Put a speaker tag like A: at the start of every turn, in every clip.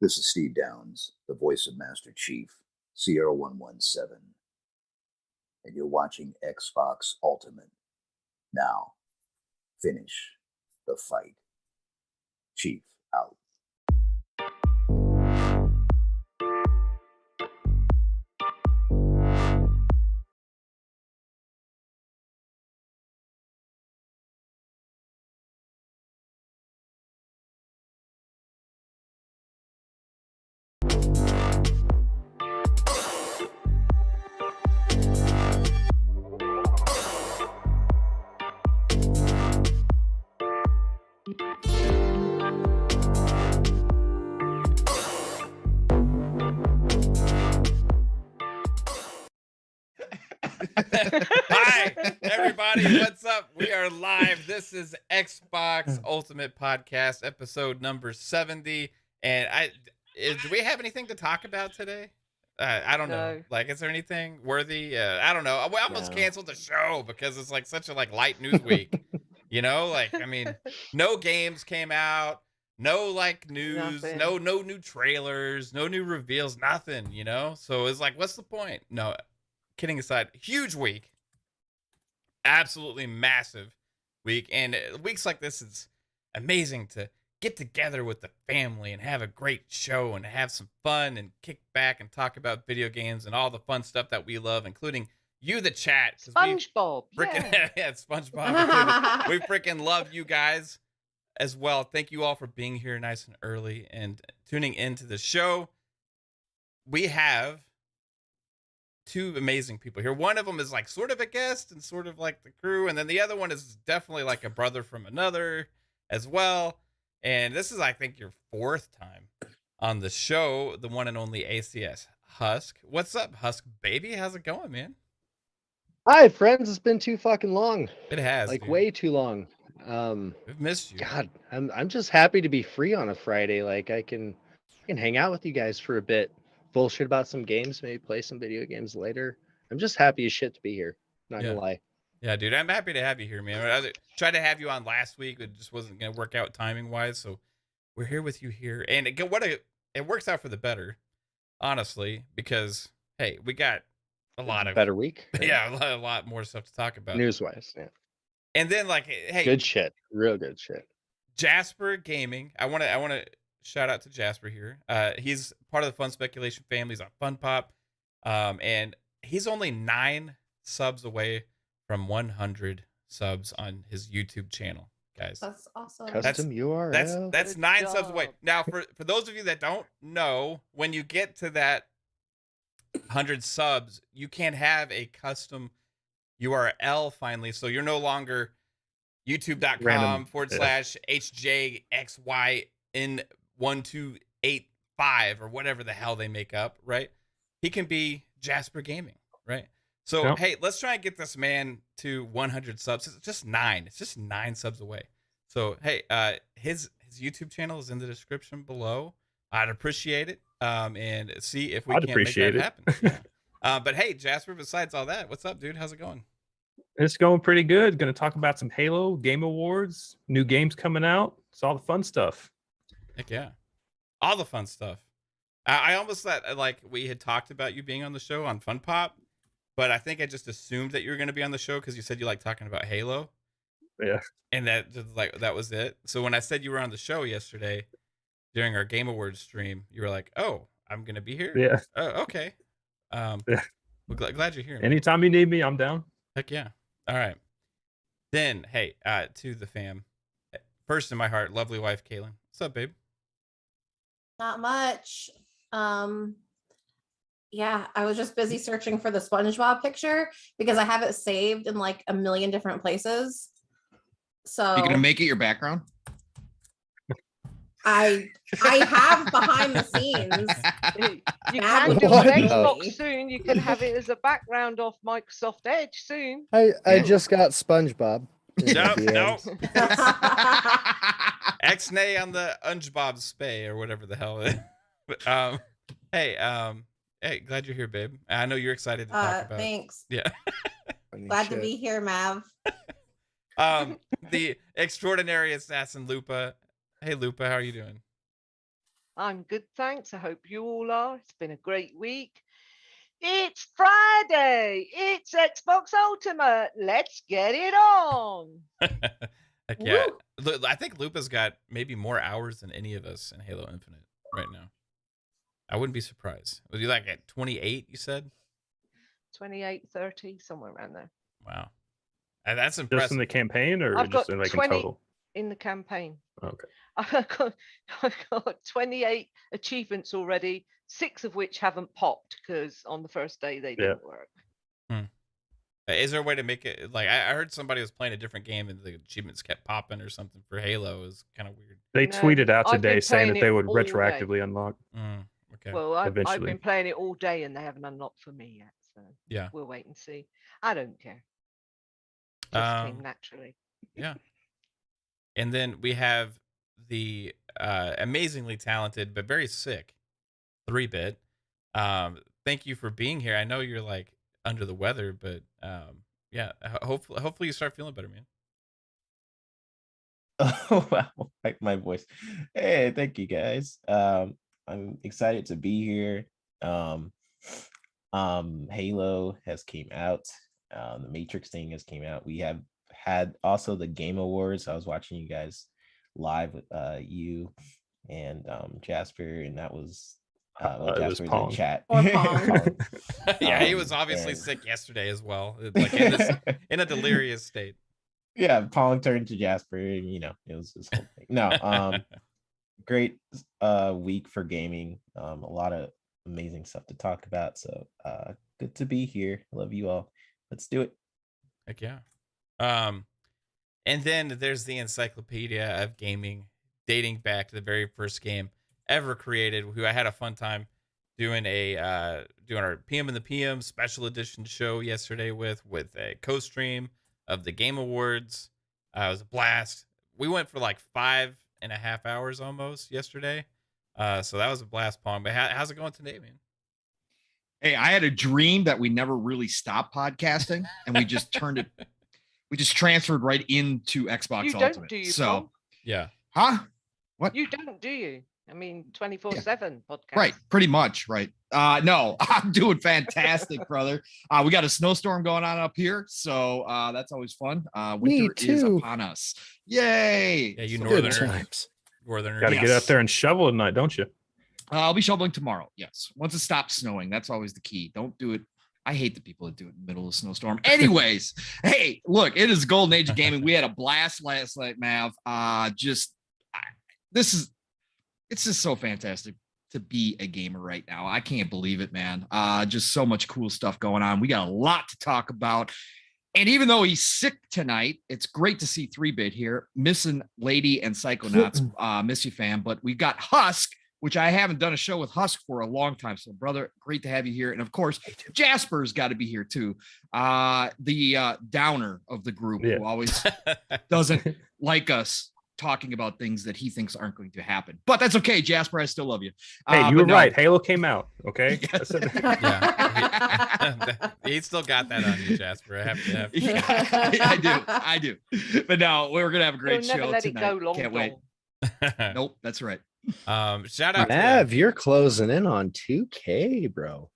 A: This is Steve Downs, the voice of Master Chief, Sierra 117, and you're watching Xbox Ultimate. Now, finish the fight. Chief out.
B: Hi, everybody. What's up? We are live. This is Xbox Ultimate Podcast, episode number 70. And do we have anything to talk about today? I don't know. Like, is there anything worthy? I don't know. We almost canceled the show because it's like such a light news week. You know, like, I mean, no games came out, no news, no new trailers, no new reveals, nothing, you know? So it's like, what's the point? No, kidding aside, huge week. Absolutely massive week. And weeks like this, is amazing to get together with the family and have a great show and have some fun and kick back and talk about video games and all the fun stuff that we love, including you, the chat.
C: SpongeBob.
B: Yeah, SpongeBob. We freaking love you guys as well. Thank you all for being here nice and early and tuning into the show. We have two amazing people here. One of them is like sort of a guest and sort of like the crew, and then the other one is definitely like a brother from another as well. And this is, I think, your fourth time on the show, the one and only ACS HUSK. What's up, HUSK baby? How's it going, man?
D: Hi, friends. It's been too fucking long.
B: It has,
D: like,
B: dude.
D: way too long.
B: We've missed you.
D: God, I'm just happy to be free on a Friday. Like, I can hang out with you guys for a bit, bullshit about some games, maybe play some video games later. I'm just happy as shit to be here. Not gonna lie.
B: Yeah, dude, I'm happy to have you here, man. I tried to have you on last week, but it just wasn't gonna work out timing wise. So we're here with you here, and it works out for the better, honestly, because hey, we got a lot of
D: better week.
B: Yeah, a lot more stuff to talk about
D: news wise. Yeah,
B: and then like, hey,
D: good shit, real good shit.
B: Jasper Gaming. I want to shout out to Jasper here. He's part of the Fun Speculation family. He's on Fun Pop, and he's only 9 subs away from 100 subs on his YouTube channel, guys.
C: That's awesome.
D: Custom URL.
B: That's 9 subs away. Now, for those of you that don't know, when you get to that 100 subs, you can have a custom URL finally. So you're no longer youtube.com/HJXYN1285 or whatever the hell they make up, right? He can be Jasper Gaming, right? So, hey, let's try and get this man to 100 subs. It's just 9. It's just 9 subs away. So, hey, his YouTube channel is in the description below. I'd appreciate it. And see if we can make that happen. Yeah. But hey, Jasper, besides all that, what's up, dude? How's it going?
E: It's going pretty good. Going to talk about some Halo Game Awards, new games coming out. It's all the fun stuff.
B: Heck yeah. All the fun stuff. I almost thought like we had talked about you being on the show on Fun Pop, but I think I just assumed that you were going to be on the show because you said you like talking about Halo.
E: Yeah.
B: And that was it. So when I said you were on the show yesterday during our Game Awards stream, you were like, "Oh, I'm going to be here."
E: Yeah.
B: Oh, okay.
E: Yeah.
B: Well, glad you're here, man.
E: Anytime you need me, I'm down.
B: Heck yeah. All right. Then, hey, to the fam. First in my heart, lovely wife, Kaylin. What's up, babe?
C: Not much. Yeah, I was just busy searching for the SpongeBob picture because I have it saved in like a million different places. So
F: you're gonna make it your background?
C: I have behind the scenes.
G: You can do on Xbox soon. You can have it as a background off Microsoft Edge soon.
D: I just got SpongeBob.
B: No. X-nay on the UNGBOB spay or whatever the hell it is. Hey, glad you're here, babe. I know you're excited to talk about.
C: Thanks.
B: Yeah.
C: Glad to be here, Mav.
B: The extraordinary assassin Lupa. Hey, Lupa, how are you doing?
G: I'm good, thanks. I hope you all are. It's been a great week. It's Friday. It's Xbox Ultimate. Let's get it on.
B: Heck yeah. I think Lupa's got maybe more hours than any of us in Halo Infinite right now. I wouldn't be surprised. Was you like at 28, you said?
G: 28, 30, somewhere around there.
B: Wow. That's
E: Just in
B: impressive.
E: the campaign or
G: I've
E: just
G: got
E: in, like
G: 20
E: in total?
G: in the campaign.
E: Okay.
G: I've got 28 achievements already, 6 of which haven't popped because on the first day they didn't work.
B: Is there a way to make it like I heard somebody was playing a different game and the achievements kept popping or something for Halo? Is kind of weird.
E: They
G: No,
E: tweeted out
G: I've been
E: today saying
G: playing
E: that they
G: it
E: would
G: all day.
E: retroactively unlock.
B: Okay.
G: Well, I've
E: eventually.
G: been playing it all day and they haven't unlocked for me yet. So
B: Yeah.
G: we'll wait and see. I don't care. Just came naturally.
B: Yeah. And then we have the amazingly talented but very sick 3-bit. Thank you for being here. I know you're like under the weather, but yeah, hopefully you start feeling better, man.
F: Oh wow, like my voice. Hey, thank you guys. I'm excited to be here. Halo has came out. The Matrix thing has came out. We have had also the Game Awards. I was watching you guys live with you and Jasper, and that was Jasper in
E: Pong.
F: the chat.
C: Or Pong.
B: Yeah, he was obviously sick yesterday as well, like in a delirious state.
F: Yeah, Pong turned to Jasper, and it was this whole thing. No, great week for gaming. A lot of amazing stuff to talk about. So good to be here. Love you all. Let's do it.
B: Heck yeah. And then there's the encyclopedia of gaming, dating back to the very first game ever created. Who I had a fun time doing our PM in the PM special edition show yesterday with a co-stream of the Game Awards. It was a blast. We went for like 5.5 hours almost yesterday. So that was a blast, Pong. But how's it going today, man?
H: Hey, I had a dream that we never really stopped podcasting, and we just turned it. We just transferred right into Xbox
G: You
H: Ultimate.
G: don't, do you,
H: so,
G: Pong?
B: Yeah.
H: huh? What?
G: You don't, do you? I mean, 24/7 podcast.
H: Right, pretty much, right. No, I'm doing fantastic, brother. We got a snowstorm going on up here, so that's always fun. Winter is upon us. Yay!
B: Yeah, you
H: So-
B: northerners.
A: Good times.
B: Northerners.
E: Got to get out there and shovel tonight, don't you?
H: I'll be shoveling tomorrow. Yes, once it stops snowing, that's always the key. Don't do it. I hate the people that do it in the middle of a snowstorm. Anyways, hey, look, it is golden age of gaming. We had a blast last night, Mav. It's just so fantastic to be a gamer right now. I can't believe it, man. Just so much cool stuff going on. We got a lot to talk about. And even though he's sick tonight, it's great to see 3-bit here. Missing Lady and Psychonauts. Miss you, fam. But we got Husk, which I haven't done a show with Husk for a long time. So, brother, great to have you here. And of course, Jasper's got to be here too. The downer of the group, who always doesn't like us talking about things that he thinks aren't going to happen. But that's okay, Jasper. I still love you.
E: Hey, you were right. Halo came out. Okay.
H: Yes.
B: Yeah. He still got that on you, Jasper. I have to have.
H: Yeah, I do. But no, we're gonna have a great
G: He'll never
H: show
G: let it
H: tonight.
G: go long,
H: Can't wait.
G: long.
H: Nope, that's right.
B: Shout out
D: Mav,
B: to
D: you're closing in on 2K, bro.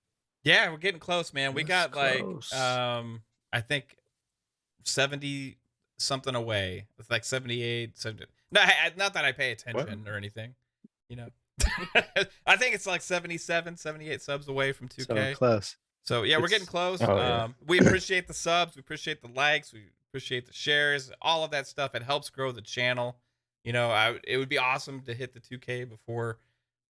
B: yeah, we're getting close, man. We
D: That's
B: got like
D: close.
B: I think 70 something away. It's like 78, 70. No, not that I pay attention or anything, you know. I think it's like 77, 78 subs away from 2K.
D: So close.
B: So yeah, we're getting close.
E: Oh, yeah.
B: We appreciate the subs, we appreciate the likes, we appreciate the shares, all of that stuff. It helps grow the channel. You know, it would be awesome to hit the 2K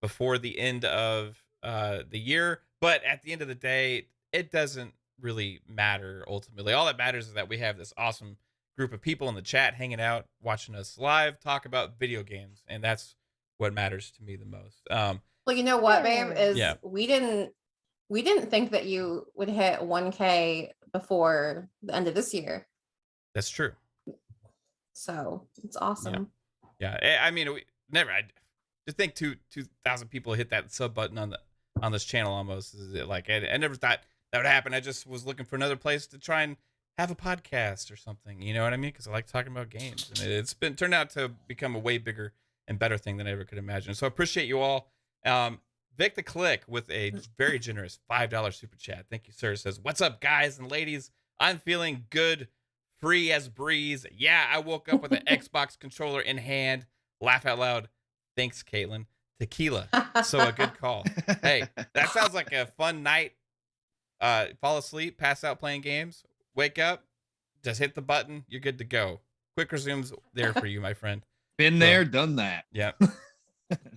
B: before the end of the year. But at the end of the day, it doesn't really matter ultimately. All that matters is that we have this awesome group of people in the chat hanging out, watching us live, talk about video games, and that's what matters to me the most.
C: Well, you know what, babe, is
B: Yeah.
C: we didn't think that you would hit 1K before the end of this year.
B: That's true.
C: So it's awesome.
B: Yeah, I mean, I just think 2,000 people hit that sub button on this channel almost. Is it like I never thought that would happen. I just was looking for another place to try and have a podcast or something. You know what I mean? Because I like talking about games, and it's turned out to become a way bigger and better thing than I ever could imagine. So I appreciate you all Vic the Click with a very generous $5 super chat. Thank you, sir. Says, "What's up, guys and ladies? I'm feeling good, free as breeze. Yeah, I woke up with an Xbox controller in hand. Laugh out loud. Thanks, Caitlin. Tequila. So a good call. Hey, that sounds like a fun night. Fall asleep, pass out playing games, wake up, just hit the button. You're good to go. Quick resume's there for you, my friend.
H: Been there, done that.
B: Yeah.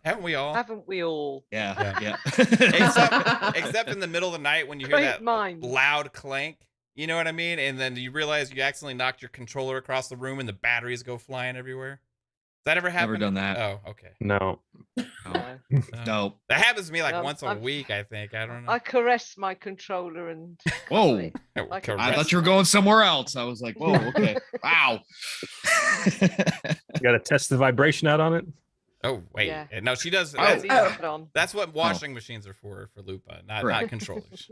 B: Haven't we all?
G: Haven't we all?
H: Yeah.
B: Except in the middle of the night when you hear
G: Great
B: that
G: minds.
B: loud clank. You know what I mean? And then you realize you accidentally knocked your controller across the room and the batteries go flying everywhere. Does that ever happen?
H: Never done that.
B: Oh, okay.
E: No.
H: No.
G: No.
H: Dope.
B: That happens to me like
G: No,
B: once a
G: I've-
B: week, I think. I don't know.
G: I caress my controller and
H: Whoa.
G: like
B: Correct.
H: I thought you were going somewhere else. I was like, whoa, okay. Wow.
E: You got to test the vibration out on it.
B: Oh, wait.
G: Yeah.
B: No, she does.
H: Oh.
B: That's,
G: leave it on.
B: that's what washing machines are for Lupa, not
H: Right.
B: controllers.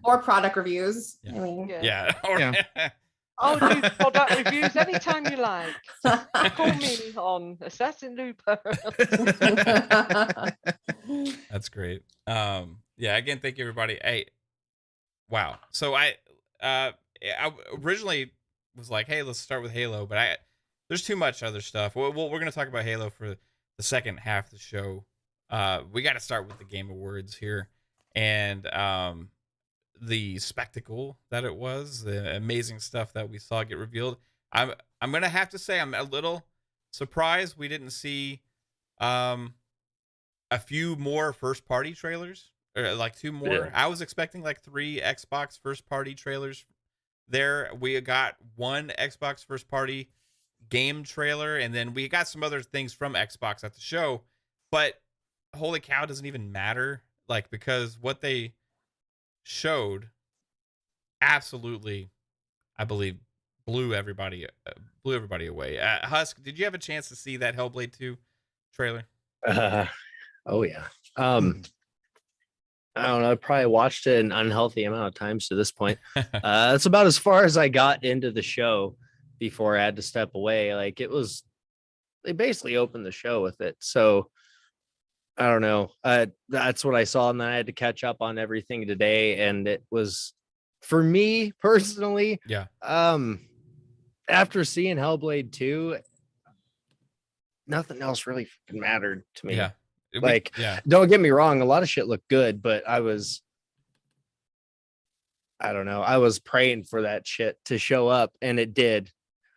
C: Or product reviews.
B: Yeah.
C: I mean,
B: Yeah. Or-
H: Yeah.
G: I'll do product reviews anytime you like. Call me on AssassinLupa.
B: That's great. Yeah, again, thank you everybody. Hey, wow. So I originally was like, hey, let's start with Halo, but there's too much other stuff. We're going to talk about Halo for the second half of the show. We got to start with the Game Awards here, and the spectacle that it was, the amazing stuff that we saw get revealed. I'm going to have to say I'm a little surprised we didn't see a few more first party trailers, or like 2 more.
E: Yeah.
B: I was expecting like 3 Xbox first party trailers there. We got 1 Xbox first party game trailer, and then we got some other things from Xbox at the show, but holy cow, doesn't even matter, like, because what they showed absolutely, I believe, blew everybody away. Husk, did you have a chance to see that Hellblade 2 trailer?
D: Oh yeah. I don't know. I probably watched it an unhealthy amount of times to this point. That's about as far as I got into the show before I had to step away. Like they basically opened the show with it. So I don't know. That's what I saw, and then I had to catch up on everything today. And it was, for me personally,
B: Yeah.
D: After seeing Hellblade 2, nothing else really fucking mattered to me.
B: Yeah.
D: Like,
B: yeah.
D: don't get me wrong, a lot of shit looked good, but I don't know. I was praying for that shit to show up, and it did.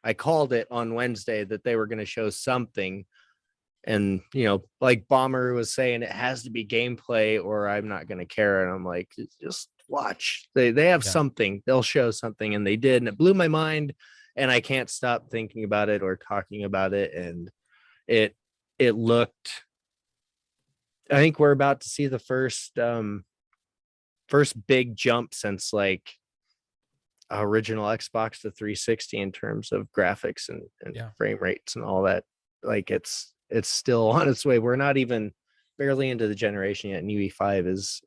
D: I called it on Wednesday that they were going to show something. And, like Bomber was saying, it has to be gameplay or I'm not going to care. And I'm like, just watch. They have something. They'll show something, and they did. And it blew my mind, and I can't stop thinking about it or talking about it. And it looked, I think we're about to see the first big jump since like original Xbox to 360 in terms of graphics and frame rates and all that. Like it's still on its way. We're not even barely into the generation yet, and UE5 is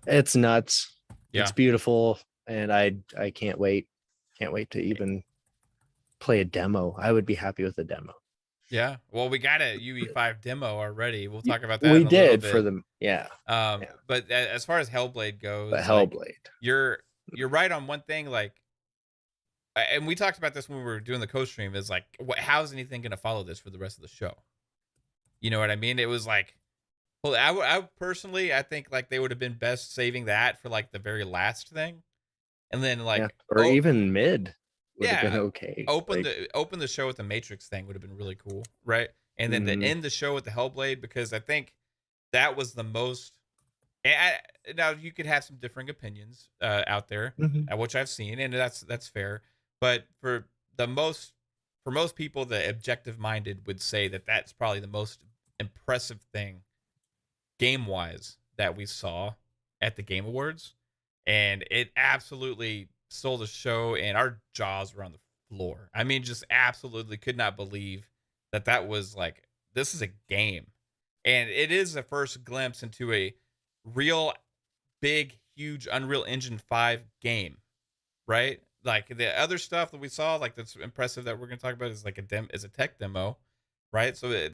D: it's nuts.
B: Yeah.
D: It's beautiful, and I can't wait to even play a demo. I would be happy with a demo.
B: Yeah. Well, we got a UE5 demo already. We'll talk about that.
D: We
B: in a
D: did
B: little
D: for
B: bit.
D: them. Yeah.
B: But as far as Hellblade goes,
D: But
B: like,
D: Hellblade.
B: you're right on one thing. Like, and we talked about this when we were doing the co-stream, is like, how's anything going to follow this for the rest of the show? You know what I mean? It was like, well, I personally, I think like they would have been best saving that for like the very last thing. And then like,
D: or even mid would have been okay.
B: Open the show with the Matrix thing would have been really cool, right? And then to end the show with the Hellblade, because I think that was the most. Now you could have some differing opinions out there, which I've seen, and that's fair. But for most people, the objective minded would say that that's probably the most impressive thing game wise that we saw at the Game Awards, and it absolutely stole the show, and our jaws were on the floor. I mean, just absolutely could not believe that was like, this is a game, and it is the first glimpse into a real big, huge Unreal Engine 5 game, right? Like the other stuff that we saw, like that's impressive that we're gonna talk about is like is a tech demo, right? So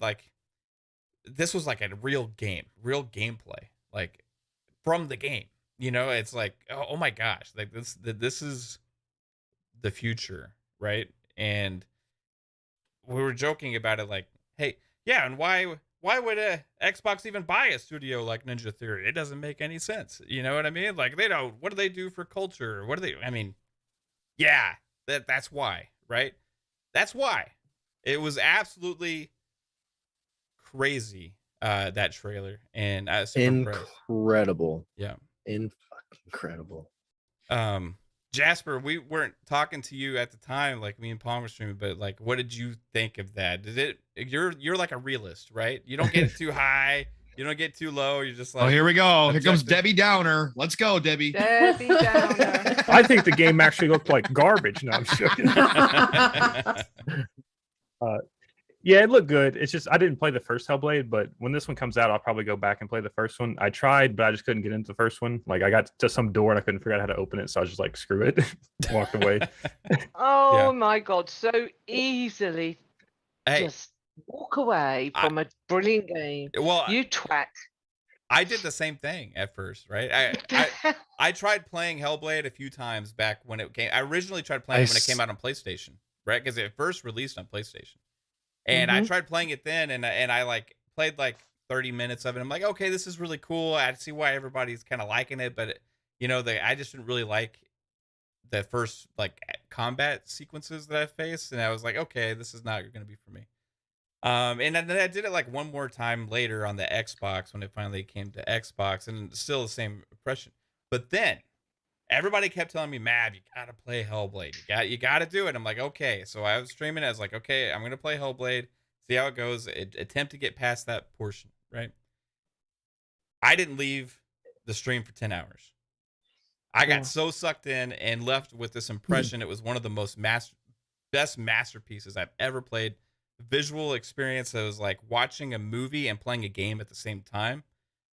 B: this was like a real game, real gameplay, like from the game. You know, it's like, oh my gosh, like this is the future, right? And we were joking about it, like, hey, yeah, and why would a Xbox even buy a studio like Ninja Theory? It doesn't make any sense. You know what I mean? Like, they don't. What do they do for culture? What do they? I mean, yeah, that's why, right? That's why. It was absolutely crazy, that trailer, and I was super impressed.
D: Incredible.
B: Yeah.
D: Incredible.
B: Jasper, we weren't talking to you at the time, like me and Pong were streaming, but like, what did you think of that? You're like a realist, right? You don't get it too high, you don't get too low. You're just like,
H: Oh, here we go. Here comes
B: objective.
H: Debbie Downer. Let's go, Debbie.
G: Debbie Downer.
E: I think the game actually looked like garbage. No, I'm joking. Yeah, it looked good. It's just I didn't play the first Hellblade, but when this one comes out, I'll probably go back and play the first one. I tried, but I just couldn't get into the first one. Like, I got to some door and I couldn't figure out how to open it, so I was just like, screw it, walked away.
G: Oh my God, so easily
B: Hey,
G: just walk away from a brilliant game.
B: well,
G: You twat.
B: I did the same thing at first, right? I tried playing Hellblade a few times back when it came. I originally tried playing it when it came out on PlayStation, right? Because it first released on PlayStation. And I tried playing it then, and I like played like 30 minutes of it. I'm like, okay, this is really cool. I see why everybody's kind of liking it, but you know, I just didn't really like the first like combat sequences that I faced, and I was like, okay, this is not going to be for me. And then I did it like one more time later on the Xbox when it finally came to Xbox, and still the same impression. But then everybody kept telling me, Mav, you gotta play Hellblade. You gotta do it. I'm like, okay. So I was streaming. I was like, okay, I'm gonna play Hellblade, see how it goes, attempt to get past that portion, right? I didn't leave the stream for 10 hours. I got so sucked in and left with this impression. It was one of the best masterpieces I've ever played. Visual experience that was like watching a movie and playing a game at the same time.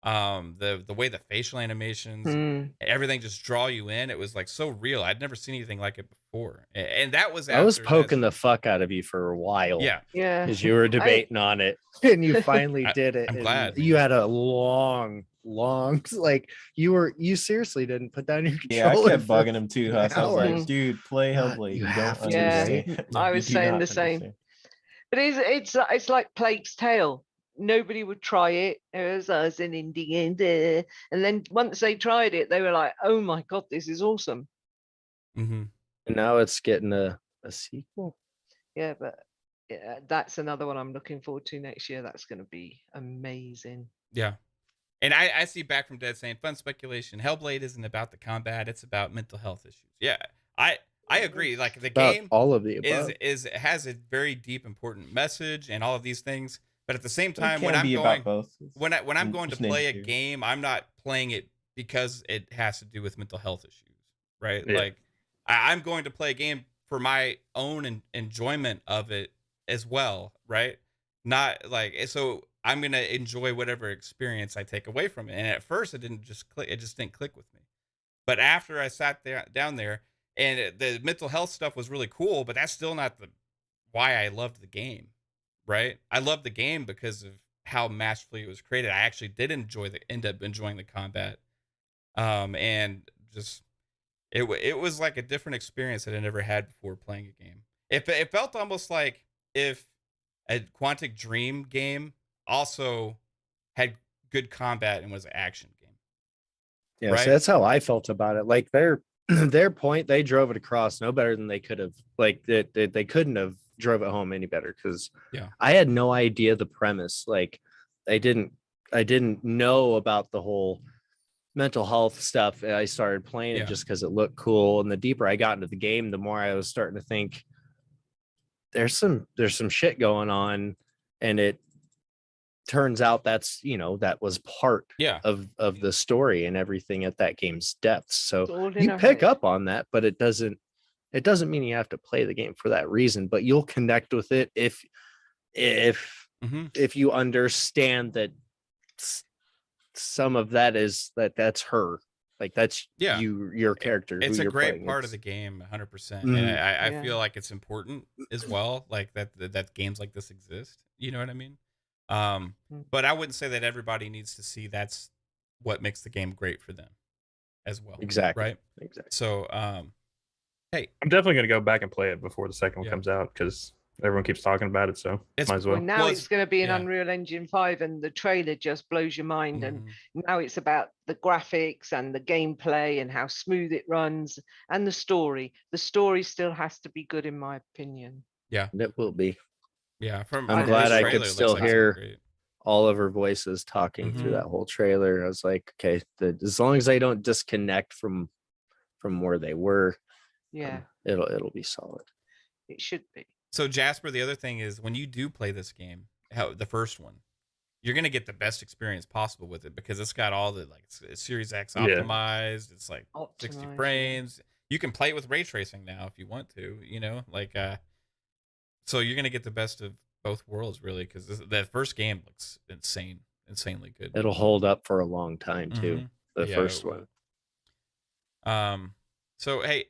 B: The way the facial animations, everything just draw you in. It was like so real. I'd never seen anything like it before. And that was
D: I was poking the fuck out of you for a while.
B: Yeah.
D: Because you were debating on it and you finally did it.
B: I'm
D: and
B: glad.
D: You had a long like you seriously didn't put down your controller.
F: Yeah, I kept bugging him too, Husk. I was like,
D: hours.
F: dude, play Hellblade. You don't understand.
G: I
F: You
G: was
F: do
G: saying
F: not
G: the same.
F: understand.
G: But it's like Plague's Tale. Nobody would try it. It was us in indie and then once they tried it, they were like, "Oh my God, this is awesome!"
B: Mm-hmm.
D: And now it's getting a sequel.
G: Yeah, but yeah, that's another one I'm looking forward to next year. That's going to be amazing.
B: Yeah. And I see Back from Dead saying fun speculation. Hellblade isn't about the combat; it's about mental health issues. Yeah, I agree. Like the
D: About
B: game
D: all of the above.
B: has a very deep, important message and all of these things. But at the same
F: But it
B: time,
F: can
B: when I'm
F: be
B: going
F: about both.
B: when I'm
F: Mm,
B: going to
F: just name
B: play a
F: two.
B: game, I'm not playing it because it has to do with mental health issues, right?
D: Yeah.
B: Like I'm going to play a game for my own enjoyment of it as well, right? Not like so I'm gonna enjoy whatever experience I take away from it. And at first, it didn't just click; it just didn't click with me. But after I sat down there, and the mental health stuff was really cool, but that's still not why I loved the game, right? I loved the game because of how masterfully it was created. I actually did end up enjoying the combat, and just it was like a different experience that I never had before playing a game. It felt almost like if a Quantic Dream game also had good combat and was an action game.
D: Yeah,
B: right?
D: so that's how I felt about it. Like their point, they drove it across no better than they could have. Like they couldn't have drove it home any better because I had no idea the premise. Like I didn't know about the whole mental health stuff. I started playing it just because it looked cool. And the deeper I got into the game, the more I was starting to think there's some shit going on, and it turns out that's that was part of the story and everything at that game's depth. So you pick up on that, but it doesn't mean you have to play the game for that reason, but you'll connect with it if you understand that some of that is that's her, like that's your character.
B: It's
D: who
B: a
D: you're
B: great
D: playing.
B: part of the game, 100%.
D: Mhm.
B: And I feel like it's important as well, like that games like this exist. You know what I mean? But I wouldn't say that everybody needs to see that's what makes the game great for them as well.
D: Exactly.
B: Right.
D: Exactly.
B: So, hey,
E: I'm definitely gonna go back and play it before the second one
B: Yeah.
E: comes out because everyone keeps talking about it. So
B: It's-
E: might as
G: Well,
E: well.
G: now
B: Well,
G: it's going to be in
B: yeah.
G: Unreal Engine 5, and the trailer just blows your mind. And now it's about the graphics and the gameplay and how smooth it runs and the story. The story still has to be good, in my opinion.
D: It will be.
B: Yeah,
D: I'm
B: from
D: glad
B: this
D: I
B: trailer,
D: could
B: it looks
D: still
B: like it's
D: hear
B: great.
D: all of her voices talking through
B: Mhm.
D: that whole trailer. I was like, okay, as long as they don't disconnect from where they were,
G: Yeah,
D: it'll be solid.
G: it should be.
B: So Jasper, the other thing is when you do play this game, the first one, you're gonna get the best experience possible with it because it's got all the like it's Series X
E: Yeah.
B: optimized. It's like 60
G: Optimized, yeah.
B: frames. You can play it with ray tracing now if you want to. So you're gonna get the best of both worlds really because that first game looks insanely good.
D: It'll hold up for a long time too.
B: Mhm.
D: The
B: Yeah,
D: first
B: it
D: one.
B: will. So hey,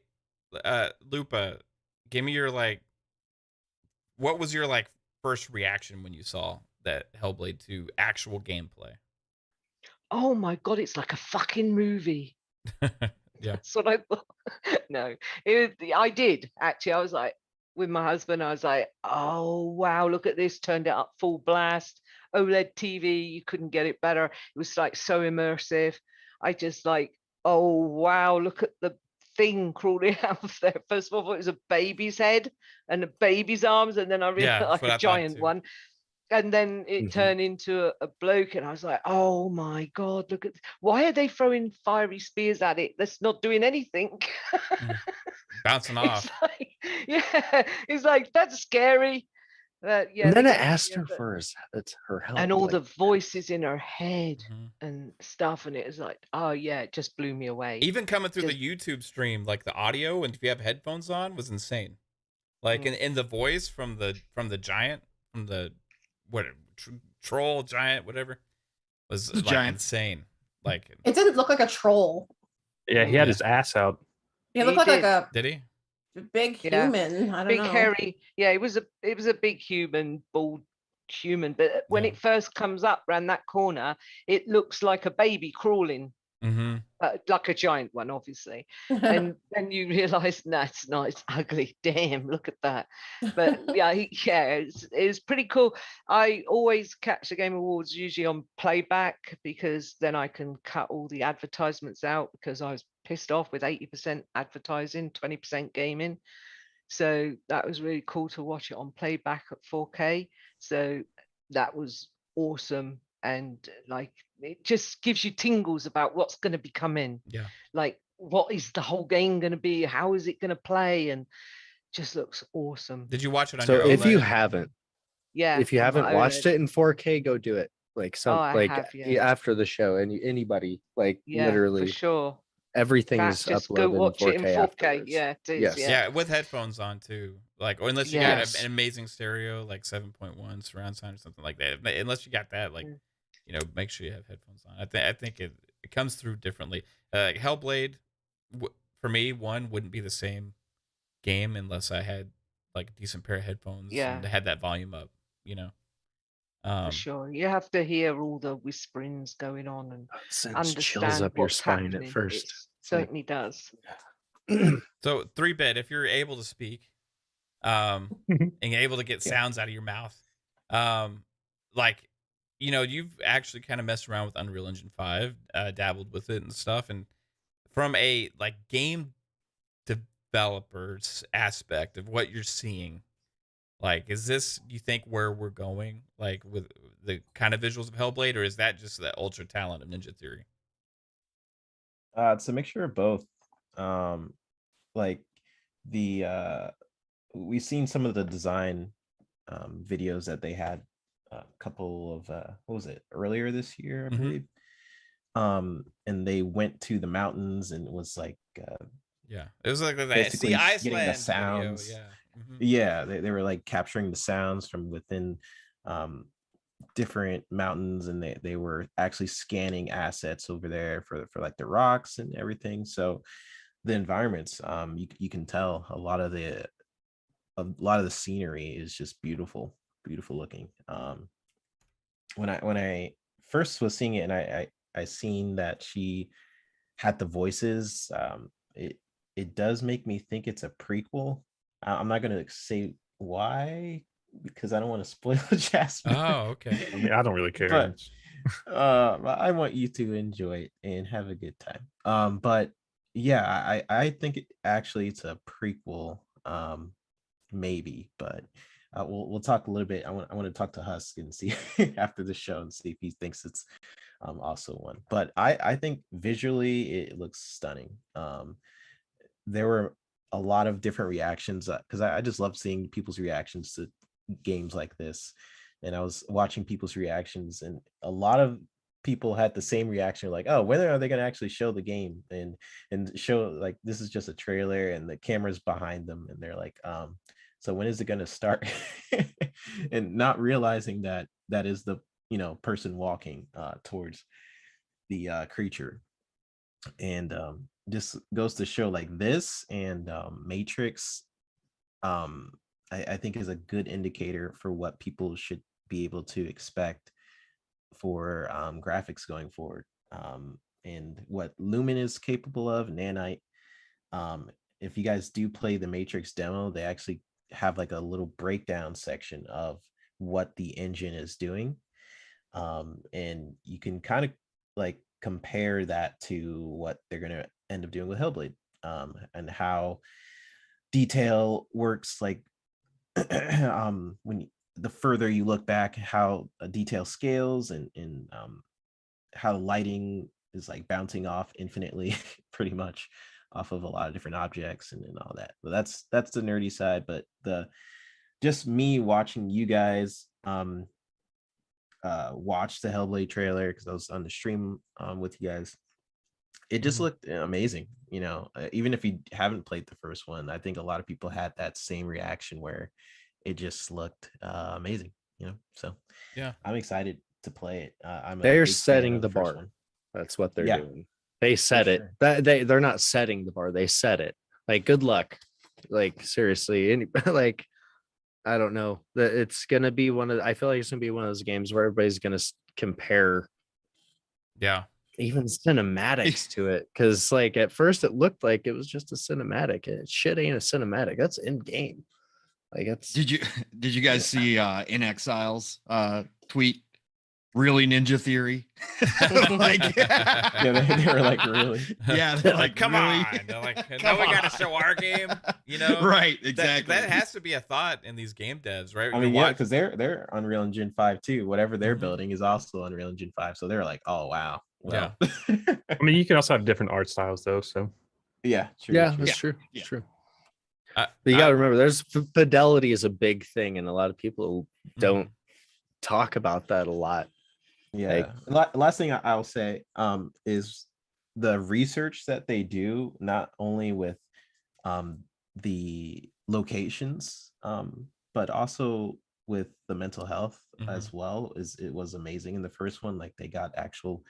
B: Lupa, give me your what was your first reaction when you saw that Hellblade 2 actual gameplay?
G: Oh my God, it's like a fucking movie.
B: Yeah.
G: That's what I thought. No, I did actually. I was like, with my husband, I was like, oh wow, look at this, turned it up full blast, OLED TV, you couldn't get it better. It was like so immersive. I just like, oh wow, look at the thing crawling out of there. First of all, it was a baby's head and a baby's arms, and then I
B: Yeah,
G: realized
B: that's
G: like
B: what I
G: a
B: thought
G: giant
B: too.
G: one. And then it
D: Mhm.
G: turned into a bloke, and I was like, oh my God, look at why are they throwing fiery spears at it? That's not doing anything.
B: Bouncing
G: It's
B: off.
G: like, yeah, it's like that's scary. Yeah,
D: And then
G: they
D: it
G: get-
D: asked
G: yeah,
D: her
G: but-
D: for her help.
G: and all
D: like,
G: the voices in her head
B: Mhm.
G: and stuff, and it was like, oh yeah, it just blew me away.
B: Even coming through
G: Just-
B: the YouTube stream, like the audio and if you have headphones on was insane. Like in the voice from the giant, from the troll giant, whatever, was
H: The
B: like
H: giant.
B: insane. Like
C: It didn't look like a troll.
E: Yeah, he had his ass out.
C: It looked
G: He
C: like
G: did.
C: a
B: did he?
C: big
G: Yeah.
C: human. I don't
G: big
C: know.
G: hairy, yeah, it was a big human, bald human, but when
B: Yeah.
G: it first comes up around that corner, it looks like a baby crawling,
B: Mm-hmm.
G: like a giant one, obviously. And then you realize, no, it's not, it's ugly. Damn, look at that. But yeah, it's pretty cool. I always catch the Game Awards usually on playback because then I can cut all the advertisements out because I was pissed off with 80% advertising, 20% gaming. So that was really cool to watch it on playback at 4K. So that was awesome. And like, it just gives you tingles about what's going to be coming.
B: Yeah.
G: Like, what is the whole game going to be? How is it going to play? And just looks awesome.
B: Did you watch it on
D: so
B: your
D: if you
B: OLED?
D: haven't,
G: Yeah.
D: if you
G: on
D: haven't
G: my
D: watched
G: OLED.
D: it in 4K, go do it. Like
G: I have, yeah.
D: after the show, and anybody, like
G: Yeah,
D: literally
G: for sure.
D: everything's
G: Just go
D: uploaded
G: watch
D: in 4K
G: it in 4K.
D: afterwards.
G: Yeah, it is.
D: Yes.
G: Yeah.
B: Yeah, with headphones on too. Like, or unless you
G: Yes.
B: got an amazing stereo, like 7.1 surround sound or something like that. Unless you got that, like, make sure you have headphones on. I think it comes through differently. Hellblade, for me, wouldn't be the same game unless I had like a decent pair of headphones and had that volume up.
G: For sure, you have to hear all the whisperings going on and
D: Sends chills
G: understand
D: up your
G: what's
D: spine
G: happening.
D: at first.
G: It certainly does.
B: So 3-bit, if you're able to speak, and able to get sounds out of your mouth, you've actually kind of messed around with Unreal Engine 5, dabbled with it and stuff, and from a game developer's aspect of what you're seeing, is this, you think, where we're going, with the kind of visuals of Hellblade, or is that just the ultra talent of Ninja Theory?
F: It's a mixture of both. Like we've seen some of the design videos that they had a couple of what was it, earlier this year, I believe. And they went to the mountains and it was like
B: it was like the
F: basically
B: See
F: getting
B: Iceland
F: the sounds.
B: video,
F: Yeah, they were like capturing the sounds from within different mountains, and they were actually scanning assets over there for like the rocks and everything. So the environments, you can tell a lot of the scenery is just beautiful looking. when I first was seeing it, and I seen that she had the voices, it does make me think it's a prequel. I'm not gonna say why, because I don't want to spoil Jasper.
B: Oh, okay.
E: I mean, I don't really care.
F: But I want you to enjoy it and have a good time. But yeah, I think actually it's a prequel, maybe, but we'll talk a little bit. I want to talk to Husk and see after the show and see if he thinks it's also one. But I think visually it looks stunning. There were a lot of different reactions, because I just love seeing people's reactions to games like this. And I was watching people's reactions, and a lot of people had the same reaction, like, oh, when are they going to actually show the game and show, like, this is just a trailer and the camera's behind them, and they're like, so when is it going to start? And not realizing that that is the person walking towards the creature. And just goes to show, like, this and Matrix, I think is a good indicator for what people should be able to expect for graphics going forward, and what Lumen is capable of, Nanite. If you guys do play the Matrix demo, they actually have like a little breakdown section of what the engine is doing, and you can kind of like compare that to what they're going to end up doing with Hellblade, and how detail works, like when the further you look back, how detail scales, and how lighting is like bouncing off infinitely pretty much off of a lot of different objects and all that. But that's the nerdy side. But just me watching you guys watch the Hellblade trailer, because I was on the stream with you guys, it just looked amazing. Even if you haven't played the first one, I think a lot of people had that same reaction where it just looked amazing. So
B: Yeah,
F: I'm excited to play it.
D: They're setting the bar.
F: One.
D: That's what they're
F: Yeah.
D: doing. They set it.
F: sure.
D: That they're not setting the bar. They set it. Like, good luck. Like, seriously, like, I don't know. That it's gonna be I feel like it's gonna be one of those games where everybody's gonna compare
B: yeah.
D: even cinematics to it, because like at first it looked like it was just a cinematic. Shit ain't a cinematic. That's in game. Like, it's
H: Did you guys see In Exile's tweet? Really Ninja Theory? Like,
F: Yeah, they were like, really?
H: yeah,
B: They're like, come
H: really?
B: on. They're like, now we got to show our game,
H: Right,
B: That-
H: exactly.
B: That has to be a thought in these game devs, right?
F: I
B: You
F: mean, yeah,
B: watch-
F: because they're Unreal Engine 5 too. Whatever they're
B: Mhm.
F: building is also Unreal Engine 5. So they're like, oh wow. Well,
E: I mean, you can also have different art styles though. So
F: yeah, true,
D: yeah,
F: true.
D: that's true.
H: Yeah.
D: It's true.
B: I-
D: But you
B: I-
D: got to remember, there's fidelity is a big thing, and a lot of people don't talk about that a lot.
F: Yeah. Last thing I'll say is the research that they do, not only with the locations, but also with the mental health as well, it was amazing in the first one. Like, they got actual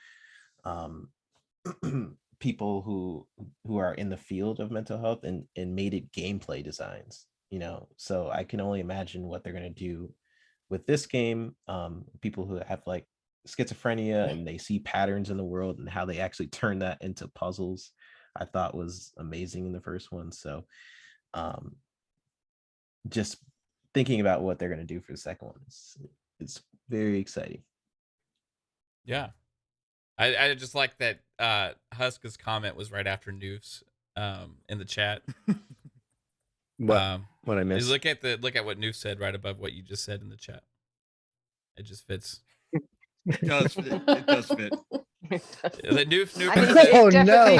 F: people who are in the field of mental health and made it gameplay designs, so I can only imagine what they're going to do with this game. People who have like schizophrenia and they see patterns in the world, and how they actually turn that into puzzles, I thought was amazing in the first one. So just thinking about what they're going to do for the second one, it's very exciting.
B: Yeah. I just like that Husk's comment was right after Noof's in the chat.
D: What I
B: You
D: missed?
B: look at what Noof said right above what you just said in the chat. It just fits.
H: It does fit. It does fit.
B: The Noof
G: And
B: said,
D: Oh,
G: it
D: no.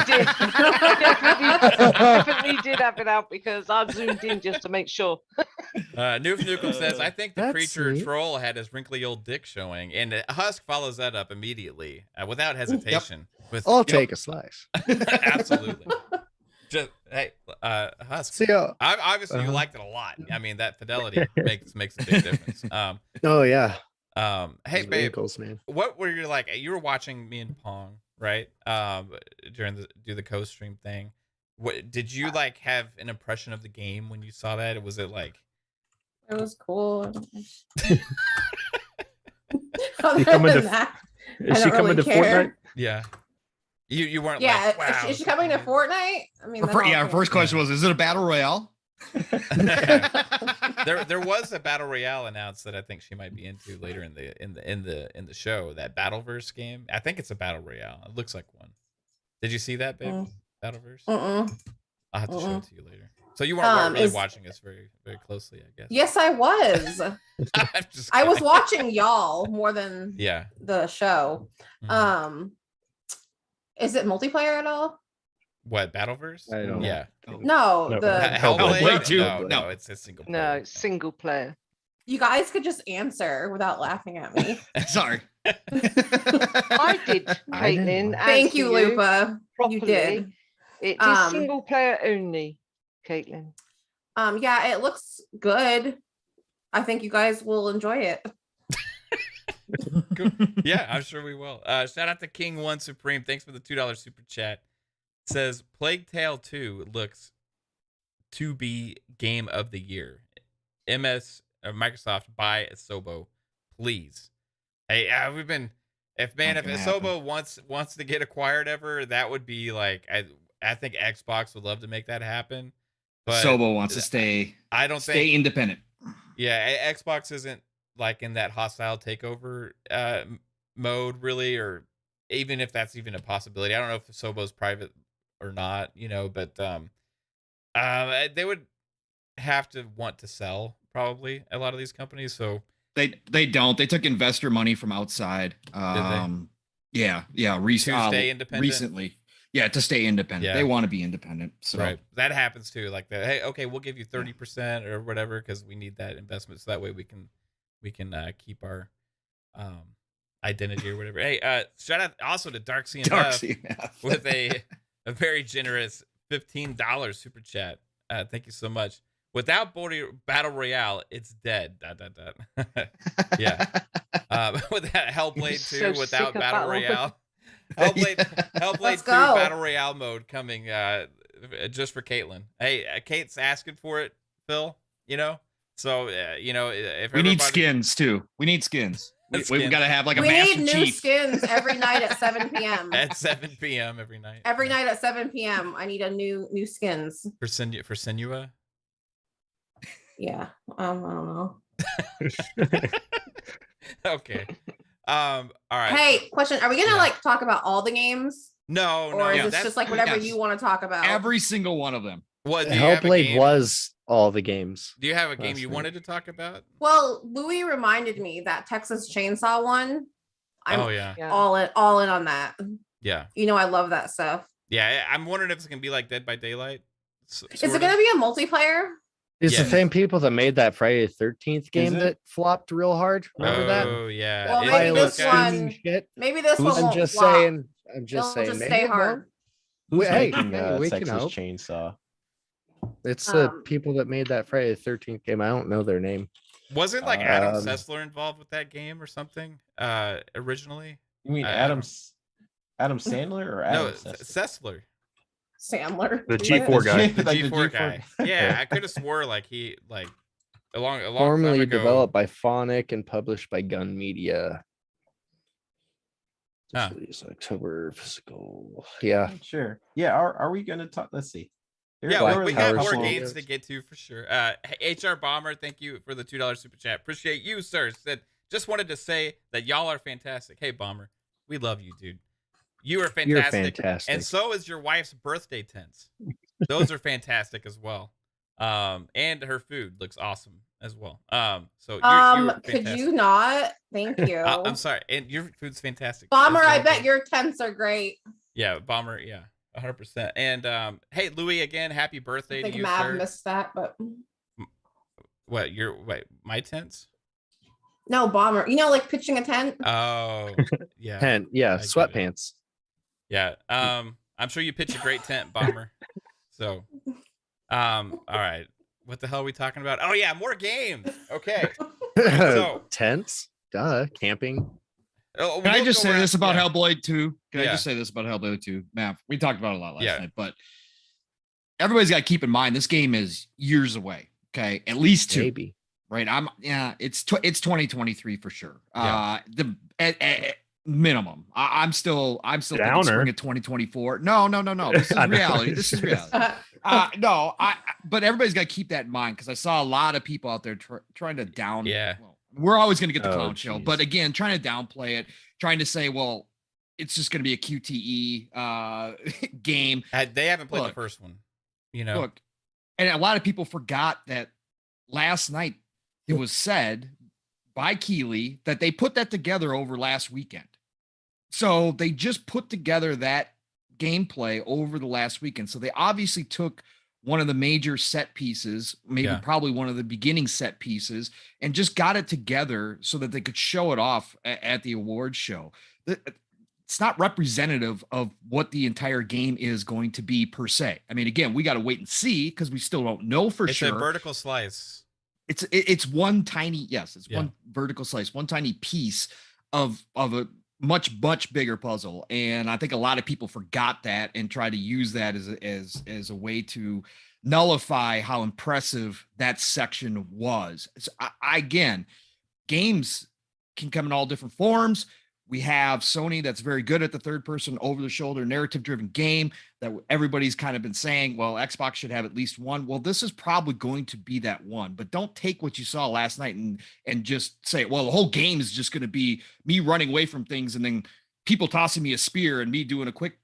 G: definitely did have it out, because I've zoomed in just to make sure.
B: Noof Nukem says, I think the
D: That's
B: creature
D: neat.
B: troll had his wrinkly old dick showing, and Husk follows that up immediately without hesitation. With
D: I'll take a slice.
B: absolutely. Just hey, Husk.
D: See,
B: Obviously, you
D: Uh-huh.
B: liked it a lot. I mean, that fidelity makes a big difference.
D: oh yeah.
B: Hey,
D: Those
B: babe,
D: wrinkles, man.
B: what were you like? You were watching me and Pong, right? During the co-stream thing. What did you like have an impression of the game when you saw that? Was it like
C: It was cool. Other
E: coming
C: than
E: to-
C: that,
E: Is
C: I
E: she
C: don't
E: coming
C: really
E: to
C: care.
E: Fortnite?
B: Yeah. You weren't
C: Yeah,
B: like, wow.
C: is she coming to Fortnite? I mean, then
H: Her,
C: I'll
H: yeah, her
C: care.
H: first question was, is it a battle royale?
B: there was a battle royale announced that I think she might be into later in the show. That Battleverse game. I think it's a battle royale. It looks like one. Did you see that, babe?
C: Mm.
B: Battleverse.
C: Mm-mm.
B: I'll have to show it to you later. So you weren't really
C: is-
B: watching us very closely, I guess.
C: Yes, I was.
B: I'm just
C: I was
B: kidding.
C: watching y'all more than
B: Yeah.
C: the show.
B: Mhm.
C: Is it multiplayer at all?
B: What, Battleverse?
D: I don't know.
B: Yeah.
C: No,
E: No.
C: the
B: Hellblade?
H: Hellblade too.
B: No,
H: No.
B: it's a single
G: No,
B: player.
G: it's single player.
C: you guys could just answer without laughing at me.
H: Sorry.
G: I did,
D: I didn't
G: Caitlin.
D: know.
G: as
C: Thank you,
G: do
C: Lupa.
G: properly.
C: You did.
G: It is
C: Um,
G: single player only, Caitlin.
C: Yeah, it looks good. I think you guys will enjoy it.
B: Cool. Yeah, I'm sure we will. Shout out to King One Supreme. Thanks for the $2 super chat. It says Plague Tale 2 looks to be game of the year. Microsoft buy Asobo, please. Hey, we've been if
H: Not gonna
B: Asobo wants to get acquired ever, that would be like I think Xbox would love to make that happen. But
H: Sobo wants to stay
B: I don't
H: stay
B: think
H: independent.
B: yeah, Xbox isn't like in that hostile takeover mode really, or even if that's even a possibility. I don't know if Sobo's private or not, but they would have to want to sell probably a lot of these companies. So
H: They don't. They took investor money from outside. Yeah.
B: to stay independent.
H: Recently. Yeah, to stay independent.
B: Yeah.
H: They want to be independent. So
B: Right. That happens too. Like that. Hey, okay, we'll give you 30% or whatever because we need that investment, so that way we can keep our identity or whatever. Hey, shout out also to Dark CMF
H: Darcy.
B: with a very generous $15 super chat. Thank you so much. Without Battle Royale, it's dead. ... Yeah. With that Hellblade
G: So
B: 2 without
G: sick of
B: Battle
G: Battle
B: Royale. Hellblade
C: Let's
B: 2
C: go.
B: Battle Royale mode coming just for Caitlin. Hey, Kate's asking for it, Phil, So, if
H: We need
B: everybody-
H: skins too. We need skins. We
B: Skins.
H: got to have like a
C: We
H: Master
C: need new
H: Chief.
C: skins every night at 7 p.m.
B: at 7 p.m. every night.
C: Every night at 7 p.m. I need a new skins.
B: For Senua?
C: Yeah. I don't know.
B: Okay. All right.
C: Hey, question. Are we gonna
B: Yeah.
C: like talk about all the games?
B: No,
C: Or is
B: yeah,
C: this
B: that's
C: just like whatever
H: yes.
C: you want to talk about?
H: Every single one of them.
B: what do you have a
D: Hellblade
B: game?
D: was all the games.
B: Do you have a game
D: last
B: you
D: night.
B: wanted to talk about?
C: Well, Louis reminded me that Texas Chainsaw one. I'm
B: Oh yeah.
G: Yeah.
C: all in on that.
B: Yeah.
C: I love that stuff.
B: Yeah, I'm wondering if it's gonna be like Dead by Daylight.
C: Is it gonna be a multiplayer?
D: It's
B: Yeah.
D: the same people that made that Friday the 13th game
F: it?
D: that flopped real hard. Remember that?
B: Oh yeah.
C: Well,
B: Is
C: maybe
B: it
C: this
B: those guys?
C: one-
D: Shit.
C: Maybe this one
D: I'm
C: won't
D: just
C: flop.
D: saying. I'm just
C: It'll
D: saying.
C: just
D: maybe
C: stay
D: it won't.
C: hard.
F: Who's
D: Hey,
F: making
D: we can
F: Texas
D: hope.
F: Chainsaw?
D: It's the
C: Um,
D: people that made that Friday the 13th game. I don't know their name.
B: Wasn't like Adam
D: Um,
B: Sessler involved with that game or something? Originally?
F: You mean
B: I
F: Adam
B: don't-
F: Sandler or
B: No,
F: Adam Sessler?
B: Sessler.
C: Sandler.
E: The
C: Is
E: G4
C: it?
E: guy.
B: The
F: Like the
B: G4
F: G4
B: guy. Yeah, I could have swore like he like a long time
D: Formerly
B: ago.
D: developed by Phonic and published by Gun Media.
B: Huh.
D: Released October physical. Yeah.
F: Sure. Yeah. Are we gonna talk? Let's see.
B: Yeah,
F: There
B: we
F: was a
B: got
D: Power
B: more
F: couple-
D: Soul.
B: games to get to for sure. HR Bomber, thank you for the $2 super chat. Appreciate you, sir. Said just wanted to say that y'all are fantastic. Hey, Bomber, we love you, dude. You are
D: You're
B: fantastic,
D: fantastic.
B: and so is your wife's birthday tents. Those are fantastic as well. And her food looks awesome as well. So you're
C: Could
B: fantastic.
C: you not? Thank you.
B: I'm sorry, and your food's fantastic.
C: Bomber,
B: as
C: I
B: well.
C: bet your tents are great.
B: Yeah, Bomber, yeah, 100%. And hey, Louis, again, happy birthday
C: I
B: to
C: think
B: you,
C: Mav
B: sir.
C: missed that, but
B: Wait, my tents?
C: no, Bomber. Like pitching a tent.
B: Oh, yeah.
D: Tent, yeah,
B: I get it.
D: sweatpants.
B: Yeah. I'm sure you pitch a great tent, Bomber. So, all right. What the hell are we talking about? Oh yeah, more games. Okay. So-
D: Tents, duh, camping.
B: Oh,
H: Can I
B: we'll
H: just
B: go
H: say
B: around-
H: this about
B: yeah.
H: Hellblade 2? Can I
B: Yeah.
H: just say this about Hellblade 2? Mav, we talked about it a lot last
B: Yeah.
H: night, but everybody's got to keep in mind this game is years away. Okay. At least 2.
D: Maybe.
H: right? It's 2023 for sure.
B: Yeah.
H: At minimum. I'm still thinking
E: Downer.
H: spring of 2024. No. This is
E: I know.
H: reality. This is reality. No, but everybody's got to keep that in mind because I saw a lot of people out there trying to down.
B: Yeah.
H: Well, we're always going to get the
D: Oh,
H: clown show,
D: geez.
H: but again, trying to downplay it, trying to say, well, it's just going to be a QTE game.
B: They haven't played
H: Look,
B: the first one, you know.
H: Look, and a lot of people forgot that last night it was said by Keeley that they put that together over last weekend. So they just put together that gameplay over the last weekend. So they obviously took one of the major set pieces, maybe probably one of the beginning set pieces, and just got it together so that they could show it off at the awards show. It's not representative of what the entire game is going to be per se. I mean, again, we got to wait and see because we still don't know for sure.
B: It's a vertical slice.
H: It's one tiny, one vertical slice, one tiny piece of a much bigger puzzle. And I think a lot of people forgot that and try to use that as a way to nullify how impressive that section was. So again, games can come in all different forms. We have Sony that's very good at the third person over the shoulder narrative driven game that everybody's kind of been saying, well, Xbox should have at least one. Well, this is probably going to be that one, but don't take what you saw last night and just say, well, the whole game is just going to be me running away from things and then people tossing me a spear and me doing a quick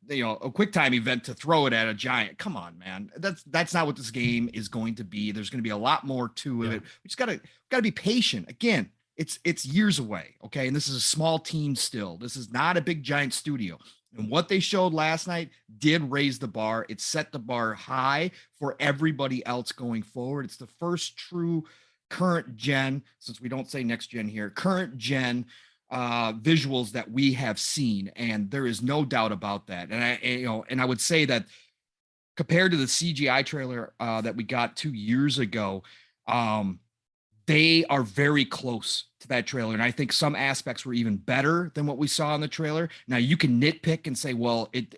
H: time event to throw it at a giant. Come on, man. That's not what this game is going to be. There's going to be a lot more to it. We just gotta be patient. Again, it's years away, okay? And this is a small team still. This is not a big giant studio. And what they showed last night did raise the bar. It set the bar high for everybody else going forward. It's the first true current gen, since we don't say next gen here, current gen visuals that we have seen. And there is no doubt about that. And I would say that compared to the CGI trailer that we got 2 years ago, they are very close to that trailer. And I think some aspects were even better than what we saw in the trailer. Now you can nitpick and say, well, it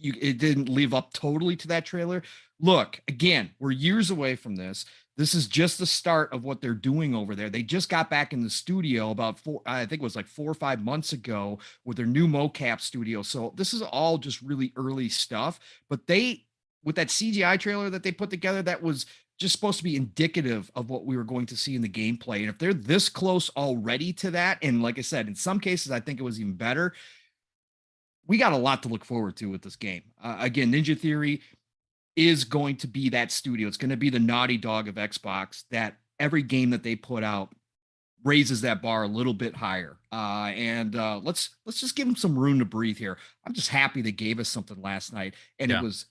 H: didn't live up totally to that trailer. Look, again, we're years away from this. This is just the start of what they're doing over there. They just got back in the studio about 4 or 5 months ago with their new mocap studio. So this is all just really early stuff, but with that CGI trailer that they put together, that was just supposed to be indicative of what we were going to see in the gameplay. And if they're this close already to that, and like I said, in some cases, I think it was even better. We got a lot to look forward to with this game. Again, Ninja Theory is going to be that studio. It's going to be the Naughty Dog of Xbox, that every game that they put out raises that bar a little bit higher. Let's just give them some room to breathe here. I'm just happy they gave us something last night, and it was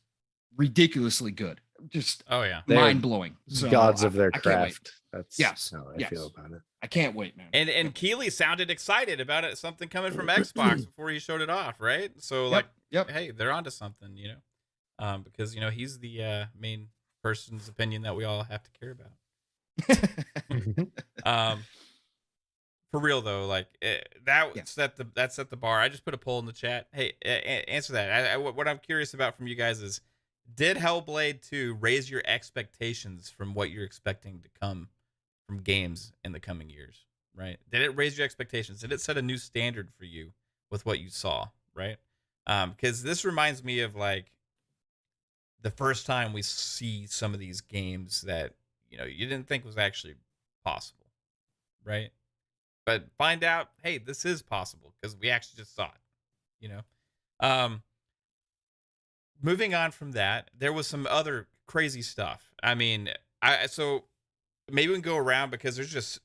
H: ridiculously good. Just mind blowing. So
D: gods of their
H: I can't wait.
D: craft. That's
H: how
D: I feel about it.
H: I can't wait, man.
B: And Keeley sounded excited about it, something coming from Xbox before he showed it off, right? So hey, they're onto something, because he's the main person's opinion that we all have to care about. For real though, that set the bar. I just put a poll in the chat. Hey, answer that. What I'm curious about from you guys is, did Hellblade 2 raise your expectations from what you're expecting to come from games in the coming years, right? Did it raise your expectations? Did it set a new standard for you with what you saw, right? Because this reminds me of the first time we see some of these games that, you didn't think was actually possible, right? But find out, hey, this is possible because we actually just saw it, Moving on from that, there was some other crazy stuff. I mean, so maybe we can go around because there's just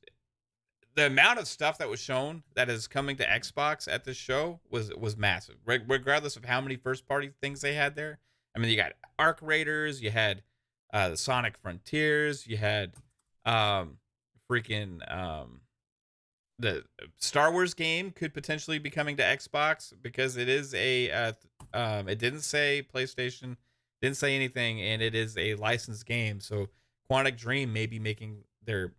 B: the amount of stuff that was shown that is coming to Xbox at this show was massive, regardless of how many first party things they had there. I mean, you got Arc Raiders, you had the Sonic Frontiers, you had the Star Wars game could potentially be coming to Xbox because it is it didn't say PlayStation, didn't say anything, and it is a licensed game. So Quantic Dream may be making their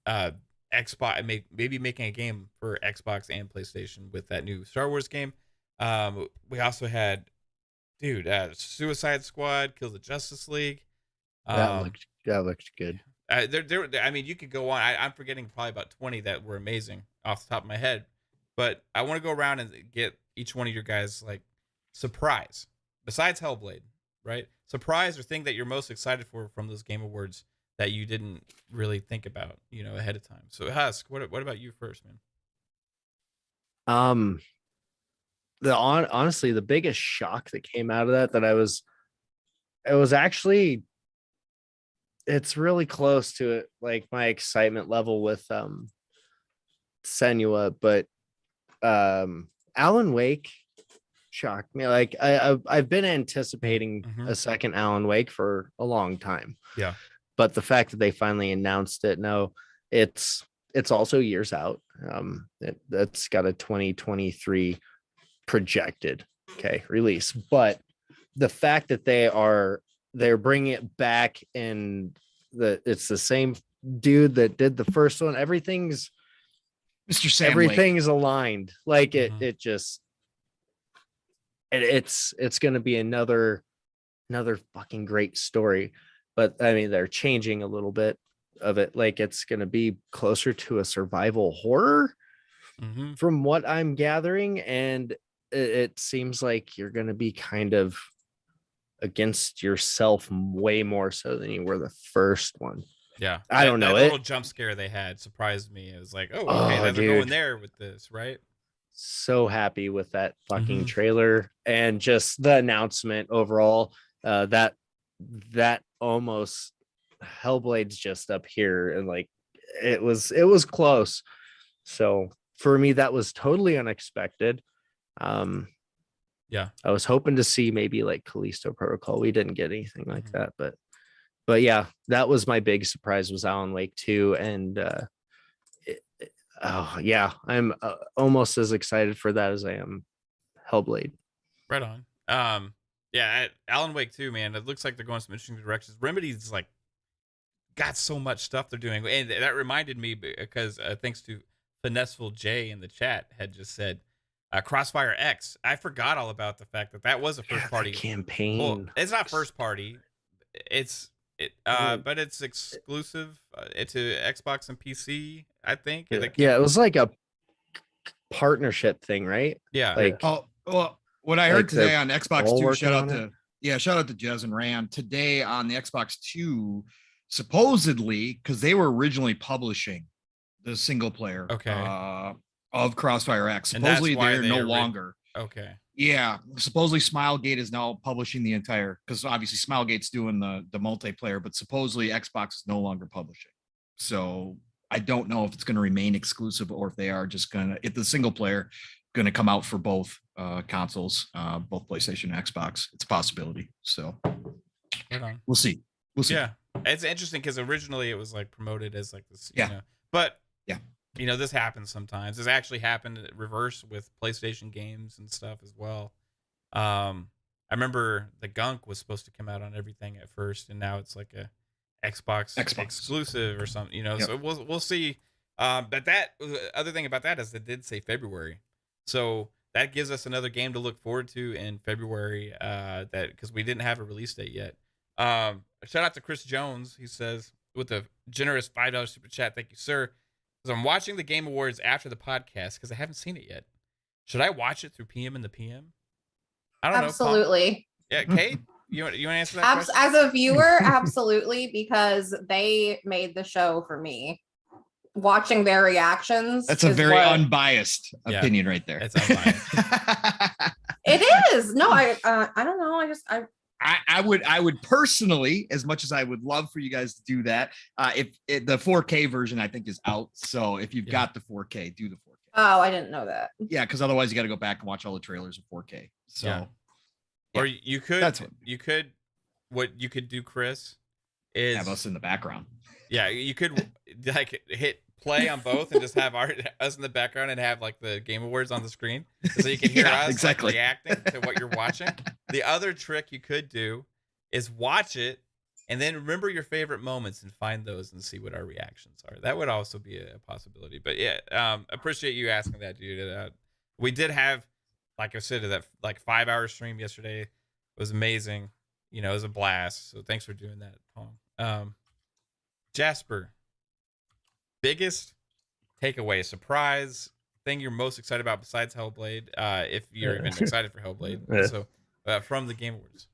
B: Xbox, maybe making a game for Xbox and PlayStation with that new Star Wars game. We also had, Suicide Squad, Kill the Justice League.
D: That looked good.
B: I mean, you could go on. I'm forgetting probably about 20 that were amazing off the top of my head, but I want to go around and get each one of your guys like surprise. Besides Hellblade, right? Surprise or thing that you're most excited for from those Game Awards that you didn't really think about, ahead of time. So Husk, what about you first, man?
D: Honestly, the biggest shock that came out of that it was actually, it's really close to it, like my excitement level with Senua, but Alan Wake shocked me. Like I've been anticipating a second Alan Wake for a long time.
B: Yeah.
D: But the fact that they finally announced it, no, it's also years out. That's got a 2023 projected release. But the fact that they're bringing it back, and it's the same dude that did the first one. Everything's
H: Mr. Sam
D: everything's aligned. Like it just it's gonna be another fucking great story. But I mean, they're changing a little bit of it. Like it's gonna be closer to a survival horror from what I'm gathering, and it seems like you're gonna be kind of against yourself way more so than you were the first one.
B: Yeah,
D: I don't know.
B: That little jump scare they had surprised me. It was like, oh, okay, they're going there with this, right?
D: So happy with that fucking trailer and just the announcement overall. That almost Hellblade's just up here, and like it was close. So for me, that was totally unexpected.
B: Yeah,
D: I was hoping to see maybe like Callisto Protocol. We didn't get anything like that, but yeah, that was my big surprise, was Alan Wake 2. And I'm almost as excited for that as I am Hellblade.
B: Right on. Yeah, Alan Wake 2, man, it looks like they're going some interesting directions. Remedy's like got so much stuff they're doing, and that reminded me because thanks to Finesseful J in the chat had just said Crossfire X. I forgot all about the fact that was a first party
D: campaign.
B: Well, it's not first party. But it's exclusive to Xbox and PC, I think.
D: Yeah, it was like a partnership thing, right?
B: Yeah.
D: Like,
H: well, what I heard today on Xbox 2, shout out to Jez and Rand today on the Xbox 2, supposedly, because they were originally publishing the single player of Crossfire X. Supposedly they're no longer.
B: Okay.
H: Yeah, supposedly Smilegate is now publishing the entire, because obviously Smilegate's doing the multiplayer, but supposedly Xbox is no longer publishing. So I don't know if it's going to remain exclusive or if they are just if the single player going to come out for both consoles, both PlayStation and Xbox. It's a possibility. So we'll see.
B: Yeah, it's interesting because originally it was like promoted as like this. But this happens sometimes. This actually happened in reverse with PlayStation games and stuff as well. I remember the Gunk was supposed to come out on everything at first, and now it's like a Xbox exclusive or something. So we'll see. But that other thing about that is it did say February, so that gives us another game to look forward to in February. That because we didn't have a release date yet. Shout out to Chris Jones. He says with a generous $5 super chat, thank you, sir. I'm watching the Game Awards after the podcast because I haven't seen it yet. Should I watch it through PM and the PM? I don't know.
C: Absolutely.
B: Yeah, Kate, you want to answer that question?
C: As a viewer, absolutely, because they made the show for me. Watching their reactions.
H: That's a very unbiased opinion right there.
B: It's unbiased.
C: It is. No, I don't know.
H: I would personally, as much as I would love for you guys to do that, if the 4K version I think is out. So if you've got the 4K, do the 4K.
C: Oh, I didn't know that.
H: Yeah, because otherwise you got to go back and watch all the trailers in 4K. So,
B: or you could. What you could do, Chris, is
H: have us in the background.
B: Yeah, you could like hit play on both and just have us in the background and have like the Game Awards on the screen so you can hear us like, reacting to what you're watching. The other trick you could do is watch it and then remember your favorite moments and find those and see what our reactions are. That would also be a possibility. But yeah, appreciate you asking that, dude. We did have, like I said, that like 5-hour stream yesterday. It was amazing. It was a blast. So thanks for doing that, Pong. Jasper, biggest takeaway, surprise thing you're most excited about besides Hellblade, if you're even excited for Hellblade.
E: Yeah.
B: So, from the Game Awards.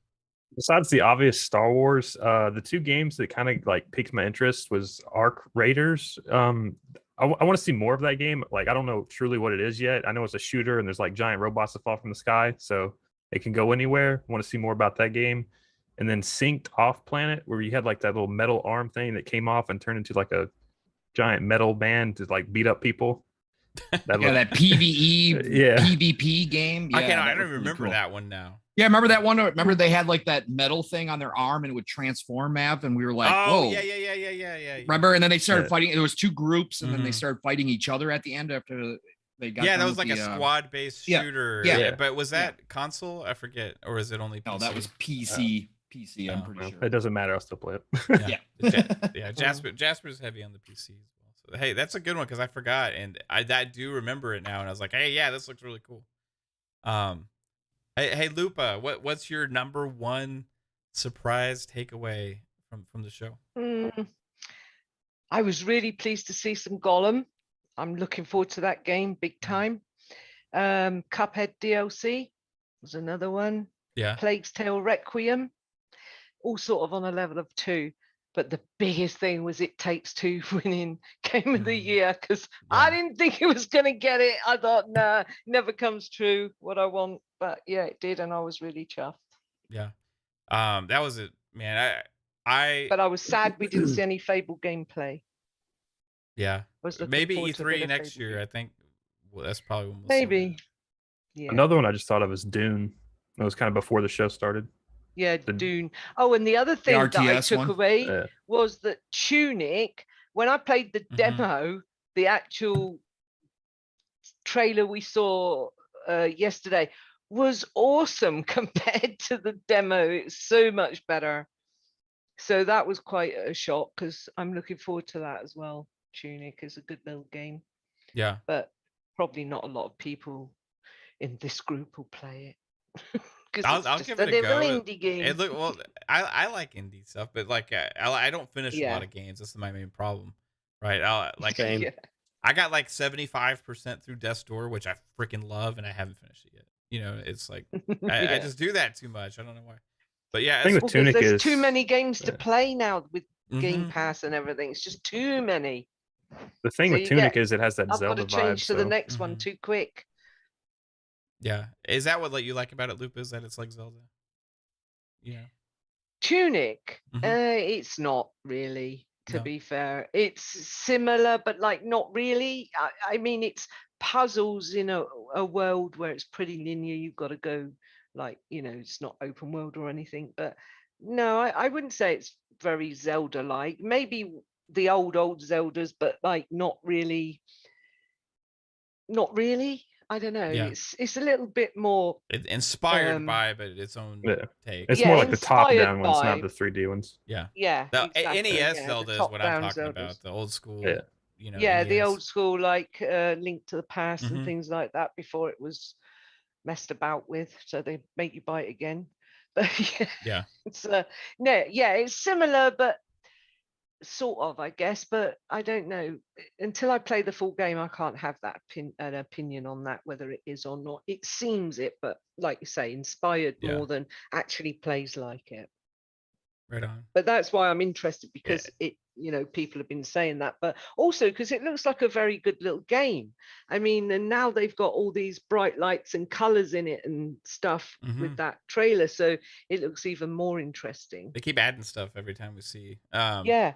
E: Besides the obvious Star Wars, the two games that kind of like piqued my interest was Ark Raiders. I want to see more of that game. Like, I don't know truly what it is yet. I know it's a shooter and there's like giant robots that fall from the sky, so it can go anywhere. I want to see more about that game. And then Synced Off Planet, where you had like that little metal arm thing that came off and turned into like a giant metal band to like beat up people.
H: That PvE,
E: yeah,
H: PvP game. Yeah,
B: I don't
H: really
B: remember
H: cool.
B: that one now.
H: Yeah, remember that one? Remember they had like that metal thing on their arm and it would transform map, and we were like,
B: oh,
H: whoa.
B: Yeah.
H: Remember? And then they started fighting. There was two groups, and then they
B: Mhm.
H: started fighting each other at the end after they got.
B: Yeah,
H: done
B: that was
H: with
B: like
H: the,
B: a squad-based
H: yeah,
B: shooter.
H: yeah.
B: But was that console? I forget. Or is it only PC?
H: No, that was PC. PC, I'm
B: Oh,
H: pretty sure.
E: It doesn't matter. I'll still play it.
H: Yeah.
B: Jasper's heavy on the PC as well. So, hey, that's a good one because I forgot, and I do remember it now, and I was like, hey, yeah, this looks really cool. Hey, Lupa, what's your number one surprise takeaway from the show?
G: I was really pleased to see some Gollum. I'm looking forward to that game big time. Cuphead DLC was another one.
B: Yeah.
G: Plague's Tale Requiem, all sort of on a level of 2. But the biggest thing was It Takes Two winning Game of the Year, because I didn't think it was going to get it. I thought, nah, never comes true what I want. But yeah, it did, and I was really chuffed.
B: Yeah. That was it, man.
G: But I was sad we didn't see any Fable gameplay.
B: Yeah.
G: Was looking
B: Maybe
G: forward to a bit
B: E3
G: of
B: next
G: Fable
B: year.
G: game.
B: I think. Well, that's probably when we'll see
G: Maybe.
B: that.
G: Yeah.
E: Another one I just thought of is Dune. It was kind of before the show started.
G: Yeah, Dune. Oh, and the other thing that I
H: RTS
G: took
H: one?
G: away was that Tunic, when I played the demo, the actual trailer we saw yesterday was awesome compared to the demo. It's so much better. So that was quite a shock because I'm looking forward to that as well. Tunic is a good little game.
B: Yeah.
G: But probably not a lot of people in this group will play it.
B: I'll give it a go.
G: Indie game.
B: It look well. I like indie stuff, but like I don't finish a lot of games. That's my main problem, right?
D: Same.
B: I got like 75% through Death's Door, which I freaking love, and I haven't finished it yet. You know, it's like I just do that too much. I don't know why, but yeah,
E: I think with Tunic
G: there's
E: is
G: too many games to play now with Game Pass and everything. It's just too many.
E: the thing
G: So
E: with
G: you
E: Tunic
G: get-
E: is it has that
G: I've
E: Zelda
G: got to change
E: vibe.
G: to the
E: So
G: next one too quick.
B: yeah. Is that what you like about it, Lupa? Is that it's like Zelda? Yeah.
G: Tunic, it's not really. To be fair, it's similar, but like not really. I mean, it's puzzles in a world where it's pretty linear. You've got to go, like, you know, it's not open world or anything. But no, I wouldn't say it's very Zelda-like. Maybe the old Zeldas, but like not really. Not really. I don't know.
B: Yeah.
G: It's a little bit more
B: Inspired by, but its own take.
E: it's more like the top-down
G: inspired
E: ones, not
G: by-
E: the 3D ones.
B: Yeah.
G: Yeah.
B: The
G: exactly,
B: NES
G: yeah, the
B: Zelda is what I'm
G: top-down
B: talking
G: Zeldas.
B: about. The old school.
E: Yeah.
B: You know.
G: Yeah, the
B: NES.
G: old school, like Link to the Past
B: Mhm.
G: and things like that before it was messed about with, so they make you buy it again. But
B: Yeah.
G: it's it's similar, but sort of, I guess. But I don't know. Until I play the full game, I can't have an opinion on that, whether it is or not. It seems it, but like you say, inspired more than actually plays like it.
B: Right on.
G: But that's why I'm interested, because people have been saying that, but also because it looks like a very good little game. I mean, and now they've got all these bright lights and colors in it and stuff with that trailer, so it looks even more interesting.
B: They keep adding stuff every time we see.
G: Yeah,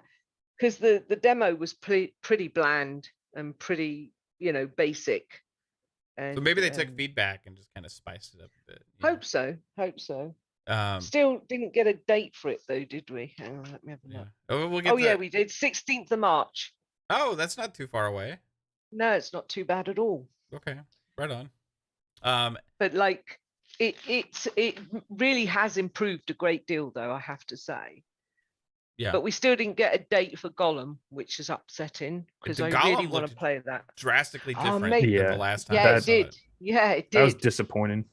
G: because the demo was pretty bland and pretty, basic. And,
B: So maybe they took feedback and just kind of spiced it up a bit.
G: Hope so.
B: Um,
G: Still didn't get a date for it though, did we? Hang on, let me have a look.
B: Oh, we'll get
G: Yeah, we did. 16th of March.
B: Oh, that's not too far away.
G: No, it's not too bad at all.
B: Okay, right on.
G: But like, it really has improved a great deal, though, I have to say.
B: Yeah.
G: But we still didn't get a date for Gollum, which is upsetting because I really want to play that.
B: Drastically
G: Oh,
B: different
G: maybe.
B: than the last time.
G: Yeah, it did. Yeah, it did.
E: That was disappointing.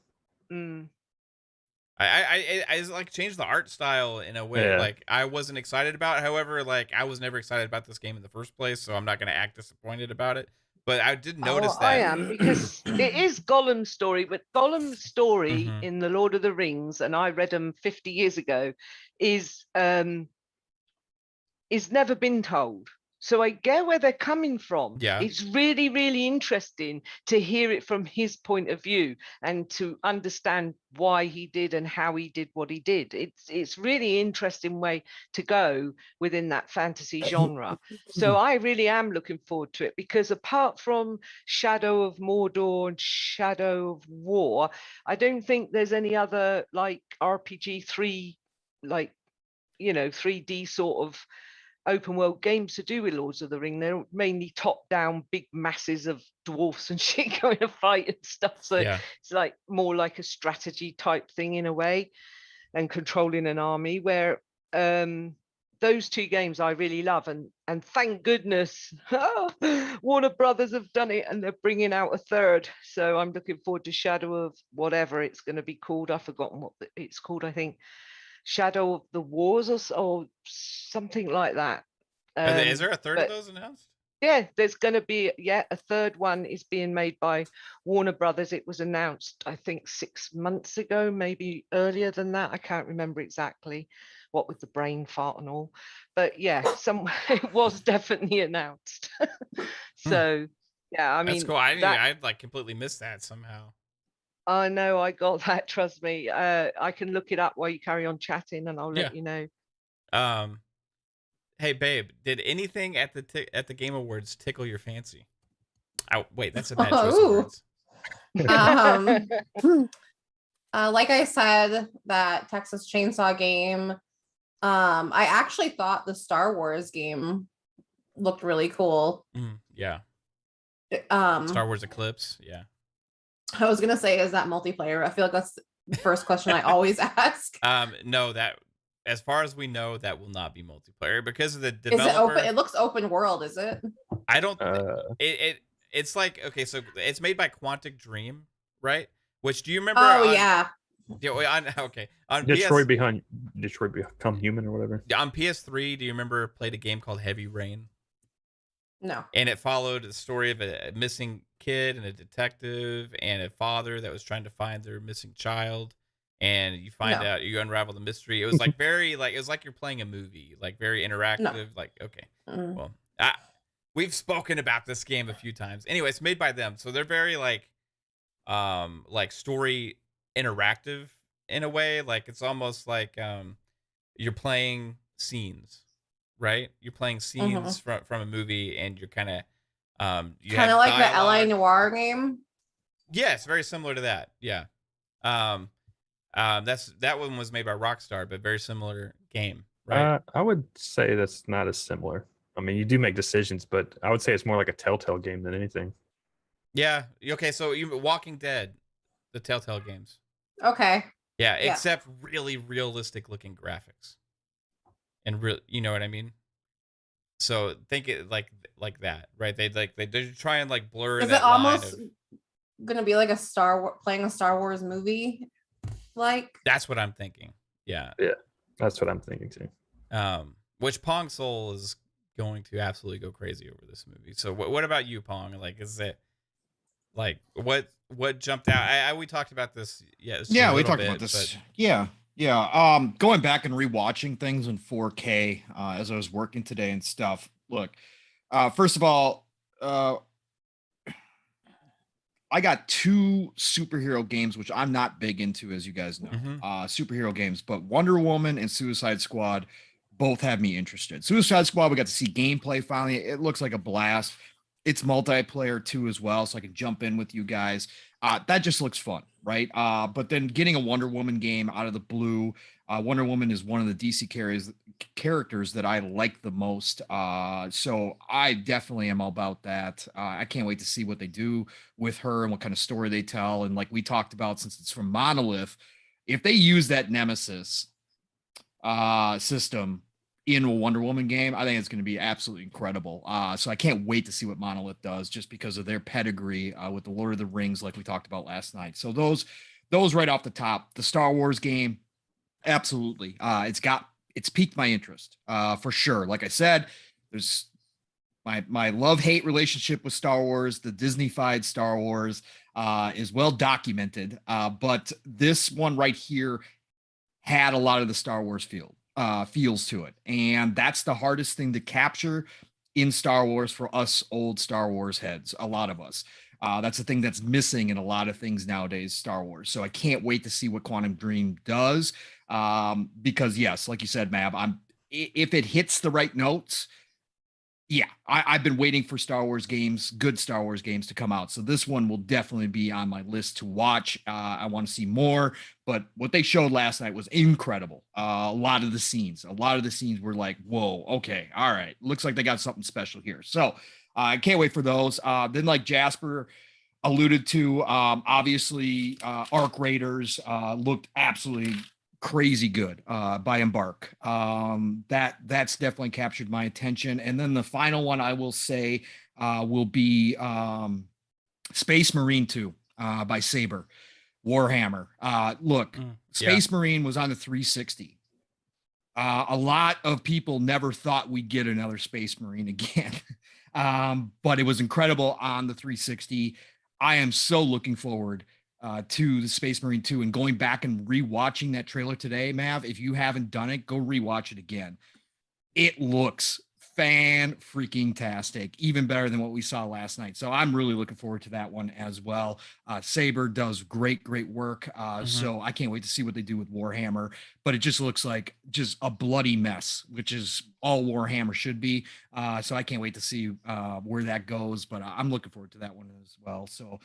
B: I like changed the art style in a way
E: Yeah.
B: like I wasn't excited about. However, like I was never excited about this game in the first place, so I'm not gonna act disappointed about it. But I did notice
G: I
B: that.
G: am, because it is Gollum's story, but Gollum's story
B: Mhm.
G: in the Lord of the Rings, and I read them 50 years ago, is never been told. So I get where they're coming from.
B: Yeah.
G: It's really, really interesting to hear it from his point of view and to understand why he did and how he did what he did. It's really interesting way to go within that fantasy genre. So I really am looking forward to it, because apart from Shadow of Mordor and Shadow of War, I don't think there's any other like RPG 3, like, 3D sort of open world games to do with Lords of the Ring. They're mainly top down big masses of dwarfs and shit going to fight and stuff. So
B: Yeah.
G: it's like more like a strategy type thing in a way, and controlling an army, where those two games I really love, and thank goodness Warner Brothers have done it, and they're bringing out a third. So I'm looking forward to Shadow of whatever it's going to be called. I've forgotten what it's called. I think Shadow of the Wars or something like that.
B: Is there a third of
G: but-
B: those announced?
G: Yeah, there's going to be a third one is being made by Warner Brothers. It was announced, I think, 6 months ago, maybe earlier than that. I can't remember exactly, what with the brain fart and all. But yeah, it was definitely announced. So yeah, I mean,
B: That's cool. I like completely missed that somehow.
G: I know I got that. Trust me. I can look it up while you carry on chatting, and I'll let you know.
B: Hey babe, did anything at the Game Awards tickle your fancy? Oh wait, that's a bad choice of words.
C: Like I said, that Texas Chainsaw game. I actually thought the Star Wars game looked really cool.
B: Yeah.
C: Star
B: Star Wars Eclipse. Yeah.
C: I was gonna say, is that multiplayer? I feel like that's the first question I always ask.
B: No, that as far as we know, that will not be multiplayer because of the
C: Is
B: developer.
C: it open? It looks open world, is it?
B: I don't. It's like, okay, so it's made by Quantic Dream, right? Which, do you remember?
C: Yeah.
B: Okay. On
E: Detroit Become Human or whatever.
B: On PS3, do you remember played a game called Heavy Rain?
C: No.
B: And it followed the story of a missing kid and a detective and a father that was trying to find their missing child. And you find out, you unravel the mystery. It was like very, like, it was like you're playing a movie, like very interactive.
C: No.
B: Like, okay, well, we've spoken about this game a few times. Anyway, it's made by them, so they're very like story interactive in a way. Like it's almost like you're playing scenes, right? You're playing scenes from a movie, and you're kind of
C: kind of like the LA Noire game.
B: Yes, very similar to that. Yeah. That one was made by Rockstar, but very similar game, right?
E: I would say that's not as similar. I mean, you do make decisions, but I would say it's more like a Telltale game than anything.
B: Yeah. Okay. So Walking Dead, the Telltale games.
C: Okay.
B: Yeah, except really realistic looking graphics, and you know what I mean. So think it like that, right? They try and like blur.
C: Is
B: that
C: it almost
B: line
C: gonna be like playing a Star Wars movie? Like
B: that's what I'm thinking. Yeah.
E: Yeah, that's what I'm thinking too.
B: Which Pong Soul is going to absolutely go crazy over this movie. So what about you, Pong? Like, is it like what jumped out? We talked about this.
H: Yeah, we talked about this. Yeah. Going back and rewatching things in 4K as I was working today and stuff. Look, first of all, I got 2 superhero games, which I'm not big into, as you guys know, superhero games, but Wonder Woman and Suicide Squad both have me interested. Suicide Squad, we got to see gameplay finally. It looks like a blast. It's multiplayer too as well, so I can jump in with you guys. That just looks fun, right? But then getting a Wonder Woman game out of the blue, Wonder Woman is one of the DC characters that I like the most. So I definitely am all about that. I can't wait to see what they do with her and what kind of story they tell. And like we talked about, since it's from Monolith, if they use that Nemesis system in a Wonder Woman game, I think it's going to be absolutely incredible. So I can't wait to see what Monolith does, just because of their pedigree with the Lord of the Rings, like we talked about last night. So those those right off the top. The Star Wars game, absolutely. It's piqued my interest for sure. Like I said, there's my love-hate relationship with Star Wars, the Disney-fied Star Wars, is well documented. But this one right here had a lot of the Star Wars feels to it. And that's the hardest thing to capture in Star Wars for us old Star Wars heads, a lot of us. That's the thing that's missing in a lot of things nowadays, Star Wars. So I can't wait to see what Quantum Dream does. Because yes, like you said, Mav, if it hits the right notes, yeah, I've been waiting for Star Wars games, good Star Wars games to come out. So this one will definitely be on my list to watch. I want to see more, but what they showed last night was incredible. A lot of the scenes were like, whoa, okay, all right. Looks like they got something special here. So I can't wait for those. Then like Jasper alluded to, obviously Arc Raiders looked absolutely crazy good by Embark. That's definitely captured my attention. And then the final one I will say will be Space Marine 2 by Saber Warhammer. Look, Space Marine was on the 360. A lot of people never thought we'd get another Space Marine again. But it was incredible on the 360. I am so looking forward to the Space Marine 2 and going back and rewatching that trailer today, Mav. If you haven't done it, go rewatch it again. It looks fan-freaking-tastic, even better than what we saw last night. So I'm really looking forward to that one as well. Saber does great work. So I can't wait to see what they do with Warhammer, but it just looks like just a bloody mess, which is all Warhammer should be. So I can't wait to see where that goes, but I'm looking forward to that one as well. So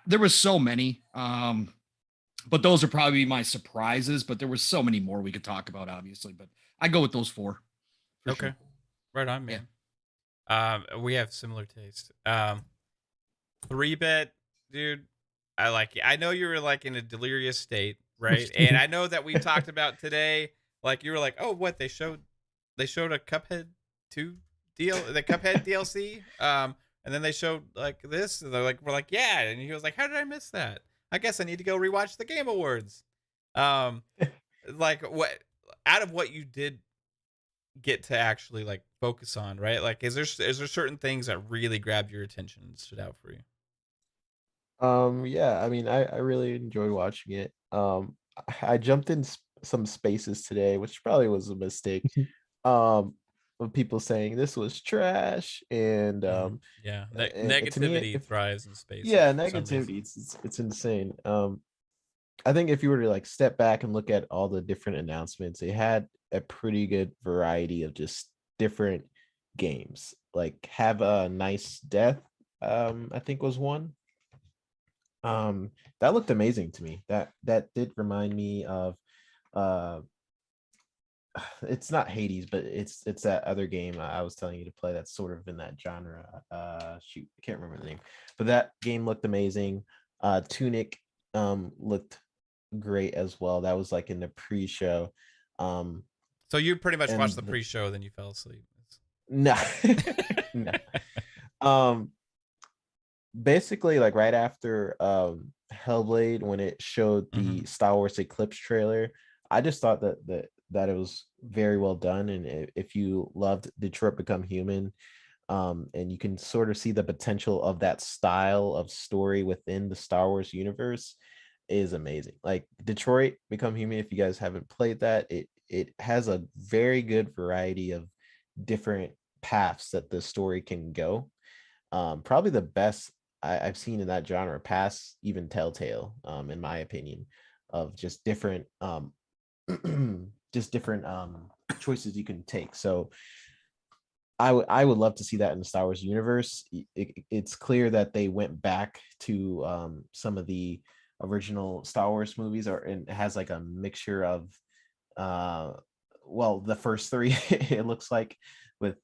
H: there was so many, but those are probably my surprises, but there were so many more we could talk about, obviously, but I go with those 4.
B: Okay.
H: Sure.
B: Right on, man. Yeah. We have similar taste. 3-bit, dude, I like it. I know you were like in a delirious state, right? And I know that we talked about today, like you were like, oh, what they showed a Cuphead 2 the Cuphead DLC. And then they showed like this, and we're like, yeah. And he was like, how did I miss that? I guess I need to go rewatch the Game Awards. Like what out of what you did get to actually like focus on, right? Like, is there certain things that really grabbed your attention and stood out for you?
F: Yeah, I mean, I really enjoyed watching it. I jumped in some spaces today, which probably was a mistake. Of people saying this was trash, and
B: yeah,
F: and to me,
B: negativity thrives in space.
F: yeah,
B: for some reason.
F: negativity, it's insane. I think if you were to like step back and look at all the different announcements, they had a pretty good variety of just different games. Like Have a Nice Death, I think was one. That looked amazing to me. That did remind me of it's not Hades, but it's that other game I was telling you to play that's sort of in that genre. Shoot, I can't remember the name, but that game looked amazing. Tunic looked great as well. That was like in the pre-show.
B: So you pretty much
F: and
B: watched the pre-show, then you fell asleep.
F: No. No. Basically, like right after Hellblade, when it showed the Star Wars Eclipse trailer, I just thought that it was very well done. And if you loved Detroit Become Human, and you can sort of see the potential of that style of story within the Star Wars universe, is amazing. Like Detroit Become Human, if you guys haven't played that, it has a very good variety of different paths that the story can go. Probably the best I've seen in that genre, past even Telltale, in my opinion, of just different choices you can take. So I would love to see that in the Star Wars universe. It's clear that they went back to some of the original Star Wars movies, and it has like a mixture of the first 3 it looks like, with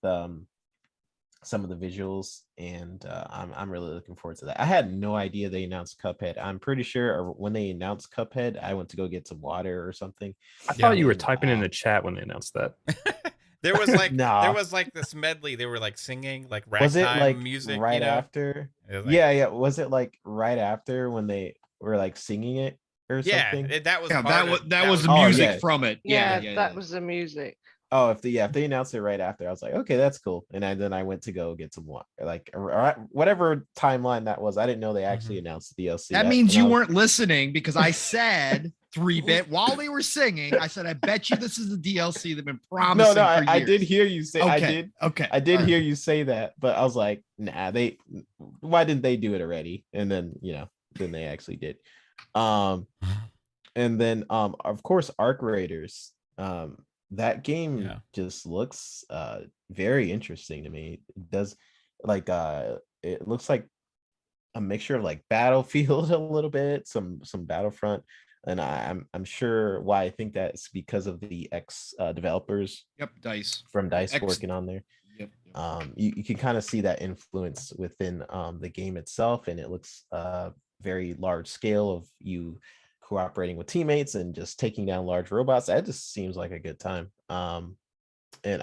F: some of the visuals, and I'm really looking forward to that. I had no idea they announced Cuphead. I'm pretty sure when they announced Cuphead, I went to go get some water or something.
E: I thought you were typing in the chat when they announced that.
B: There was like
F: Nah.
B: there was like this medley. They were like singing like
F: Was it
B: ragtime
F: like
B: music,
F: right
B: you know?
F: after?
B: It was like-
F: Yeah. Was it like right after when they were like singing it, or something.
B: that was
H: Yeah,
B: part
H: that
B: of-
H: was the
F: Oh,
H: music
F: yeah.
H: from it.
G: That was the music.
F: Oh, if they announced it right after, I was like, okay, that's cool. And then I went to go get some more, like whatever timeline that was. I didn't know they actually announced the DLC.
H: That means you weren't listening, because I said 3-bit while they were singing. I said, I bet you this is the DLC they've been promising.
F: No,
H: for
F: I
H: years.
F: did hear you say.
H: Okay.
F: I did
H: All
F: hear
H: right.
F: you say that, but I was like, nah. Why didn't they do it already? And then then they actually did. And then of course, Arc Raiders. That game just looks very interesting to me. It does, like it looks like a mixture of like Battlefield a little bit, some Battlefront, and I'm sure why I think that's because of the developers.
H: Yep, Dice
F: from Dice working on there.
H: Yep.
F: You can kind of see that influence within the game itself, and it looks very large scale of you cooperating with teammates and just taking down large robots. That just seems like a good time. And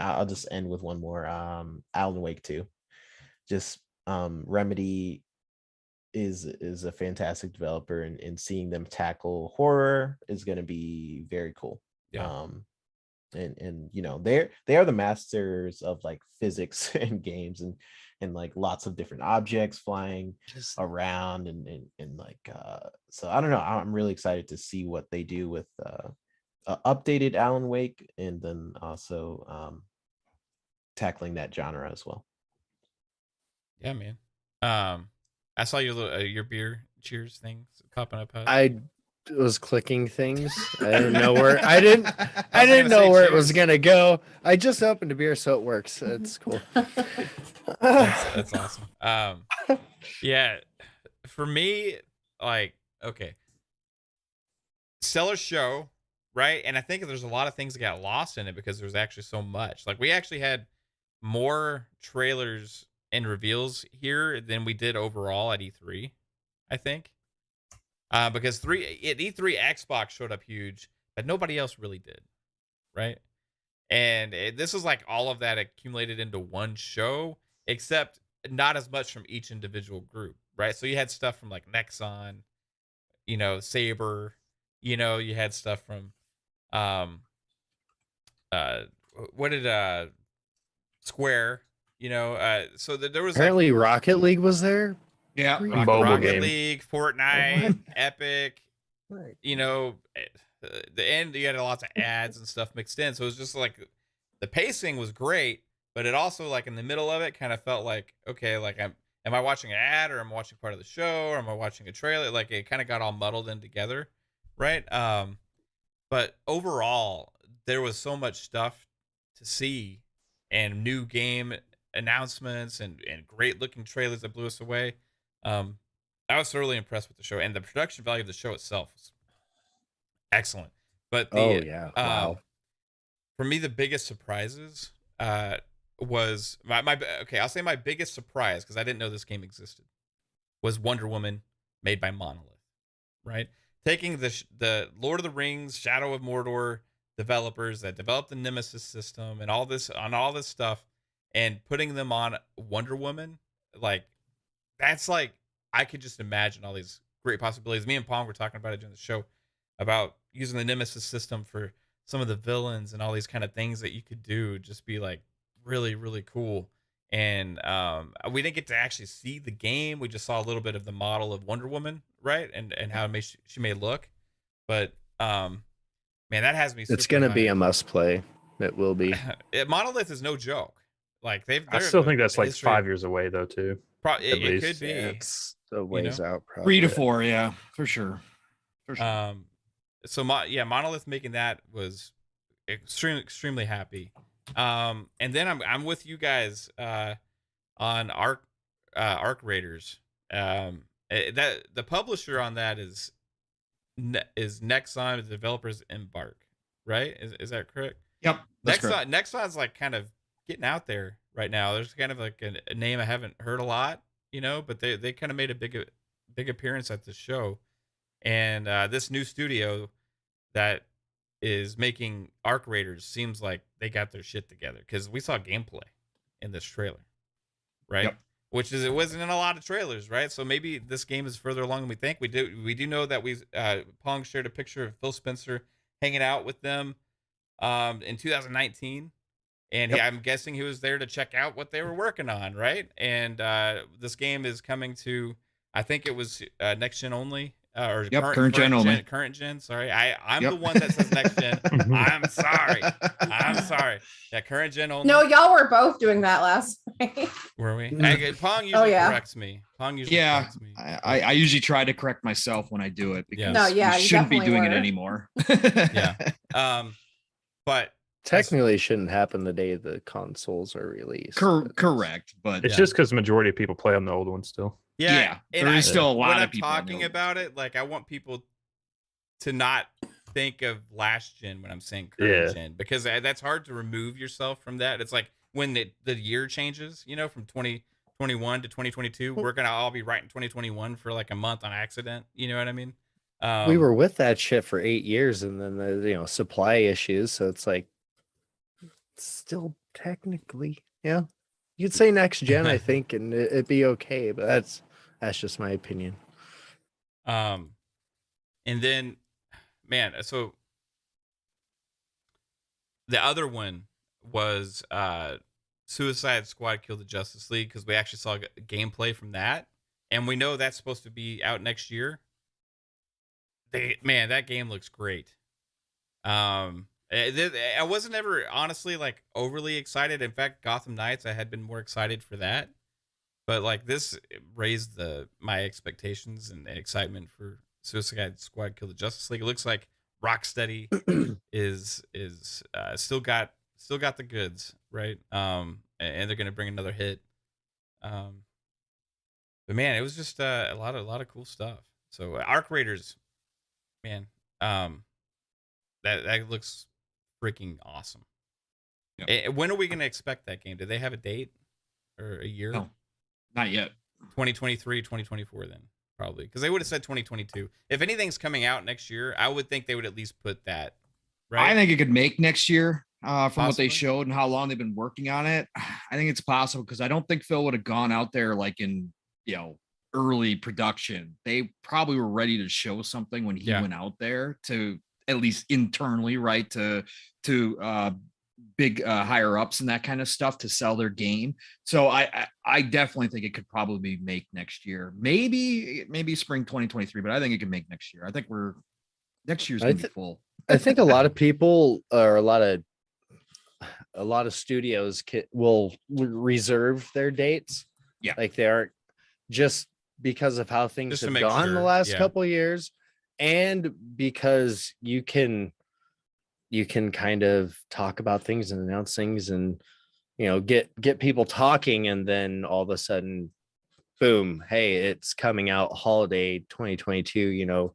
F: I'll just end with one more. Alan Wake 2. Just Remedy is a fantastic developer, and seeing them tackle horror is going to be very cool. And they are the masters of like physics and games, and like lots of different objects flying around, and like so I don't know, I'm really excited to see what they do with updated Alan Wake, and then also tackling that genre as well.
B: Yeah, man. I saw your beer cheers things popping up.
D: I was clicking things. I didn't know where I didn't know where it was gonna go. I just opened a beer, so it works. It's cool.
B: That's awesome. Yeah, for me, like, okay, stellar show, right? And I think there's a lot of things that got lost in it because there's actually so much. Like, we actually had more trailers and reveals here than we did overall at E3, I think. Because at E3, Xbox showed up huge, but nobody else really did, right? And this was like all of that accumulated into one show, except not as much from each individual group, right? So you had stuff from like Nexon, Saber, you had stuff from what did Square, so there was
D: apparently Rocket League was there.
H: Yeah,
B: Rocket League, Fortnite, Epic,
D: Right.
B: The end, you had lots of ads and stuff mixed in. So it was just like the pacing was great, but it also, like, in the middle of it kind of felt like, okay, like, am I watching an ad, or am I watching part of the show, or am I watching a trailer? Like, it kind of got all muddled in together, right? But overall, there was so much stuff to see, and new game announcements, and great looking trailers that blew us away. I was thoroughly impressed with the show, and the production value of the show itself was excellent. But
D: Wow.
B: For me, the biggest surprises was I'll say my biggest surprise, because I didn't know this game existed, was Wonder Woman, made by Monolith, right? Taking the Lord of the Rings, Shadow of Mordor developers that developed the Nemesis system and all this stuff, and putting them on Wonder Woman, like, that's like, I could just imagine all these great possibilities. Me and Pong were talking about it during the show, about using the Nemesis system for some of the villains and all these kind of things that you could do, just be like really, really cool. And we didn't get to actually see the game. We just saw a little bit of the model of Wonder Woman, right? And how she may look. But man, that has me.
D: It's gonna be a must play. It will be.
B: Monolith is no joke. Like,
E: I still think that's like 5 years away though too.
B: It could be.
D: Yeah, it's a ways out.
H: 3 to 4, yeah, for sure.
B: So Monolith making that was extremely happy. And then I'm with you guys on Arc Raiders. That the publisher on that is Nexon. The developers Embark, right? Is that correct?
H: Yep.
B: Nexon's like kind of getting out there right now. There's kind of like a name I haven't heard a lot, but they kind of made a big appearance at the show. And this new studio that is making Arc Raiders seems like they got their shit together, because we saw gameplay in this trailer, right? which is it wasn't in a lot of trailers, right? So maybe this game is further along than we think. We do know that Pong shared a picture of Phil Spencer hanging out with them in 2019. And I'm guessing he was there to check out what they were working on, right? And this game is coming to, I think it was next gen only, or
H: current gen only.
B: Current gen. Sorry, I'm the one that says next gen. I'm sorry. Yeah, current gen only.
C: No, y'all were both doing that last night.
B: Were we? Pong usually corrects me. Corrects me.
H: I usually try to correct myself when I do it because
C: you
H: you shouldn't be doing
C: were.
H: it anymore.
B: Yeah. But
D: technically it shouldn't happen the day the consoles are released.
H: Correct, but
E: it's just because the majority of people play on the old one still.
B: Yeah,
H: there is still a lot of people
B: talking about it. Like, I want people to not think of last gen when I'm saying current gen, because that's hard to remove yourself from that. It's like when the year changes, you know, from 2021 to 2022, we're gonna all be writing 2021 for like a month on accident. You know what I mean?
D: We were with that shit for 8 years, and then the supply issues. So it's like still technically, you'd say next gen, I think, and it'd be okay. But that's just my opinion.
B: And then, man, so the other one was Suicide Squad Kill the Justice League, because we actually saw gameplay from that, and we know that's supposed to be out next year. Man, that game looks great. I wasn't ever honestly like overly excited. In fact, Gotham Knights, I had been more excited for that, but like this raised my expectations and excitement for Suicide Squad Kill the Justice League. It looks like Rocksteady is still got the goods, right? And they're gonna bring another hit. But man, it was just a lot of cool stuff. So Arc Raiders, man, that looks freaking awesome. Yep. When are we gonna expect that game? Do they have a date or a year?
H: No, not yet.
B: 2023, 2024 then. Probably, because they would have said 2022. If anything's coming out next year, I would think they would at least put that. Right?
H: I think it could make next year from
B: Possibly.
H: what they showed and how long they've been working on it. I think it's possible, because I don't think Phil would have gone out there like in early production. They probably were ready to show something when he went out there, to at least internally, right, to big higher ups and that kind of stuff, to sell their game. So I definitely think it could probably make next year, maybe spring 2023, but I think it can make next year. I think next year's gonna be full.
D: I think a lot of people, or a lot of studios will reserve their dates.
H: Yeah,
D: like they aren't, just because of how things have gone the last couple of years, and because you can kind of talk about things and announce things and get people talking, and then all of a sudden, boom, hey, it's coming out holiday 2022,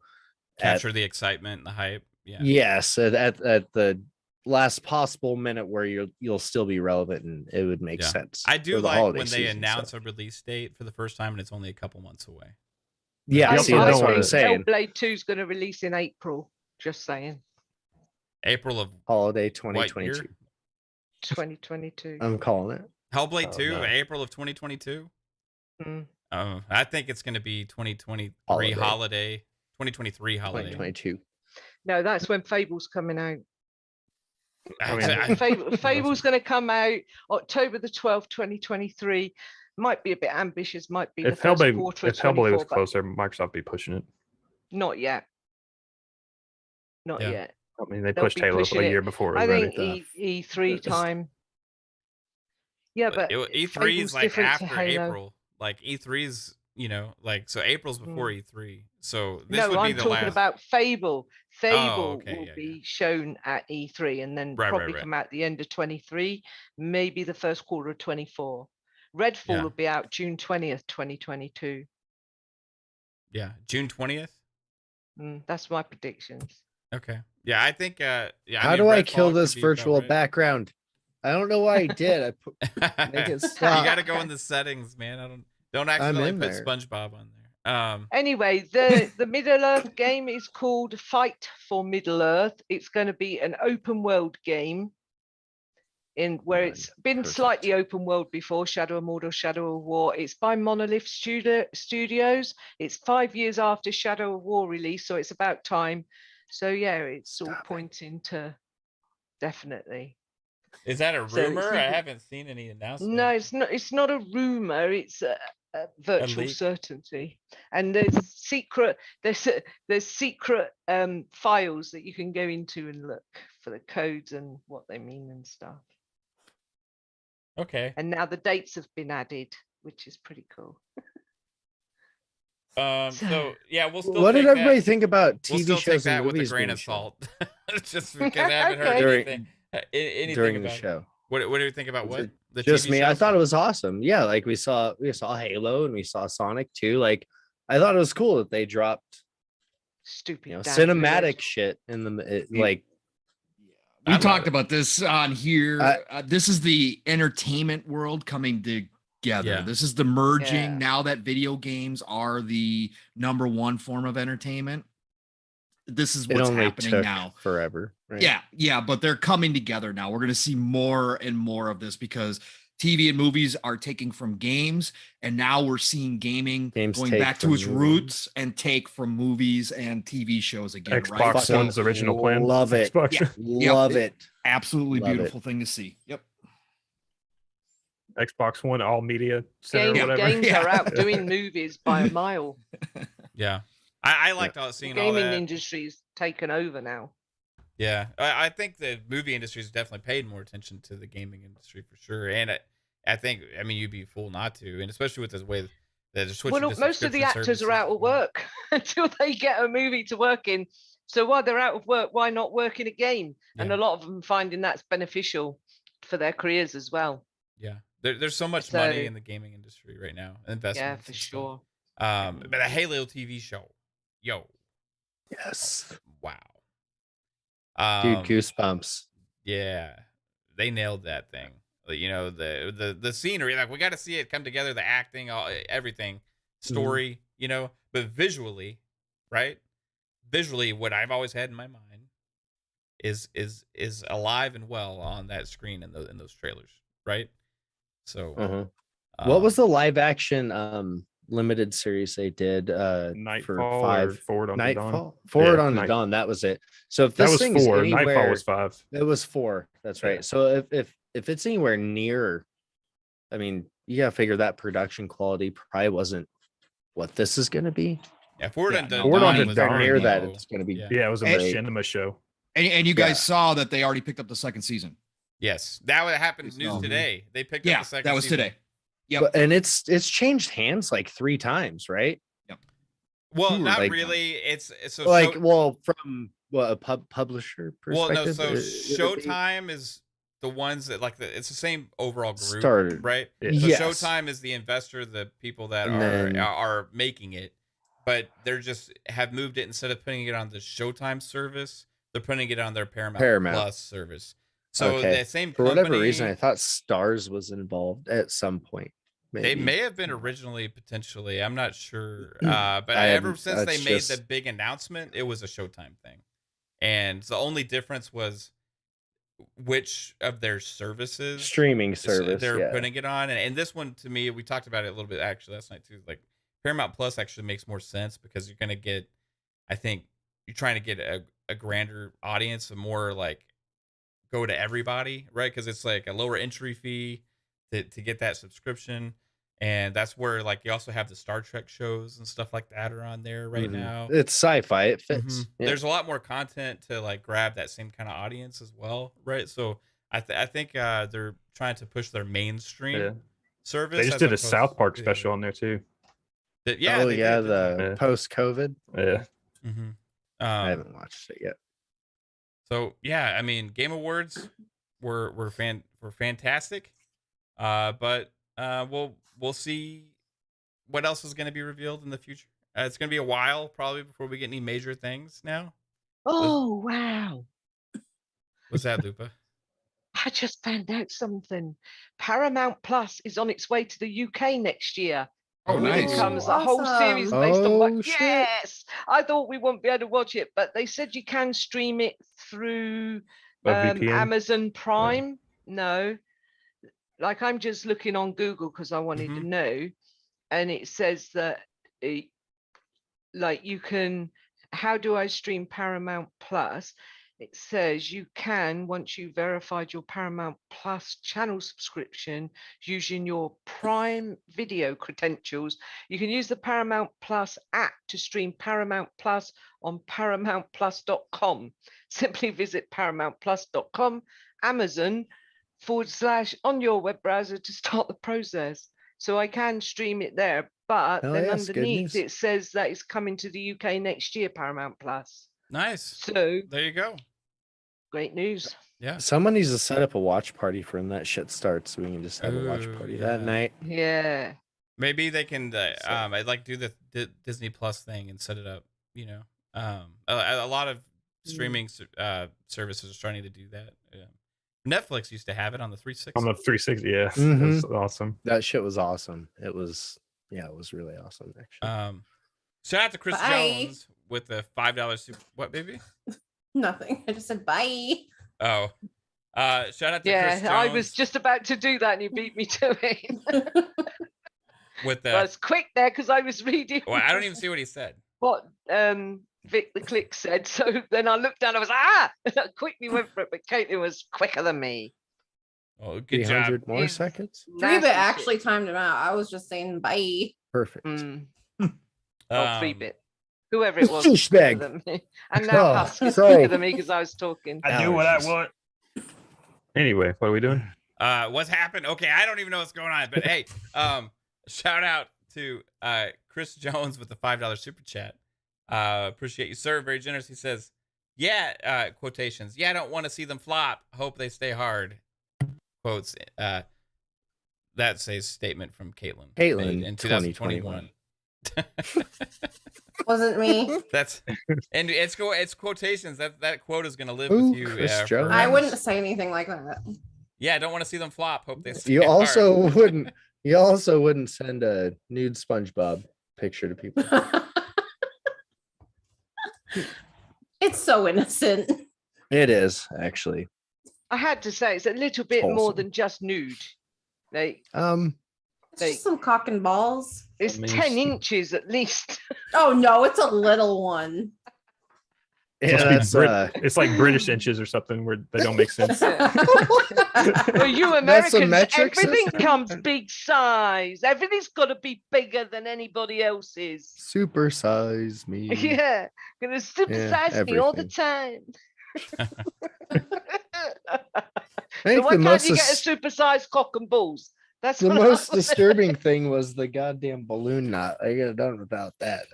B: capture the excitement and the hype.
D: Yes, at the last possible minute where you'll still be relevant, and it would make sense.
B: I do like when they announce a release date for the first time and it's only a couple months away.
D: Yeah, see, that's what I'm saying.
G: Hellblade 2 is going to release in April. Just saying.
B: April of
D: holiday 2022.
G: 2022.
D: I'm calling it.
B: Hellblade 2, April of 2022. I think it's going to be 2023 holiday. 2023 holiday.
D: 2022.
G: No, that's when Fable's coming out.
B: I
G: Fable's going to come out October the 12th, 2023. Might be a bit ambitious. Might be
E: if
G: the first
E: Hellblade,
G: quarter
E: if
G: of
E: Hellblade was closer, Microsoft would be pushing it.
G: Not yet. Not yet.
E: I mean, they pushed Halo a year before.
G: I think E3 time. Yeah, but
B: E3 is like after April. Like E3's, so April's before E3. So this would be
G: I'm
B: the
G: talking about Fable. Fable will
B: yeah,
G: be shown at E3 and then probably come out the end of 23, maybe the first quarter of 24. Redfall will be out June 20th, 2022.
B: Yeah, June 20th.
G: That's my predictions.
B: Okay. Yeah, I think.
D: How do I kill this virtual background? I don't know why I did. Make it stop.
B: You got to go in the settings, man. Don't accidentally put SpongeBob on there.
G: Anyway, the Middle Earth game is called Fight for Middle Earth. It's going to be an open world game. in where it's been
D: Perfect.
G: slightly open world before, Shadow of Mordor, Shadow of War. It's by Monolith Studios. It's 5 years after Shadow of War release, so it's about time. So yeah, it's all pointing to definitely.
B: Is that a
G: So it's
B: rumor? I
G: either-
B: haven't seen any announcement.
G: No, it's not. It's not a rumor. It's a virtual
B: leak?
G: certainty. And there's secret. There's secret files that you can go into and look for the codes and what they mean and stuff.
B: Okay.
G: And now the dates have been added, which is pretty cool.
B: So yeah, we'll still.
D: What did
B: take
D: everybody
B: that.
D: think about
B: We'll
D: TV
B: still take
D: shows
B: that
D: and
B: with a
D: movies
B: grain
D: being
B: of
D: shown
B: salt, just because I haven't heard
G: Okay.
B: anything. Anything
D: during the
B: about it.
D: show?
B: What do you think about what the
D: Just
B: TV
D: me. I
B: shows?
D: thought it was awesome. Yeah, like we saw Halo and we saw Sonic too. Like I thought it was cool that they dropped
G: Stupid.
D: cinematic shit in the like.
H: We
B: I love
H: talked
B: it.
H: about this on here. This is the entertainment world coming together.
B: Yeah.
H: This is the merging.
G: Yeah.
H: Now that video games are the #1 form of entertainment, this is
D: It
H: what's
D: only
H: happening
D: took
H: now.
D: forever. Right?
H: Yeah, but they're coming together now. We're going to see more and more of this because TV and movies are taking from games, and now we're seeing gaming
D: Games
H: going
D: take
H: back to
D: from
H: its
D: movies.
H: roots and take from movies and TV shows again. right?
E: Xbox One's original plan.
D: Love it.
E: Xbox.
H: Yeah.
D: Love it.
H: Absolutely
D: Love it.
H: beautiful thing to see. Yep.
E: Xbox One all media center or
G: Games,
E: whatever.
G: games
H: Yeah.
G: are outdoing movies by a mile.
B: Yeah, I liked all
G: The
B: seeing all
G: gaming
B: that.
G: industry's taken over now.
B: Yeah, I think the movie industry has definitely paid more attention to the gaming industry for sure, and I think you'd be a fool not to, and especially with the way that they're switching.
G: Well,
B: to
G: most of the
B: subscription
G: actors are
B: services.
G: out of work until they get a movie to work in. So while they're out of work, why not work in a game? And
B: Yeah.
G: a lot of them finding that's beneficial for their careers as well.
B: Yeah, there's so much money
G: So-
B: in the gaming industry right now. Investments.
G: Yeah,
B: and
G: for
B: stuff.
G: sure.
B: But the Halo TV show, yo,
D: Yes.
B: wow.
D: Dude, goosebumps.
B: Yeah, they nailed that thing. You know, the scenery, like we got to see it come together, the acting, everything, story, you know, but visually, right? Visually, what I've always had in my mind is alive and well on that screen in those trailers, right? So,
D: What was the live action limited series they did
E: Nightfall
D: for
E: or
D: 5
E: Forward on the Dawn?
D: Nightfall? Forward
E: Yeah,
D: on the
E: Night-
D: Dawn, that was it. So if
E: That
D: this
E: was
D: thing is
E: 4.
D: anywhere,
E: Nightfall was 5.
D: it was 4. That's right.
E: Yeah.
D: So if it's anywhere near, I mean, you gotta figure that production quality probably wasn't what this is gonna be.
B: yeah, Forward
H: Yeah,
B: on the
E: Forward
B: Dawn
E: on the
B: was
E: Dawn,
B: very
D: near that,
B: low.
D: it's gonna be.
B: Yeah.
E: Yeah, it was a
D: Hey.
E: machinima show.
H: And you guys
D: Yeah.
H: saw that they already picked up the second season.
B: Yes, that would happen news
H: So-
B: today. They picked up
H: Yeah,
B: the second.
H: that was
B: season.
H: today. Yep.
D: But, and it's changed hands like 3 times, right?
B: Well,
H: Ooh,
B: not
D: like-
B: really. It's so
D: Like,
B: Show-
D: well, from what a publisher
B: well,
D: perspective.
B: no. So
D: would it be?
B: Showtime is the ones that it's the same overall group,
D: Started.
B: right?
E: Yeah.
B: So
D: Yes.
B: Showtime is the investor, the people that
D: And
B: are
D: then-
B: are making it, but they're just have moved it instead of putting it on the Showtime service, they're putting it on their Paramount Plus service. So
D: Okay.
B: the same
D: For
B: company,
D: whatever reason, I thought Stars was involved at some point.
B: they
D: maybe.
B: may have been originally potentially. I'm not sure. But
D: I
B: ever
D: hadn't-
B: since they
D: that's
B: made
D: just-
B: the big announcement, it was a Showtime thing. And the only difference was which of their services
D: streaming service.
B: they're
D: yeah.
B: putting it on. And this one, to me, we talked about it a little bit actually last night too. Like Paramount Plus actually makes more sense because you're going to get, I think you're trying to get a grander audience, a more like go to everybody, right? Because it's like a lower entry fee to get that subscription. And that's where like you also have the Star Trek shows and stuff like that are on there right
D: Mhm.
B: now.
D: It's sci-fi. It fits.
B: Mhm.
D: Yeah.
B: There's a lot more content to like grab that same kind of audience as well, right? So I think they're trying to push their mainstream
E: Yeah.
B: service.
E: They just
B: as
E: did a
B: opposed
E: South Park
B: to-
E: special on there too.
B: Yeah,
D: oh
B: they
D: yeah,
B: did, didn't
D: the
E: Yeah.
D: post-COVID.
E: Yeah.
B: they? Mhm.
D: I haven't watched it yet.
B: So yeah, I mean, Game Awards were fantastic, but we'll see what else is going to be revealed in the future. It's going to be a while probably before we get any major things. Now,
G: Oh, wow.
B: what's that, Lupa?
G: I just found out something. Paramount Plus is on its way to the UK next year.
H: Oh,
G: And it
H: nice.
G: becomes a whole series
C: Awesome.
G: based on
D: Oh,
G: what?
D: shit.
G: Yes, I thought we wouldn't be able to watch it, but they said you can stream it through
E: A VPN.
G: Amazon Prime. No, like I'm just looking on Google because I wanted to know, and it says that like you can, how do I stream Paramount Plus? It says you can, once you verified your Paramount Plus channel subscription using your Prime Video credentials, you can use the Paramount Plus app to stream Paramount Plus on ParamountPlus.com. Simply visit ParamountPlus.com, Amazon / on your web browser to start the process. So I can stream it there, but
D: Oh,
G: then
D: yes, good
G: underneath
D: news.
G: it says that it's coming to the UK next year, Paramount Plus.
B: Nice.
G: So
B: There you go.
G: great news.
B: Yeah.
D: Someone needs to set up a watch party for when that shit starts, so we can just have a watch
B: Ooh,
D: party
B: yeah.
D: that night.
G: Yeah.
B: Maybe they can. I'd like do the Disney Plus thing and set it up. You know, a lot of streaming services are starting to do that. Yeah. Netflix used to have it on the 360.
E: On the 360, yeah,
D: Mhm.
E: that's awesome.
D: That shit was awesome. It was really awesome actually.
B: Shout out to Chris
C: Bye.
B: Jones with the $5 super. What, baby?
C: Nothing. I just said bye.
B: Oh, shout out to Chris
G: Yeah,
B: Jones
G: I was just about to do that and you beat me to it.
B: with the.
G: I was quick there because I was reading
B: Well, I don't even see what he said.
G: what Vic the Click said. So then I looked down, I was I quickly went for it, but Caitlin was quicker than me.
B: Oh, good job.
D: 300 more
G: He's-
D: seconds.
C: Three bit
G: Nasty
C: actually
G: shit.
C: timed him out. I was just saying bye.
D: Perfect.
G: Oh,
B: Um,
G: 3-bit. Whoever it was.
D: Fish
G: quicker
D: bag.
G: than me. And now
D: Oh,
G: Husk is
D: sorry.
G: quicker than me because I was talking.
E: I do what I
D: Allergies.
E: want. Anyway, what are we doing?
B: What's happened? Okay, I don't even know what's going on, but hey, shout out to Chris Jones with the $5 super chat. Appreciate you, sir. Very generous. He says, "Yeah, quotations. Yeah, I don't want to see them flop. Hope they stay hard." Quotes. That's a statement from Caitlin.
D: Caitlin,
B: made in 2021.
C: Wasn't me.
B: That's and it's quotations. That quote is gonna live
D: Ooh,
B: with you.
D: Chris Jones.
B: forever.
C: I wouldn't say anything like that.
B: Yeah, I don't want to see them flop. Hope they stay
D: You
B: hard.
D: also wouldn't. You also wouldn't send a nude SpongeBob picture to people.
C: It's so innocent.
D: It is actually.
G: I had to say it's a little bit more
D: Wholesome.
G: than just nude. Like
C: It's just some cock and balls.
G: it's
E: mean,
G: 10 inches at least.
C: Oh no, it's a little one.
D: Yeah,
E: Must be
D: that's,
E: It's like British inches or something where they don't make sense.
G: For you
D: That's a
G: Americans,
D: metric
G: everything
D: system?
G: comes big size. Everything's got to be bigger than anybody else's.
D: super size me.
G: Yeah, gonna supersize me all the time.
D: I
G: So
D: think
G: why
D: the
G: can't
D: most
G: you get a
D: dis-
G: supersized cock and balls? That's
D: the
G: what I
D: most
G: was-
D: disturbing thing was the goddamn balloon knot. I got done without that.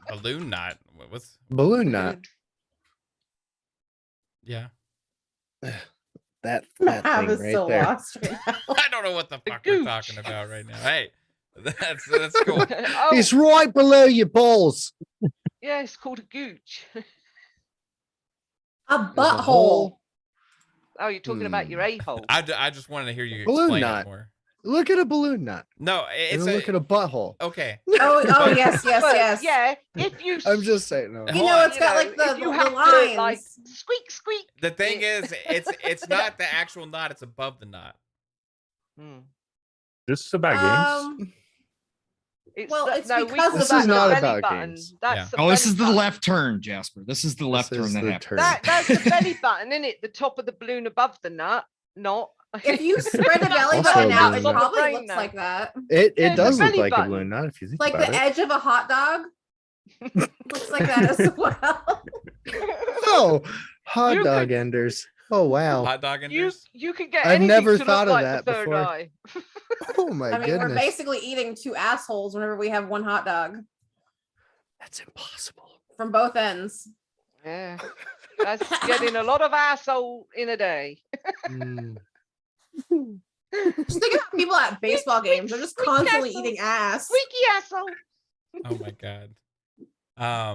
B: balloon knot. What's
D: Balloon knot.
B: yeah?
D: That
C: Mav
D: thing
C: is
D: right
C: so
D: there.
C: lost right now.
B: I don't know what the fuck we're talking about right now. Hey, that's cool.
G: Oh,
D: It's right below your balls.
G: yeah, it's called a gooch.
C: A
D: There's a
C: butthole.
D: hole.
G: Oh, you're talking about your a-hole.
B: I just wanted to hear you
D: Balloon
B: explain
D: knot.
B: it more.
D: Look at a balloon knot.
B: No,
D: And
B: it's
D: then look at a butthole.
B: okay.
C: Oh yes, yes,
G: But,
C: yes.
G: yeah, if you
D: I'm just saying. No.
C: You
B: Hold
C: know,
B: on.
C: it's got like
G: if
C: the
G: you have
C: lines.
G: to, like squeak squeak.
B: The thing is, it's not the actual knot; it's above the knot.
G: Hmm.
E: This is about games.
G: It's
C: Well,
G: the-
C: it's
G: no, we
C: because
G: talk
D: This
G: about
D: is not
G: the belly
D: about
G: button.
D: games.
G: That's
B: Yeah.
G: the
H: Oh, this
G: belly
H: is the
G: button.
H: left turn, Jasper. This is the left
D: This
H: turn
D: is
H: that
D: the
H: happens.
D: turn.
G: That's the belly button, isn't it? The top of the balloon above the nut, not.
C: If you spread a belly
D: Also
C: button
D: a
C: out, it
D: balloon.
C: probably
G: Brain
C: looks
G: now.
C: like that.
D: It
G: Yeah, the
D: does look
G: belly
D: like
G: button.
D: a balloon knot if you think
C: Like
D: about
C: the
D: it.
C: edge of a hot dog. Looks like that as well.
D: Oh, hot
G: You
D: dog
G: could-
D: enders. Oh wow.
B: Hot dog enders.
G: You can get
D: I've
G: anything
D: never
G: to
D: thought
G: look
D: of
G: like
D: that
G: the third
D: before.
G: eye.
D: Oh my
C: I mean, we're
D: goodness.
C: basically eating two assholes whenever we have one hot dog
D: That's impossible.
C: from both ends.
G: Yeah, that's getting a lot of asshole in a day.
D: Mm.
C: Just think about people at baseball games. They're just
G: Squeak
C: constantly
G: asshole.
C: eating ass.
G: Squeaky asshole.
B: Oh my god.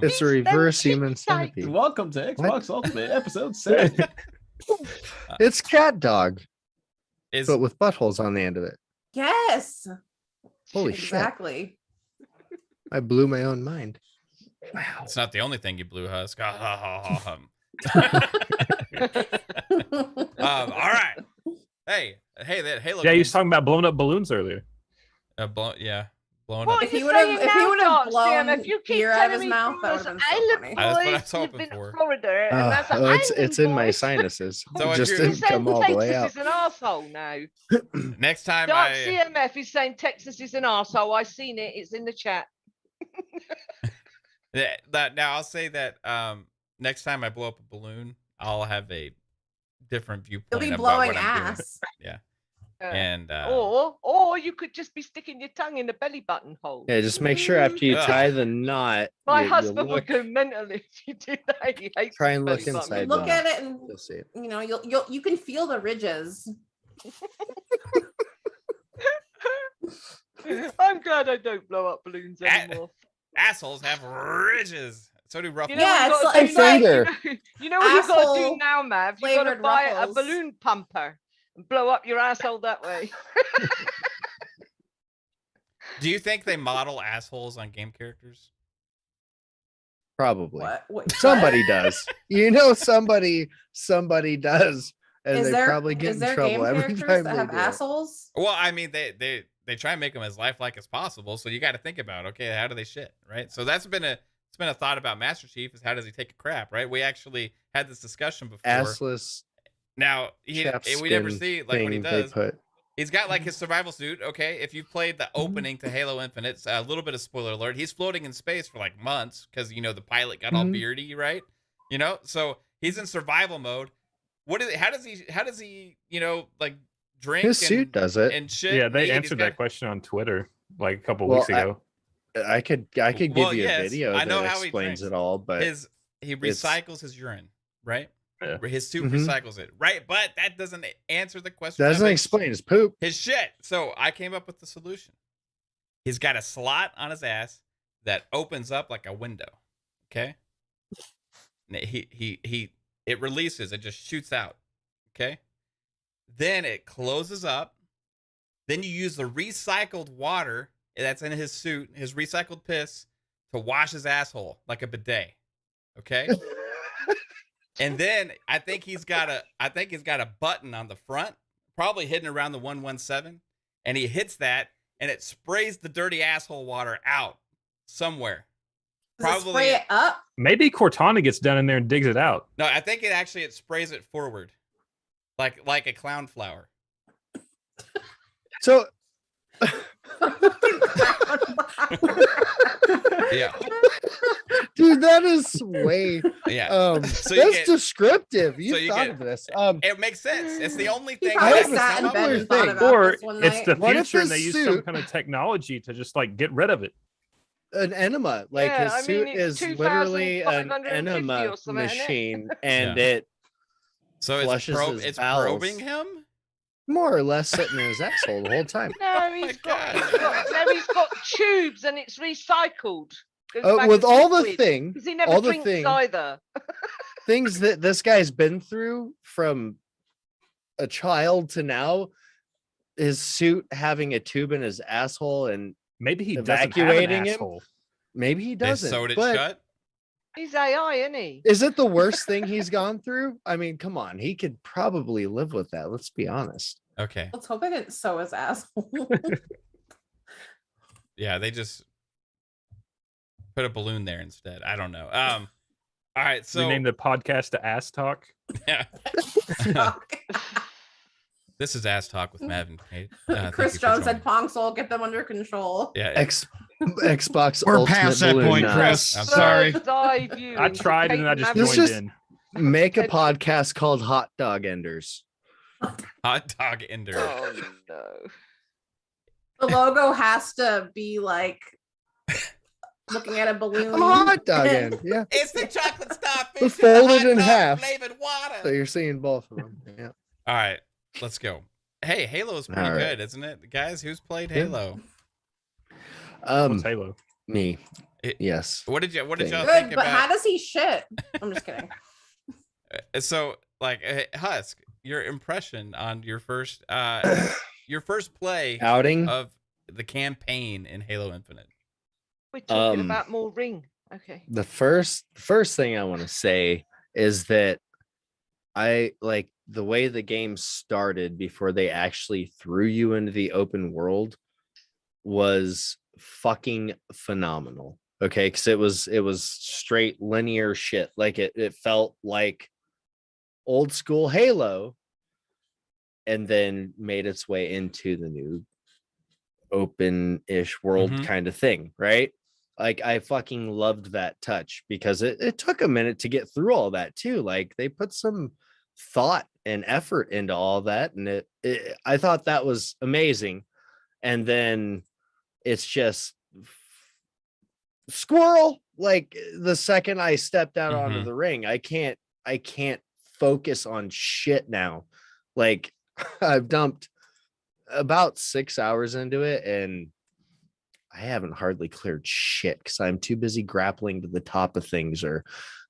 D: It's a
G: These
D: reverse
G: them
D: human
G: cheap sites.
D: centipede.
F: Welcome to Xbox Ultimate episode 7.
D: It's cat dog,
B: Is
D: but with buttholes on the end of it.
C: Yes.
D: Holy shit.
C: Exactly.
D: I blew my own mind. Wow.
B: it's not the only thing you blew, Husk. All right. Hey, that Halo.
E: Yeah, he was
B: game's-
E: talking about blowing up balloons earlier.
B: Blowing
G: What
B: up.
G: are
C: If he
G: you
C: would've-
G: saying
C: if he
G: now,
C: would've
G: Darts,
C: blown
G: Jim? If you keep
C: beer out of
G: telling
C: his
G: me
C: mouth, that
G: from
C: would've
G: those
C: been so funny.
G: island
B: That's what I
G: boys
B: was
G: who've
B: hoping
G: been to
B: for.
G: Florida, and that's an
D: it's
G: island
D: in my
G: boys.
D: sinuses.
B: So
D: It
B: if
D: just
B: you're-
G: You're
D: didn't come
G: saying
D: all the way
G: Texas
D: out.
G: is an arsehole now.
B: Next time
G: Dark
B: I
G: CMF is saying Texas is an arsehole. I've seen it. It's in the chat.
B: now I'll say that next time I blow up a balloon, I'll have a different viewpoint.
C: You'll be
B: about
C: blowing
B: what I'm doing.
C: ass.
B: And
G: Or you could just be sticking your tongue in the belly button hole.
D: Yeah, just make sure after you
B: Ugh.
D: tie the knot,
G: My
D: you
G: husband would
D: look,
G: go mental if you did that. He hates
D: try and
G: belly
D: look
G: button.
D: inside
C: Look
D: the
C: at
D: knot.
C: it and
D: You'll see it.
C: you can feel the ridges.
G: I'm glad I don't blow up balloons anymore.
B: assholes have ridges. So do rough.
G: You know
C: Yeah,
G: what
C: it's
G: you gotta do
C: like-
G: now?
D: finger.
G: You know what you gotta do
C: Asshole
G: now, Mav? You gotta
C: flavored
G: buy a
C: ruffles.
G: balloon pumper and blow up your asshole that way.
B: Do you think they model assholes on game characters?
D: Probably.
C: What? Wait,
D: Somebody does. You know, somebody does, and
C: is
D: they
C: there
D: probably get
C: is
D: in
C: there
D: trouble
C: game
D: every
C: characters
D: time
C: that
D: they
C: have
D: do it.
C: assholes?
B: Well, I mean, they try and make them as lifelike as possible. So you got to think about, okay, how do they shit, right? So it's been a thought about Master Chief is how does he take a crap, right? We actually had this discussion before.
D: Assless
B: Now we never
D: chap
B: see like what he
D: thing they
B: does.
D: put.
B: He's got like his survival suit. Okay, if you've played the opening to Halo Infinite, it's a little bit of spoiler alert. He's floating in space for like months because the pilot got all
D: Mhm.
B: beardy, right? So he's in survival mode. How does he like drink?
D: His suit does it.
B: and shit.
E: Yeah,
B: and
E: they
B: eat? He's
E: answered
B: got-
E: that question on Twitter like a couple
D: Well,
E: weeks ago.
D: I could give
B: Well,
D: you
B: yes,
D: a video
B: I know
D: that
B: how he
D: explains
B: drinks.
D: it all, but
B: He recycles his urine, right?
E: Yeah.
B: His suit
D: Mhm.
B: recycles it, right? But that doesn't answer the question.
D: doesn't
B: of
D: explain his poop.
B: his shit. So I came up with the solution. He's got a slot on his ass that opens up like a window. Okay. And it releases. It just shoots out. Okay. Then it closes up. Then you use the recycled water that's in his suit, his recycled piss, to wash his asshole like a bidet. Okay. And then I think he's got a button on the front, probably hidden around the 117, and he hits that, and it sprays the dirty asshole water out somewhere.
C: Does it spray it up?
E: Maybe Cortana gets down in there and digs it out.
B: No, I think it sprays it forward, like a clown flower.
D: So
B: Yeah,
D: dude, that is way
B: yeah. So
D: that's descriptive. You
B: so you
D: thought
B: get-
D: of this.
B: It makes sense. It's the only
C: He
B: thing.
C: probably
B: that I can
C: sat
B: come
C: in
B: up
C: bed
B: with.
C: and thought
D: Thing.
C: about
E: Or
C: this one
E: it's
C: night.
E: the
D: What if
E: future and
D: his
E: they use some
D: suit-
E: kind of technology to just like get rid of it.
D: An enema, like
G: Yeah,
D: his
G: I mean,
D: suit
G: it's
D: is literally an
G: 2,550
D: enema
G: or something, isn't it?
D: machine, and
B: Yeah.
D: it
B: So
D: flushes his
B: it's
D: bowels.
B: probing him.
D: more or less sitting in his asshole the whole time.
G: No,
B: my
G: he's got,
B: God.
G: he's got tubes and it's recycled. Goes back
D: With
G: as
D: all the
G: liquid,
D: thing,
G: 'cause he never
D: all the
G: drinks
D: thing-
G: either.
D: things that this guy's been through from a child to now, his suit having a tube in his asshole, and
E: Maybe he doesn't have an
D: Evacuating him?
E: asshole.
D: maybe he
B: They
D: doesn't.
B: sewed it
D: but
B: shut.
G: He's AI, isn't he?
D: is it the worst thing he's gone through? I mean, come on, he could probably live with that. Let's be honest.
B: Okay.
C: Let's hope I didn't sew his asshole.
B: Yeah, they just put a balloon there instead. I don't know. All right, so
E: Rename the podcast to Ass Talk.
B: yeah. This is Ass Talk with Mav and Kate. Thank
C: Chris
B: you for
C: Jones said,
B: joining.
C: "Pong Soul, get them under control."
B: Yeah,
D: Xbox.
H: We're
D: Ultimate
H: past that
D: Balloon
H: point,
D: Nuts.
H: Chris.
B: I'm
H: Sorry.
G: Bird's eye view
E: I
G: into
E: tried and
G: Kate
E: I just
G: Mavin's-
D: This
E: joined
D: just-
E: in.
D: Make a
G: Head-
D: podcast called Hot Dog Enders.
B: hot dog ender.
G: Oh no.
C: The logo has to be like looking at a balloon.
D: A hot dog end. Yeah.
B: It's the chocolate starfish.
D: But folded
B: and
D: in
B: the hot dog
D: half.
B: Flavored water.
D: So you're seeing both of them. Yeah.
B: All right, let's go. Hey, Halo's pretty
D: All right.
B: good, isn't it, guys? Who's played
D: Yeah.
B: Halo?
E: What's Halo?
D: Me.
B: It-
D: Yes.
B: What did y'all
C: Good,
B: think
C: but how
B: about?
C: does he shit? I'm just kidding.
B: So, like, Husk, your impression on your first play
D: Outing.
B: of the campaign in Halo Infinite.
G: We're talking
D: Um,
G: about more ring. Okay.
D: The first thing I want to say is that I like the way the game started before they actually threw you into the open world was fucking phenomenal. Okay, because it was straight linear shit. Like it felt like old school Halo, and then made its way into the new open-ish world kind of thing, right? Like I fucking loved that touch because it took a minute to get through all that too. Like they put some thought and effort into all that, and it I thought that was amazing. And then it's just squirrel. Like the second I stepped out onto the ring, I can't focus on shit now. Like I've dumped about 6 hours into it, and I haven't hardly cleared shit because I'm too busy grappling to the top of things or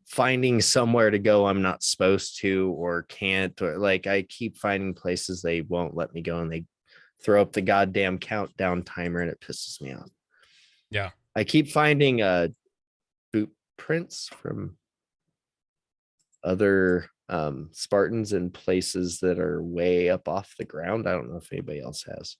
D: finding somewhere to go I'm not supposed to or can't, or like I keep finding places they won't let me go, and they throw up the goddamn countdown timer, and it pisses me off.
B: Yeah.
D: I keep finding boot prints from other Spartans in places that are way up off the ground. I don't know if anybody else has.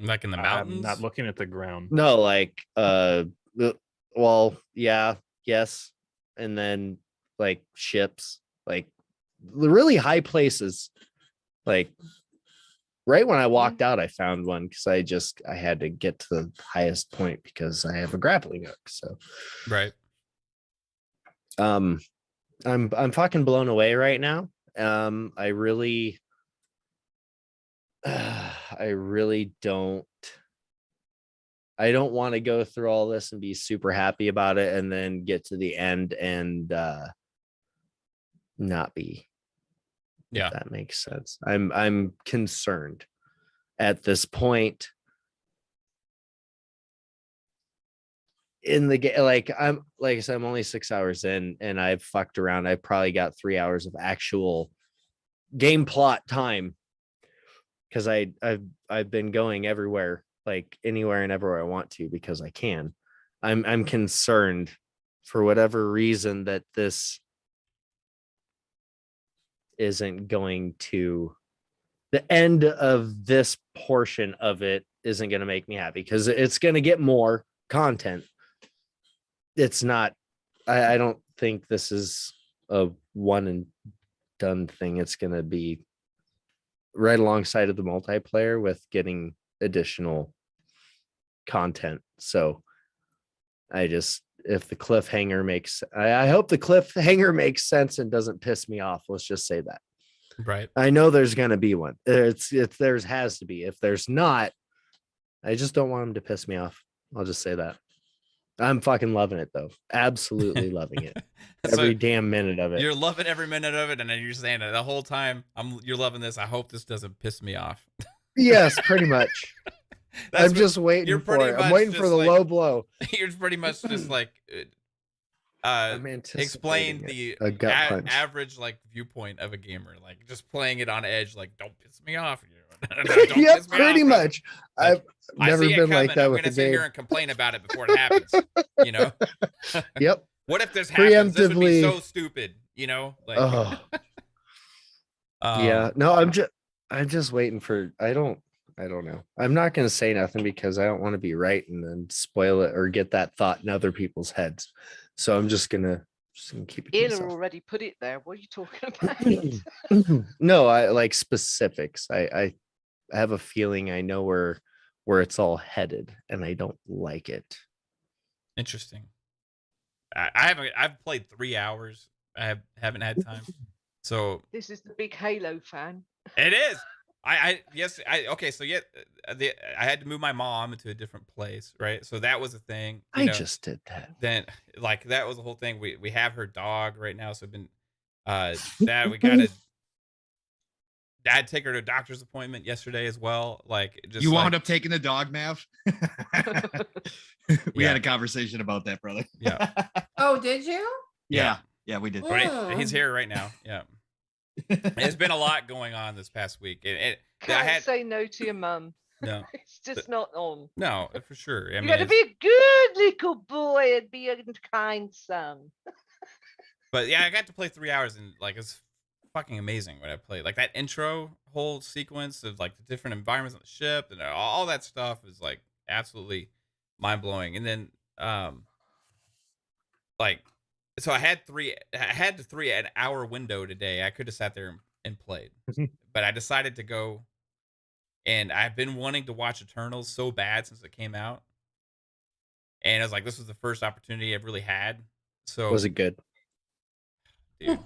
B: Like in the mountains?
E: I'm not looking at the ground.
D: No, like well, yeah, yes. And then like ships, like the really high places. Like right when I walked out, I found one because I had to get to the highest point because I have a grappling hook. So
B: right.
D: I'm fucking blown away right now. I really don't want to go through all this and be super happy about it and then get to the end and not be.
B: Yeah,
D: if that makes sense. I'm concerned at this point in the game. Like I said, I'm only 6 hours in, and I've fucked around. I've probably got 3 hours of actual game plot time because I've been going everywhere, like anywhere and everywhere I want to because I can. I'm concerned for whatever reason that this isn't going to, the end of this portion of it isn't going to make me happy because it's going to get more content. It's not, I don't think this is a one and done thing. It's going to be right alongside of the multiplayer with getting additional content. So if the cliffhanger makes, I hope the cliffhanger makes sense and doesn't piss me off. Let's just say that.
B: Right.
D: I know there's going to be one. There's has to be. If there's not, I just don't want him to piss me off. I'll just say that. I'm fucking loving it though. Absolutely loving it. Every damn minute of it.
B: You're loving every minute of it, and then you're saying it the whole time. You're loving this. I hope this doesn't piss me off.
D: Yes, pretty much. I'm just waiting for it. I'm waiting for the low blow.
B: You're pretty much just like explain the average like viewpoint of a gamer, like just playing it on edge, like don't piss me off.
D: Yep, pretty much. Like, I've never been like that with the game. I'm gonna sit
B: here and complain about it before it happens. You know.
D: Yep.
B: What if this happens? This would be so stupid. You know. Like.
D: Yeah. No, I'm just waiting for. I don't know. I'm not going to say nothing because I don't want to be right and then spoil it or get that thought in other people's heads. So I'm just going to keep it to myself.
G: Already put it there. What are you talking about?
D: No, I like specifics. I have a feeling I know where it's all headed, and I don't like it.
B: Interesting. I've played 3 hours. I haven't had time. So
G: this is the big Halo fan.
B: It is. I had to move my mom into a different place, right? So that was a thing.
D: I just did that.
B: Then like that was the whole thing. We have her dog right now, so I've been we gotta dad take her to a doctor's appointment yesterday as well. Like just
H: you wound up taking the dog, Mav. We had a conversation about that, brother.
B: Yeah.
C: Oh, did you?
H: Yeah, we did.
B: Right. He's here right now. Yeah. There's been a lot going on this past week.
G: Can't say no to your mum.
B: No,
G: it's just not on.
B: No, for sure.
G: You got to be a good little boy and be a kind son.
B: But yeah, I got to play 3 hours and like it's fucking amazing what I played. Like that intro whole sequence of like the different environments on the ship and all that stuff is like absolutely mind blowing. And then like so I had the 3 an hour window today. I could have sat there and played, but I decided to go. And I've been wanting to watch Eternals so bad since it came out. And I was like, this was the first opportunity I've really had. So
D: Was it good?
B: dude.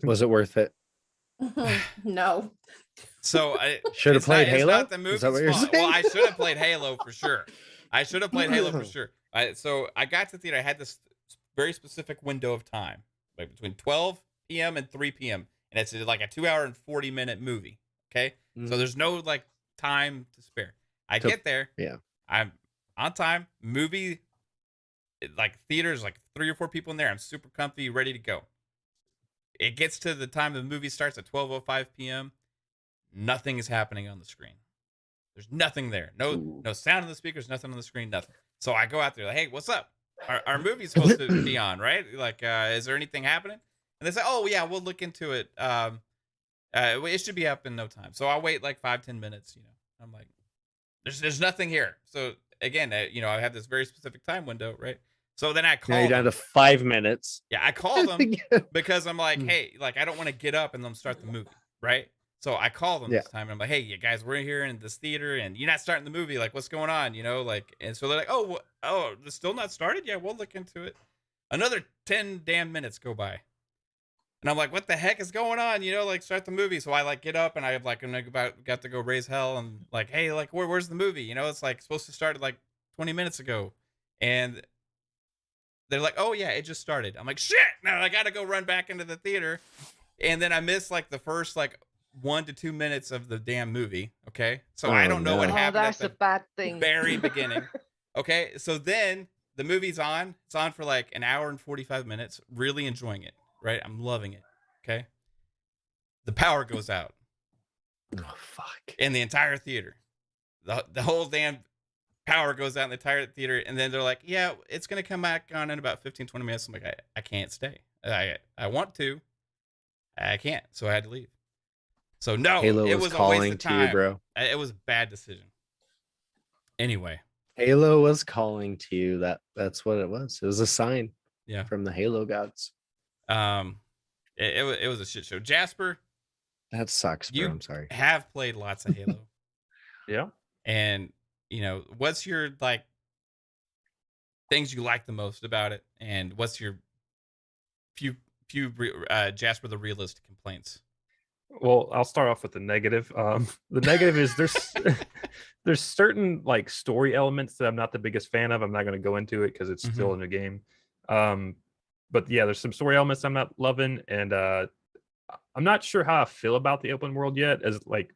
D: Was it worth it?
C: No.
B: So I
D: Should have
B: it's
D: played
B: not, it's
D: Halo?
B: not the movie's
D: Is that what you're
B: fault.
D: saying?
B: Well, I should have played Halo for sure. I should have played Halo for sure. So I got to the theater. I had this very specific window of time, like between 12 p.m. and 3 p.m. And it's like a 2 hour and 40-minute movie. Okay. So there's no like time to spare. I get there.
D: Yeah.
B: I'm on time. Movie, like theaters, like 3 or 4 people in there. I'm super comfy, ready to go. It gets to the time the movie starts at 12:05 p.m. Nothing is happening on the screen. There's nothing there. No sound in the speakers, nothing on the screen, nothing. So I go out there like, hey, what's up? Our movie's supposed to be on, right? Like, is there anything happening? And they say, oh yeah, we'll look into it. It should be up in no time. So I'll wait like 5-10 minutes. I'm like, there's nothing here. So again, I have this very specific time window, right? So then I call.
D: Now you're down to 5 minutes.
B: Yeah, I call them because I'm like, hey, like I don't want to get up and then start the movie, right? So I call them this time and I'm like, hey, you guys, we're here in this theater and you're not starting the movie. Like, what's going on? Like, and so they're like, oh, it's still not started? Yeah, we'll look into it. Another 10 damn minutes go by. And I'm like, what the heck is going on? Like start the movie. So I like get up and I have like got to go raise hell and like, hey, like where's the movie? It's like supposed to start like 20 minutes ago. And they're like, oh yeah, it just started. I'm like, shit, now I got to go run back into the theater. And then I missed like the first like 1 to 2 minutes of the damn movie. Okay. So I don't know what happened.
G: That's a bad thing.
B: Very beginning. Okay. So then the movie's on. It's on for like an hour and 45 minutes. Really enjoying it. Right. I'm loving it. Okay. The power goes out.
D: Oh, fuck.
B: In the entire theater. The whole damn power goes out in the entire theater. And then they're like, yeah, it's going to come back on in about 15, 20 minutes. I'm like, I can't stay. I want to. I can't. So I had to leave. So no,
D: Halo
B: it
D: was
B: was a waste
D: calling
B: of
D: to
B: time.
D: you, bro.
B: It was a bad decision. Anyway.
D: Halo was calling to you. That's what it was. It was a sign.
B: Yeah.
D: From the Halo gods.
B: It was a shit show. Jasper,
D: that sucks, bro.
B: You
D: I'm sorry.
B: have played lots of Halo.
E: Yeah.
B: And what's your like things you like the most about it, and what's your few Jasper the realistic complaints?
E: Well, I'll start off with the negative. The negative is there's certain like story elements that I'm not the biggest fan of. I'm not going to go into it because it's still a new game. But yeah, there's some story elements I'm not loving, and I'm not sure how I feel about the open world yet. As like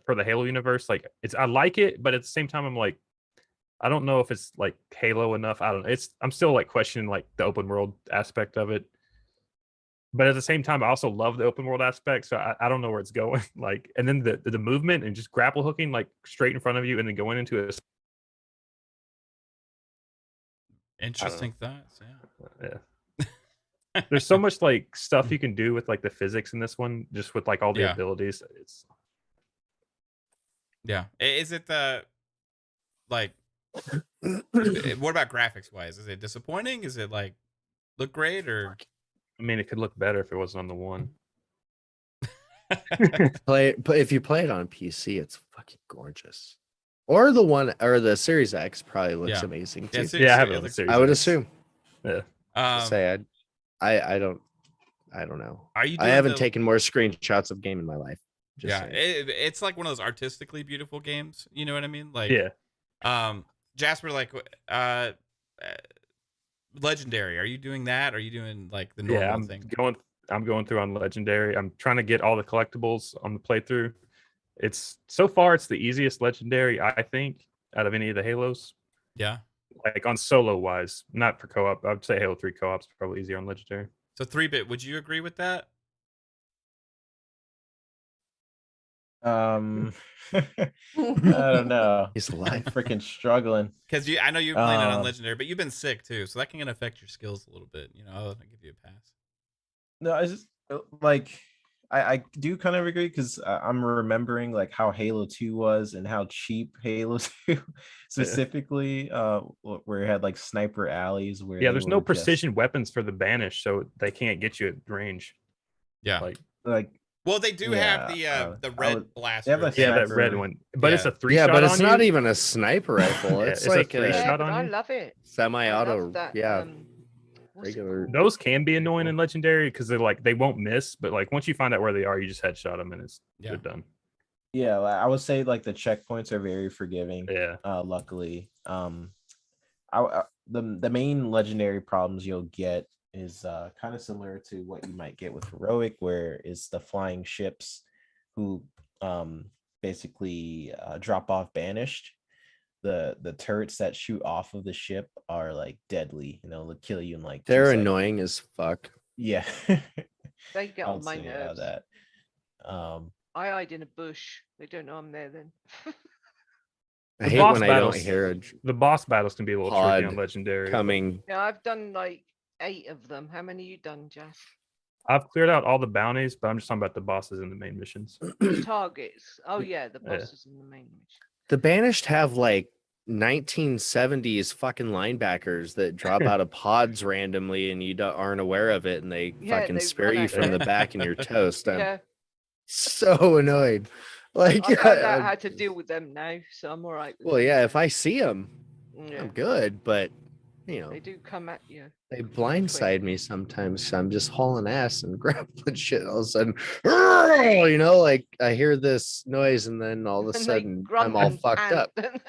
E: for the Halo universe, like I like it, but at the same time, I'm like, I don't know if it's like Halo enough. I don't know. I'm still like questioning like the open world aspect of it. But at the same time, I also love the open world aspect, so I don't know where it's going. Like, and then the movement and just grapple hooking like straight in front of you, and then going into a
B: interesting thoughts. Yeah.
E: There's so much like stuff you can do with like the physics in this one, just with like all the abilities.
B: Is it the like? What about graphics wise? Is it disappointing? Is it like look great or?
E: I mean, it could look better if it wasn't on the one.
D: But if you play it on PC, it's fucking gorgeous. Or the one, or the Series X probably looks amazing too.
E: I have it on the Series
D: I would
E: X.
D: assume.
E: Yeah.
D: Say I don't know.
B: Are you?
D: I haven't taken more screenshots of game in my life.
B: It's like one of those artistically beautiful games. You know what I mean? Like, Jasper, like, Legendary. Are you doing that? Are you doing like the normal thing?
E: I'm going through on Legendary. I'm trying to get all the collectibles on the playthrough. It's so far it's the easiest Legendary, I think, out of any of the Halos.
B: Yeah.
E: Like on solo wise, not for co-op. I'd say Halo 3 co-op's probably easier on Legendary.
B: So 3-bit, would you agree with that?
F: I don't know.
D: He's alive.
F: Freaking struggling.
B: Because I know you're playing it on Legendary, but you've been sick too, so that can affect your skills a little bit. I'll give you a pass.
F: No, I just like I do kind of agree because I'm remembering like how Halo 2 was and how cheap Halo 2 specifically, where it had like sniper alleys where
E: Yeah,
F: they
E: there's no
F: were
E: precision weapons for the Banish, so they can't get you at range.
B: Yeah.
E: Like
B: Well, they do have
F: yeah,
B: the
F: I
B: red
F: would-
B: blaster.
F: they have a
E: yeah, that red
F: sniper.
E: one, but it's
B: Yeah.
E: a 3
D: Yeah,
E: shot
D: but it's
E: on
D: not
E: you.
D: even a sniper rifle.
E: Yeah,
D: It's
E: it's a
D: like
E: three
D: a
E: shot
G: Yeah,
E: on
G: but I
E: you?
G: love it. I
D: semi-auto.
G: love that.
D: Yeah,
G: What's it
D: regular-
G: called?
E: Those can be annoying in legendary because they won't miss, but like once you find out where they are, you just headshot them and
B: Yeah.
E: they're done.
F: Yeah, like, I would say like the checkpoints are very forgiving.
E: Yeah.
F: Luckily, the main legendary problems you'll get is kind of similar to what you might get with heroic, where it's the flying ships who basically drop off banished. The turrets that shoot off of the ship are like deadly, they'll kill you in like 2
D: they're
F: seconds.
D: annoying as fuck.
F: Yeah.
G: They get
F: I
G: on
F: would
G: my
F: say,
G: nerves.
F: that.
G: I hide in a bush. They don't know I'm there then.
D: I
E: The
D: hate
E: boss
D: when I don't
E: battles-
D: hear
E: The boss battles can be a little tricky on
D: Pod
E: legendary.
D: coming.
G: Yeah, I've done like 8 of them. How many you done, Jess?
E: I've cleared out all the bounties, but I'm just talking about the bosses in the main missions.
G: Targets. Oh yeah, the
E: Yeah.
G: bosses in the main mission.
D: The Banished have like 1970s fucking linebackers that drop out of pods randomly and you aren't aware of it, and they
G: Yeah,
D: fucking
G: they
D: spear
G: run
D: you
G: at
D: from
G: you.
D: the back and you're toast. I'm
G: Yeah,
D: so annoyed. Like,
G: I found out
D: I'm-
G: how to deal with them now, so I'm all right. With
D: well,
G: them.
D: yeah, if I see them,
G: Yeah,
D: I'm good, but you know,
G: they do come at you.
D: they blindside me sometimes. I'm just hauling ass and grappling shit. All of a sudden, you know, like I hear this noise and then all of a
G: And they
D: sudden
G: grunt
D: I'm all
G: and
D: fucked
G: pant,
D: up.
G: don't they?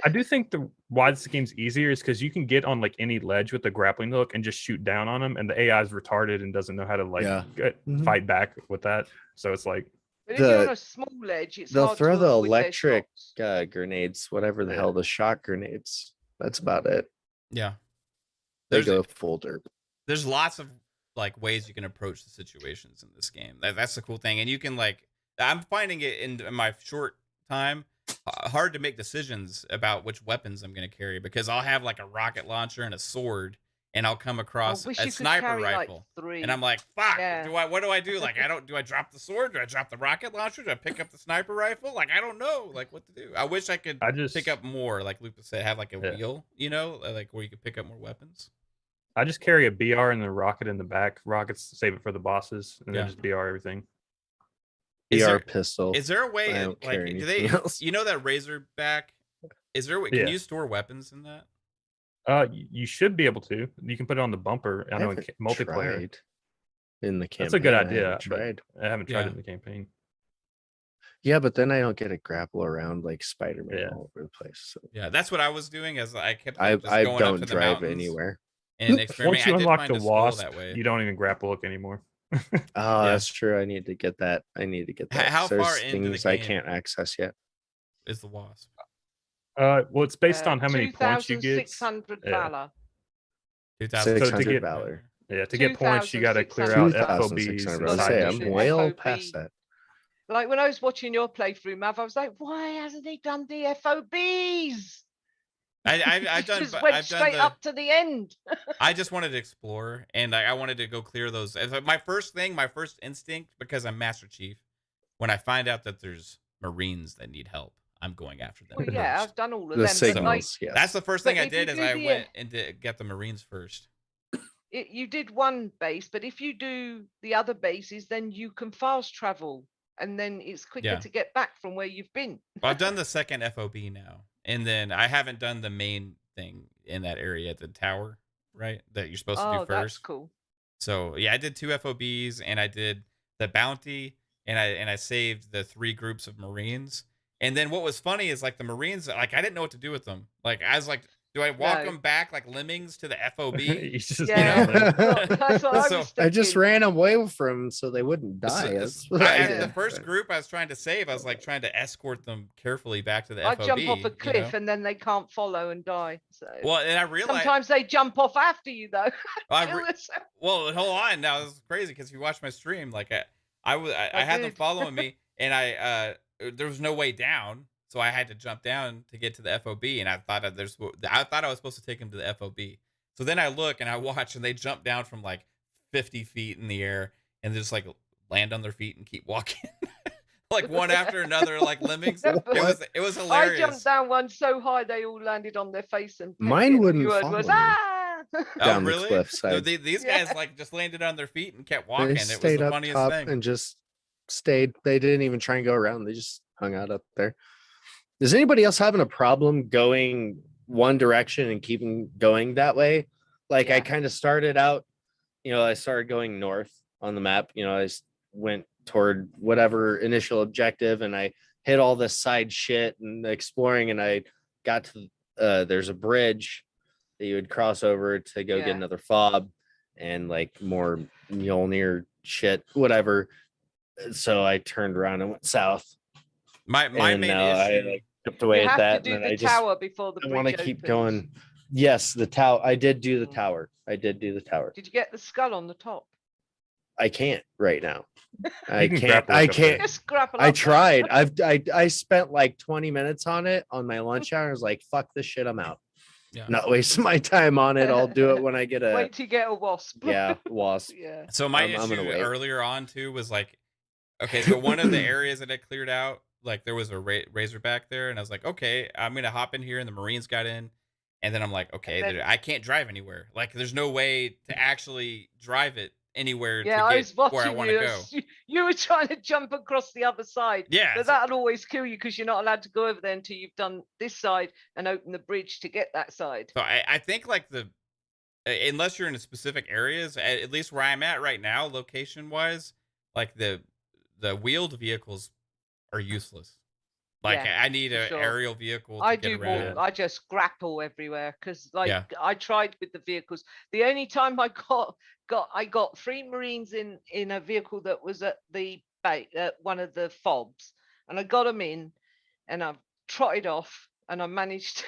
E: I do think why this game's easier is because you can get on like any ledge with the grappling hook and just shoot down on them, and the AI is retarded and doesn't know how to like
D: Yeah.
E: Mhm. fight back with that. So it's like
G: But if you're on
D: The-
G: a small ledge, it's
D: they'll
G: hard
D: throw
G: to
D: the
G: avoid their
D: electric
G: shots.
D: grenades, whatever the
E: Yeah.
D: hell, the shock grenades. That's about it.
B: Yeah.
D: They
B: There's
D: go full derp.
B: there's lots of like ways you can approach the situations in this game. That's the cool thing, and you can like I'm finding it in my short time hard to make decisions about which weapons I'm going to carry, because I'll have like a rocket launcher and a sword, and I'll come across
G: wish
B: a
G: you could
B: sniper
G: carry, like,
B: rifle,
G: 3.
B: and I'm like, fuck,
G: Yeah.
B: what do I do? Like, do I drop the sword? Do I drop the rocket launcher? Do I pick up the sniper rifle? Like, I don't know like what to do. I wish I could pick up more, like Lupa said, have like a wheel, like where you could pick up more weapons.
E: I just carry a BR and the rocket in the back. Rockets save it for the bosses, and
B: Yeah.
E: then just BR everything.
D: BR pistol.
B: Is there a way,
D: I don't
B: like,
D: carry
B: do they,
D: anything else.
B: you know that Razorback? Is there a way,
E: Yeah.
B: can you store weapons in that?
E: You should be able to. You can put it on the bumper. I know in
D: haven't
E: multiplayer.
D: tried in the campaign.
E: That's a good
D: I
E: idea.
D: haven't
E: but
D: tried.
E: I haven't tried
B: Yeah.
E: it in the campaign.
D: Yeah, but then I don't get to grapple around like Spider-Man
E: Yeah.
D: all over the place. So
B: Yeah, that's what I was doing. As I kept
D: I
B: just going up
D: don't
B: to the
D: drive
B: mountains
D: anywhere.
B: and experimenting.
E: Once you
B: I did
E: unlock
B: find
E: the
B: a skull
E: wasp,
B: that way.
E: you don't even grapple hook anymore.
D: Oh,
B: Yeah.
D: that's true. I need to get that. I need to get that.
B: How
D: There's
B: far into the
D: things I
B: game?
D: can't access yet.
B: Is the wasp?
E: Well, it's based on how many points you get.
G: 2,600
E: Yeah.
G: valor.
B: 2000.
D: 600
E: get-
D: valor.
E: Yeah, to get points, you got to clear out
G: 2,600.
E: FOBs.
D: 2,600.
E: and
D: I
E: side
D: say
G: missions.
D: I'm way all
G: FOB.
D: past that.
G: Like when I was watching your playthrough, Mav, I was like, why hasn't he done the FOBs?
B: I've done.
G: Just went
B: I've done
G: straight
B: the.
G: up to the end.
B: I just wanted to explore, and I wanted to go clear those. My first instinct, because I'm Master Chief, when I find out that there's Marines that need help, I'm going after them.
G: Well, yeah,
B: first.
G: I've done all of
D: The
G: them. But like,
D: signals, yes.
B: That's the first
G: But
B: thing I
G: if you
B: did. Is
G: do
B: I
G: the,
B: went and get the Marines first.
G: you did one base, but if you do the other bases, then you can fast travel, and then it's quicker
B: Yeah.
G: to get back from where you've been.
B: Well, I've done the second FOB now, and then I haven't done the main thing in that area, the tower, right? That you're supposed to
G: Oh,
B: do
G: that's
B: first.
G: cool.
B: So yeah, I did 2 FOBs, and I did the bounty, and I saved the 3 groups of Marines. And then what was funny is like the Marines, like I didn't know what to do with them. Like I was like, do I walk
G: No.
B: them back like lemmings to the FOB?
E: You just
G: Yeah.
E: you know,
G: Well, that's what I
B: So-
G: was
D: I just
G: thinking.
D: ran away from them so they wouldn't die.
B: So-
D: That's what I
B: the
D: did.
B: first group I was trying to save, I was like trying to escort them carefully back to the
G: I
B: FOB.
G: jump off a cliff
B: know?
G: and then they can't follow and die. So
B: Well, and I realized.
G: sometimes they jump off after you though.
B: I
G: Kill
B: re-
G: yourself.
B: Well, hold on. Now this is crazy because if you watch my stream, like I had them
G: did.
B: following me, and there was no way down, so I had to jump down to get to the FOB, and I thought I was supposed to take them to the FOB. So then I look and I watch, and they jump down from like 50 feet in the air, and just like land on their feet and keep walking, like one after another, like lemmings.
G: No, but
B: It was
G: I
B: hilarious.
G: jumped down one so high they all landed on their face and
D: Mine
G: all
D: wouldn't
G: you heard
D: follow
G: was
D: me.
G: ah.
B: Oh,
D: down the
B: really? No,
D: cliffside.
B: these
G: Yeah.
B: guys like just landed on their feet and kept
D: They
B: walking. It was
D: stayed
B: the
D: up
B: funniest
D: top
B: thing.
D: and just stayed. They didn't even try and go around. They just hung out up there. Is anybody else having a problem going one direction and keeping going that way? Like I
G: Yeah.
D: kind of started out, I started going north on the map. I went toward whatever initial objective and I hit all this side shit and exploring, and I got to there's a bridge that you would cross over to go
G: Yeah.
D: get another fob and like more Mjolnir shit, whatever. So I turned around and went south.
B: My
D: and
B: main
D: now I
B: issue.
D: like chipped away
G: You
D: at
G: have
D: that,
G: to do
D: and then
G: the
D: I just
G: tower before the
D: I
G: bridge
D: want to keep
G: opens.
D: going. Yes, the tower. I did do the
G: Mm.
D: tower. I did do the tower.
G: Did you get the skull on the top?
D: I can't right now. I
E: You can
D: can't.
E: grapple
D: I
E: up there.
D: can't.
G: Just grapple
D: I
G: up there.
D: tried. I spent like 20 minutes on it on my lunch hour. I was like, fuck this shit. I'm out.
B: Yeah.
D: Not wasting my time on it. I'll do it when I get a
G: Wait till you get a wasp.
D: wasp.
G: Yeah.
B: So my
D: I'm
B: issue
D: gonna wait.
B: earlier on too was like, okay, so one of the areas that I cleared out, like there was a razorback there, and I was like, okay, I'm gonna hop in here, and the Marines got in, and then I'm like, okay,
G: then-
B: I can't drive anywhere. Like, there's no way to actually drive it anywhere
G: Yeah,
B: to
G: I
B: get
G: was
B: where I
G: watching
B: want to
G: you.
B: go.
G: You were trying to jump across the other side.
B: Yeah,
G: But that'll always kill you because you're not allowed to go over there until you've done this side and open the bridge to get that side.
B: so I think like unless you're in specific areas, at least where I'm at right now, location wise, like the wheeled vehicles are useless. Like
G: Yeah,
B: I need
G: for
B: an
G: sure.
B: aerial vehicle to
G: I
B: get
G: do
B: around.
G: more. I just grapple everywhere because, like,
B: Yeah.
G: I tried with the vehicles. The only time I got 3 Marines in a vehicle that was at the one of the fobs, and I got them in, and I trotted off, and I managed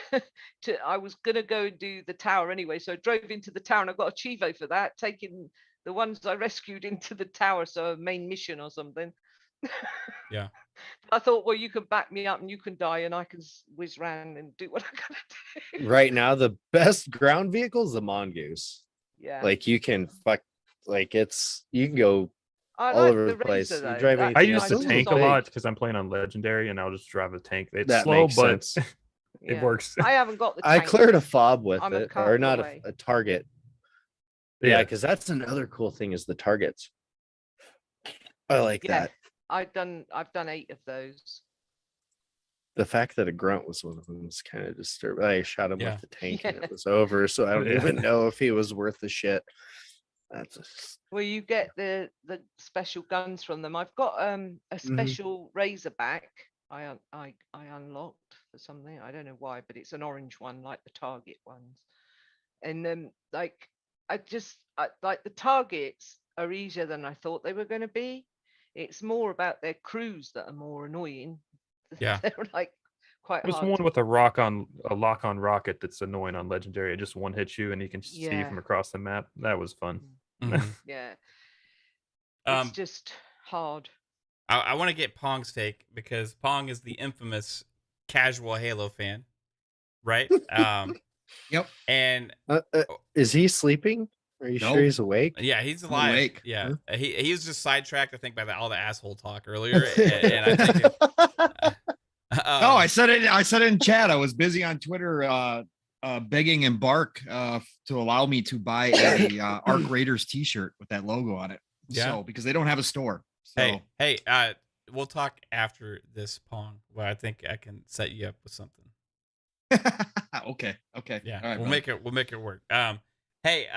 G: to. I was gonna go and do the tower anyway, so I drove into the tower, and I got a Chivo for that, taking the ones I rescued into the tower, so a main mission or something.
B: Yeah.
G: I thought, well, you can back me up and you can die and I can whiz round and do what I gotta do.
D: Right now, the best ground vehicle is the Mongoose.
G: Yeah.
D: Like you can you can go
G: I
D: all
G: like
D: over
G: the
D: the place.
G: Razor,
D: You
G: though.
D: drive
G: That-
D: anything
E: I
D: Yeah,
E: use the
D: it's
E: tank a
D: big.
E: lot because I'm playing on legendary, and I'll just drive a tank. It's
D: That
E: slow,
D: makes
E: but
D: sense.
E: it
G: Yeah.
E: works.
G: I haven't got the
D: I
G: tank.
D: cleared a fob with
G: I'm a
D: it,
G: cut
D: or not
G: away.
D: a target. Yeah, because that's another cool thing is the targets. I like
G: Yeah.
D: that.
G: I've done 8 of those.
D: The fact that a grunt was one of them is kind of disturbing. I shot him
B: Yeah.
D: with the tank and
G: Yeah.
D: it was over, so I don't
E: Yeah.
D: even know if he was worth the shit. That's
G: Where you get the special guns from them. I've got a special Razorback I unlocked for something. I don't know why, but it's an orange one like the target ones. And then like like the targets are easier than I thought they were going to be. It's more about their crews that are more annoying.
B: Yeah.
G: They're like quite
E: There's
G: hard.
E: one with a lock-on rocket that's annoying on legendary. It just one hits you, and you can see
G: Yeah.
E: from across the map. That was fun.
B: Mhm.
G: Yeah.
B: Um,
G: It's just hard.
B: I want to get Pong's take because Pong is the infamous casual Halo fan, right?
H: Yep.
B: And
D: is he sleeping? Are you
H: Nope.
D: sure he's awake?
B: yeah, he's
H: I'm
B: alive.
H: awake.
B: Yeah, he was just sidetracked, I think, by all the asshole talk earlier, and I think.
H: Oh, I said it. I said it in chat. I was busy on Twitter, begging Embark to allow me to buy a Arc Raiders T-shirt with that logo on it.
B: Yeah.
H: So because they don't have a store. So
B: Hey, we'll talk after this, Pong. Well, I think I can set you up with something.
H: okay.
B: Yeah,
H: All right,
B: we'll make it work. Hey,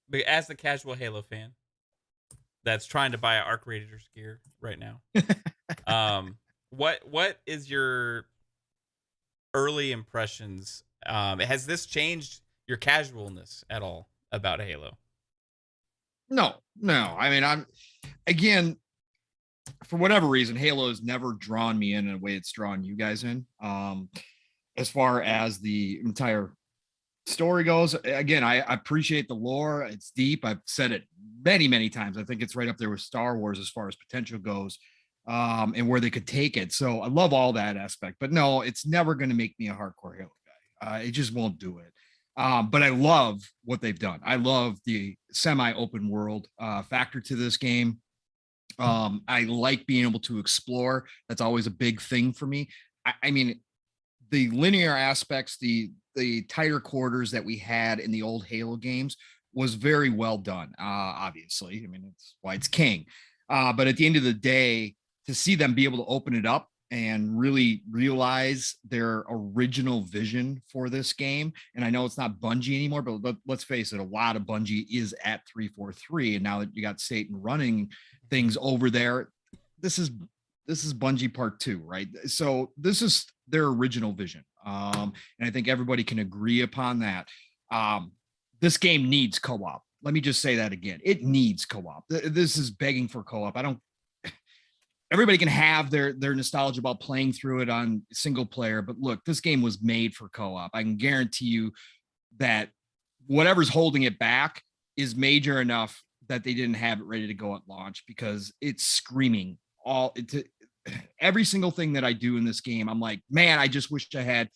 B: but as the casual Halo fan that's trying to buy Arc Raiders gear right now, what is your early impressions? Has this changed your casualness at all about Halo?
H: No. I mean, again, for whatever reason, Halo has never drawn me in a way it's drawn you guys in. As far as the entire story goes, again, I appreciate the lore. It's deep. I've said it many, many times. I think it's right up there with Star Wars as far as potential goes, and where they could take it. So I love all that aspect. But no, it's never going to make me a hardcore Halo guy. It just won't do it. But I love what they've done. I love the semi-open world factor to this game. I like being able to explore. That's always a big thing for me. I mean, the linear aspects, the tighter quarters that we had in the old Halo games was very well done. Obviously, I mean, it's why it's king. But at the end of the day, to see them be able to open it up and really realize their original vision for this game. And I know it's not Bungie anymore, but let's face it, a lot of Bungie is at 343. And now that you got Satan running things over there, this is Bungie part 2, right? So this is their original vision. And I think everybody can agree upon that. This game needs co-op. Let me just say that again. It needs co-op. This is begging for co-op. Everybody can have their nostalgia about playing through it on single player, but look, this game was made for co-op. I can guarantee you that whatever's holding it back is major enough that they didn't have it ready to go at launch, because it's screaming every single thing that I do in this game. I'm like, man, I just wish I had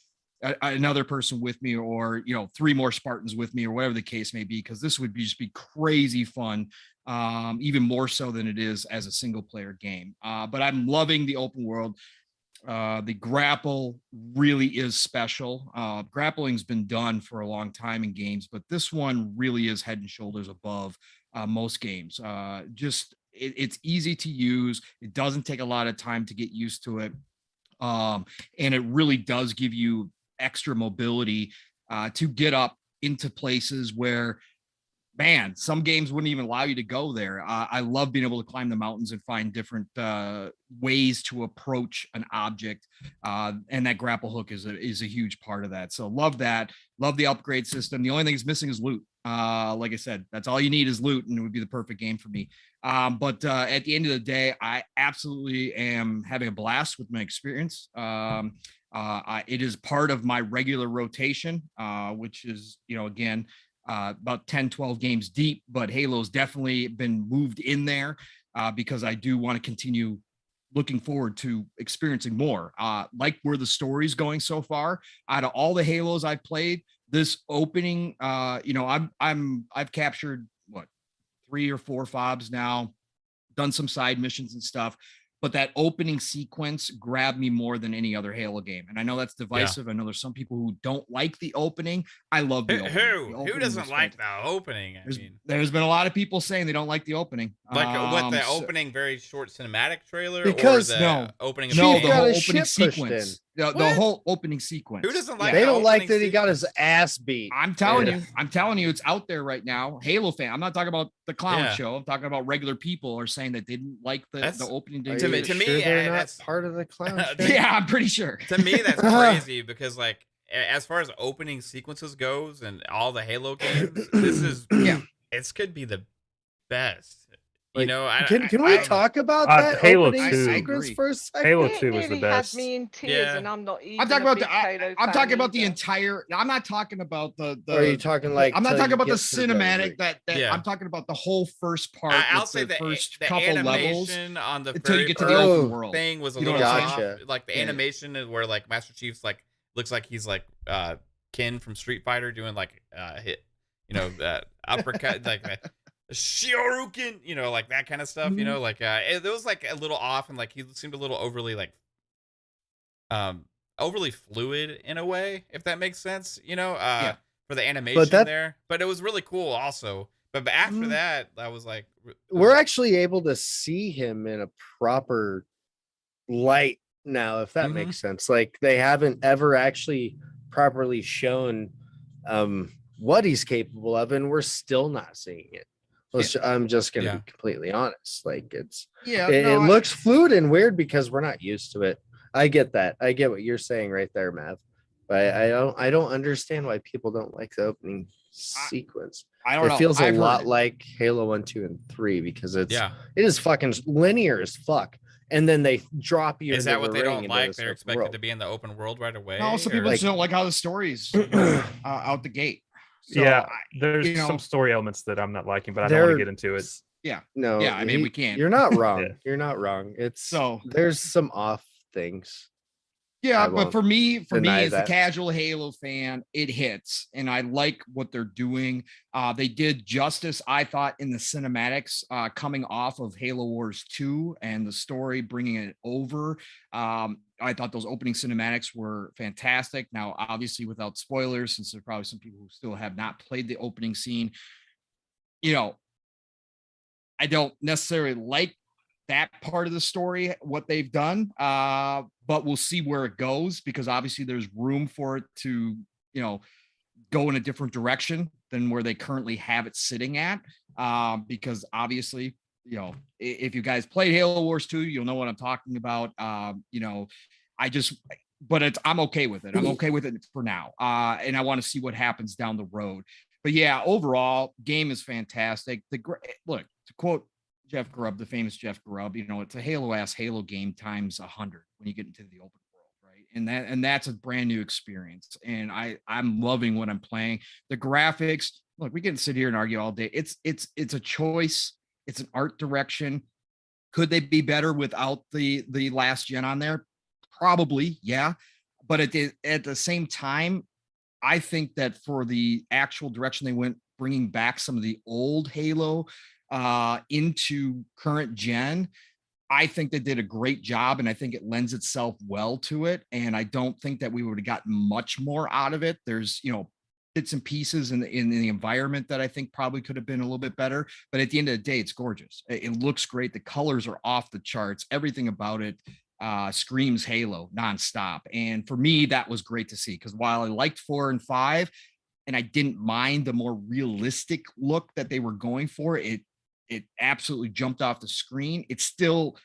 H: another person with me, or 3 more Spartans with me, or whatever the case may be, because this would just be crazy fun, even more so than it is as a single player game. But I'm loving the open world. The grapple really is special. Grappling's been done for a long time in games, but this one really is head and shoulders above most games. It's easy to use. It doesn't take a lot of time to get used to it. And it really does give you extra mobility to get up into places where, man, some games wouldn't even allow you to go there. I love being able to climb the mountains and find different ways to approach an object. And that grapple hook is a huge part of that. So love that. Love the upgrade system. The only thing that's missing is loot. Like I said, that's all you need is loot, and it would be the perfect game for me. But at the end of the day, I absolutely am having a blast with my experience. It is part of my regular rotation, which is, again, about 10, 12 games deep, but Halo's definitely been moved in there because I do want to continue looking forward to experiencing more. Like where the story's going so far, out of all the Halos I've played, this opening, I've captured 3 or 4 fobs now, done some side missions and stuff, but that opening sequence grabbed me more than any other Halo game. And I know that's divisive. I know there's some people who don't like the opening. I love the opening.
B: Who doesn't like the opening?
H: There's been a lot of people saying they don't like the opening.
B: Like the opening very short cinematic trailer,
D: because
B: or the opening of
H: the
B: game?
H: whole opening sequence. The whole opening sequence.
B: Who doesn't like?
D: They don't like that
B: sequence?
D: He got his ass beat.
H: I'm telling you, it's out there right now. Halo fan. I'm not talking about the clown show. I'm talking about regular people are saying that they didn't like the opening.
D: To me, that's part of the clown show.
H: Yeah, I'm pretty sure.
B: To me, that's crazy because, like, as far as opening sequences goes and all the Halo games, this is it could be the best.
D: Can we talk about that
E: Halo
D: opening
E: 2
D: sequence for a second?
E: Halo
G: It
E: 2 was the
G: nearly
E: best.
G: had me in tears, and I'm not even
H: I'm talking about
G: a big Halo
H: I'm talking about the
G: fan
H: entire. I'm not talking about the.
D: Or are you talking like?
H: I'm not
D: till
H: talking
D: you
H: about the
D: get to
H: cinematic. That I'm talking about the whole first part.
B: I'll say
H: the first
B: the
H: couple levels
B: animation on the
H: until
B: very
H: you get to
B: first
H: the open world
B: thing was a
H: You know
B: little
H: what I'm
B: off.
D: saying?
B: Like the animation is where like Master Chief's like looks like he's like Ken from Street Fighter doing like uppercut like Shoryuken, like that kind of stuff, like it was like a little off, and like he seemed a little overly like overly fluid in a way, if that makes sense, for the animation there. But it was really cool also. But after that, I was like,
D: we're actually able to see him in a proper light now, if that makes sense. Like they haven't ever actually properly shown what he's capable of, and we're still not seeing it. I'm just gonna be completely honest. Like it looks fluid and weird because we're not used to it. I get that. I get what you're saying right there, Matt. But I don't understand why people don't like the opening sequence. It feels a lot like Halo 1, 2, and 3 because it is fucking linear as fuck. And then they drop you.
B: Is that what they don't like? They're expected
H: world.
B: to be in the open world right away.
H: No, some people just don't like how the story's out the gate. So,
E: there's some story elements that I'm not liking, but I don't want to get into it.
H: I mean, we can't.
D: You're not wrong. You're not wrong. It's
H: so
D: there's some off things.
H: Yeah,
D: I
H: but
D: won't
H: for me
D: deny
H: as the
D: that.
H: casual Halo fan, it hits, and I like what they're doing. They did justice, I thought, in the cinematics, coming off of Halo Wars 2 and the story, bringing it over. I thought those opening cinematics were fantastic. Now, obviously, without spoilers, since there are probably some people who still have not played the opening scene, you know, I don't necessarily like that part of the story, what they've done, but we'll see where it goes, because obviously there's room for it to, you know, go in a different direction than where they currently have it sitting at, because obviously, you know, if you guys played Halo Wars 2, you'll know what I'm talking about. You know, I'm okay with it. I'm okay with it for now, and I want to see what happens down the road. But yeah, overall, game is fantastic. Look, to quote Jeff Grubb, the famous Jeff Grubb, you know, it's a Halo-ass Halo game times 100 when you get into the open world, right? And that's a brand new experience. And I'm loving what I'm playing. The graphics, look, we can sit here and argue all day. It's a choice. It's an art direction. Could they be better without the last gen on there? Probably, yeah. But at the same time, I think that for the actual direction they went, bringing back some of the old Halo into current gen, I think they did a great job, and I think it lends itself well to it. And I don't think that we would have gotten much more out of it. There's, you know, bits and pieces in the environment that I think probably could have been a little bit better. But at the end of the day, it's gorgeous. It looks great. The colors are off the charts. Everything about it screams Halo nonstop. And for me, that was great to see, because while I liked 4 and 5, and I didn't mind the more realistic look that they were going for, it absolutely jumped off the screen. It still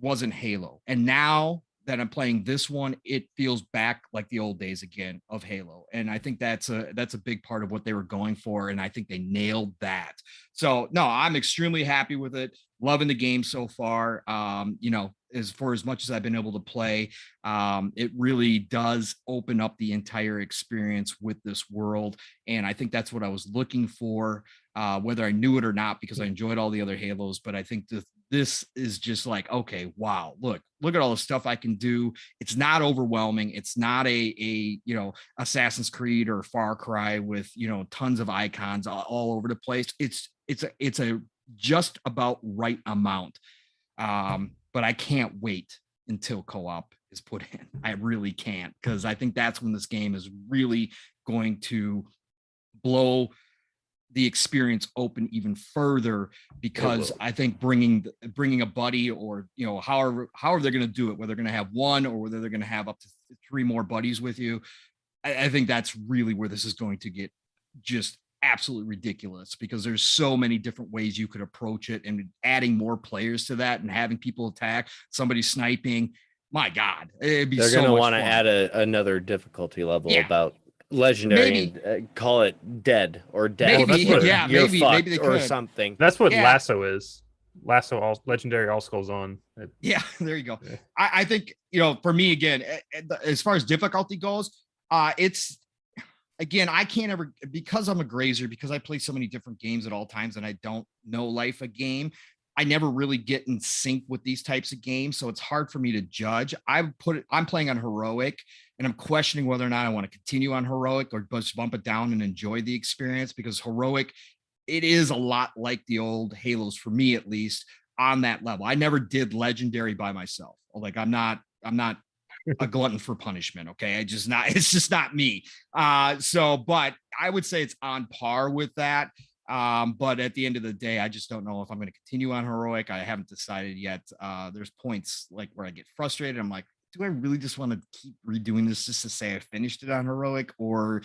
H: wasn't Halo. And now that I'm playing this one, it feels back like the old days again of Halo. And I think that's a big part of what they were going for. And I think they nailed that. So no, I'm extremely happy with it. Loving the game so far. You know, as much as I've been able to play, it really does open up the entire experience with this world. And I think that's what I was looking for, whether I knew it or not, because I enjoyed all the other Halos. But I think this is just like, okay, wow, look at all the stuff I can do. It's not overwhelming. It's not a you know, Assassin's Creed or Far Cry with, you know, tons of icons all over the place. It's a just about right amount. But I can't wait until co-op is put in. I really can't, because I think that's when this game is really going to blow the experience open even further, because I think bringing a buddy, or, you know, however they're going to do it, whether they're going to have one or whether they're going to have up to 3 more buddies with you, I think that's really where this is going to get just absolutely ridiculous, because there's so many different ways you could approach it, and adding more players to that and having people attack, somebody sniping, my God, it'd be
D: They're
H: so
D: going to
H: much
D: want to
H: fun.
D: add another difficulty level
H: Yeah.
D: about legendary,
H: Maybe.
D: and call it dead or dead.
E: Maybe,
D: or
E: yeah,
D: you're
H: maybe
D: fucked
H: they
D: or
H: could.
D: something.
E: That's what
H: Yeah.
E: Lasso is. Lasso, all legendary all skulls on.
H: Yeah, there you go.
E: Yeah.
H: I think, you know, for me, again, as far as difficulty goes, it's, again, I can't ever, because I'm a grazer, because I play so many different games at all times and I don't know life a game, I never really get in sync with these types of games. So it's hard for me to judge. I'm playing on heroic, and I'm questioning whether or not I want to continue on heroic or just bump it down and enjoy the experience, because heroic, it is a lot like the old Halos, for me at least, on that level. I never did legendary by myself. Like, I'm not a glutton for punishment. Okay. It's just not me. But I would say it's on par with that. But at the end of the day, I just don't know if I'm going to continue on heroic. I haven't decided yet. There's points like where I get frustrated. I'm like, do I really just want to keep redoing this just to say I finished it on heroic, or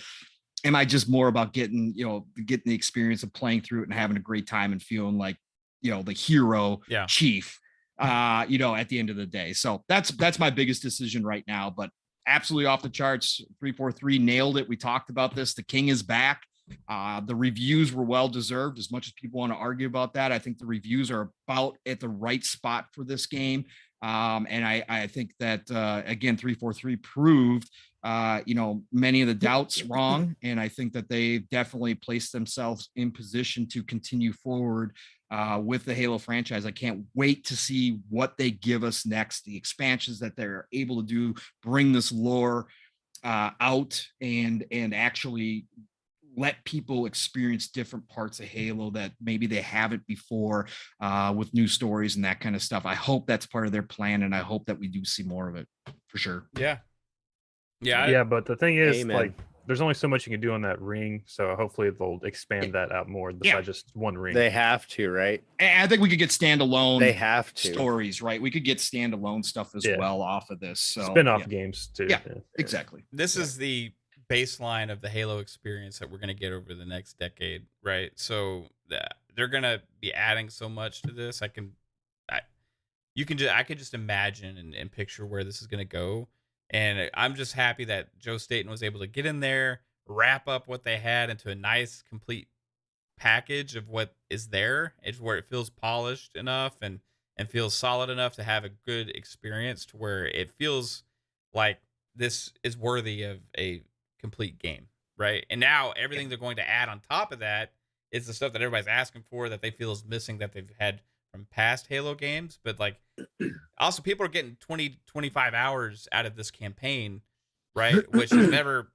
H: am I just more about getting the experience of playing through it and having a great time and feeling like, you know, the hero chief, at the end of the day. So that's my biggest decision right now, but absolutely off the charts. 343 nailed it. We talked about this. The king is back. The reviews were well deserved. As much as people want to argue about that, I think the reviews are about at the right spot for this game. And I think that again, 343 proved many of the doubts wrong, and I think that they definitely placed themselves in position to continue forward with the Halo franchise. I can't wait to see what they give us next, the expansions that they're able to do, bring this lore out and actually let people experience different parts of Halo that maybe they haven't before, with new stories and that kind of stuff. I hope that's part of their plan, and I hope that we do see more of it for sure.
B: Yeah.
E: Yeah, but the thing is,
D: Amen.
E: like, there's only so much you can do on that ring, so hopefully they'll expand that out more besides just one ring.
D: They have to, right?
H: And I think we could get standalone
D: They have to.
H: stories, right? We could get standalone stuff as well off of this. So
E: spin-off games too.
H: Yeah, exactly.
B: This is the baseline of the Halo experience that we're going to get over the next decade, right? So they're going to be adding so much to this. I can just imagine and picture where this is going to go. And I'm just happy that Joe Staten was able to get in there, wrap up what they had into a nice, complete package of what is there. It's where it feels polished enough and feels solid enough to have a good experience, to where it feels like this is worthy of a complete game, right? And now everything they're going to add on top of that is the stuff that everybody's asking for, that they feel is missing, that they've had from past Halo games. But like, also people are getting 20-25 hours out of this campaign, right? Which has never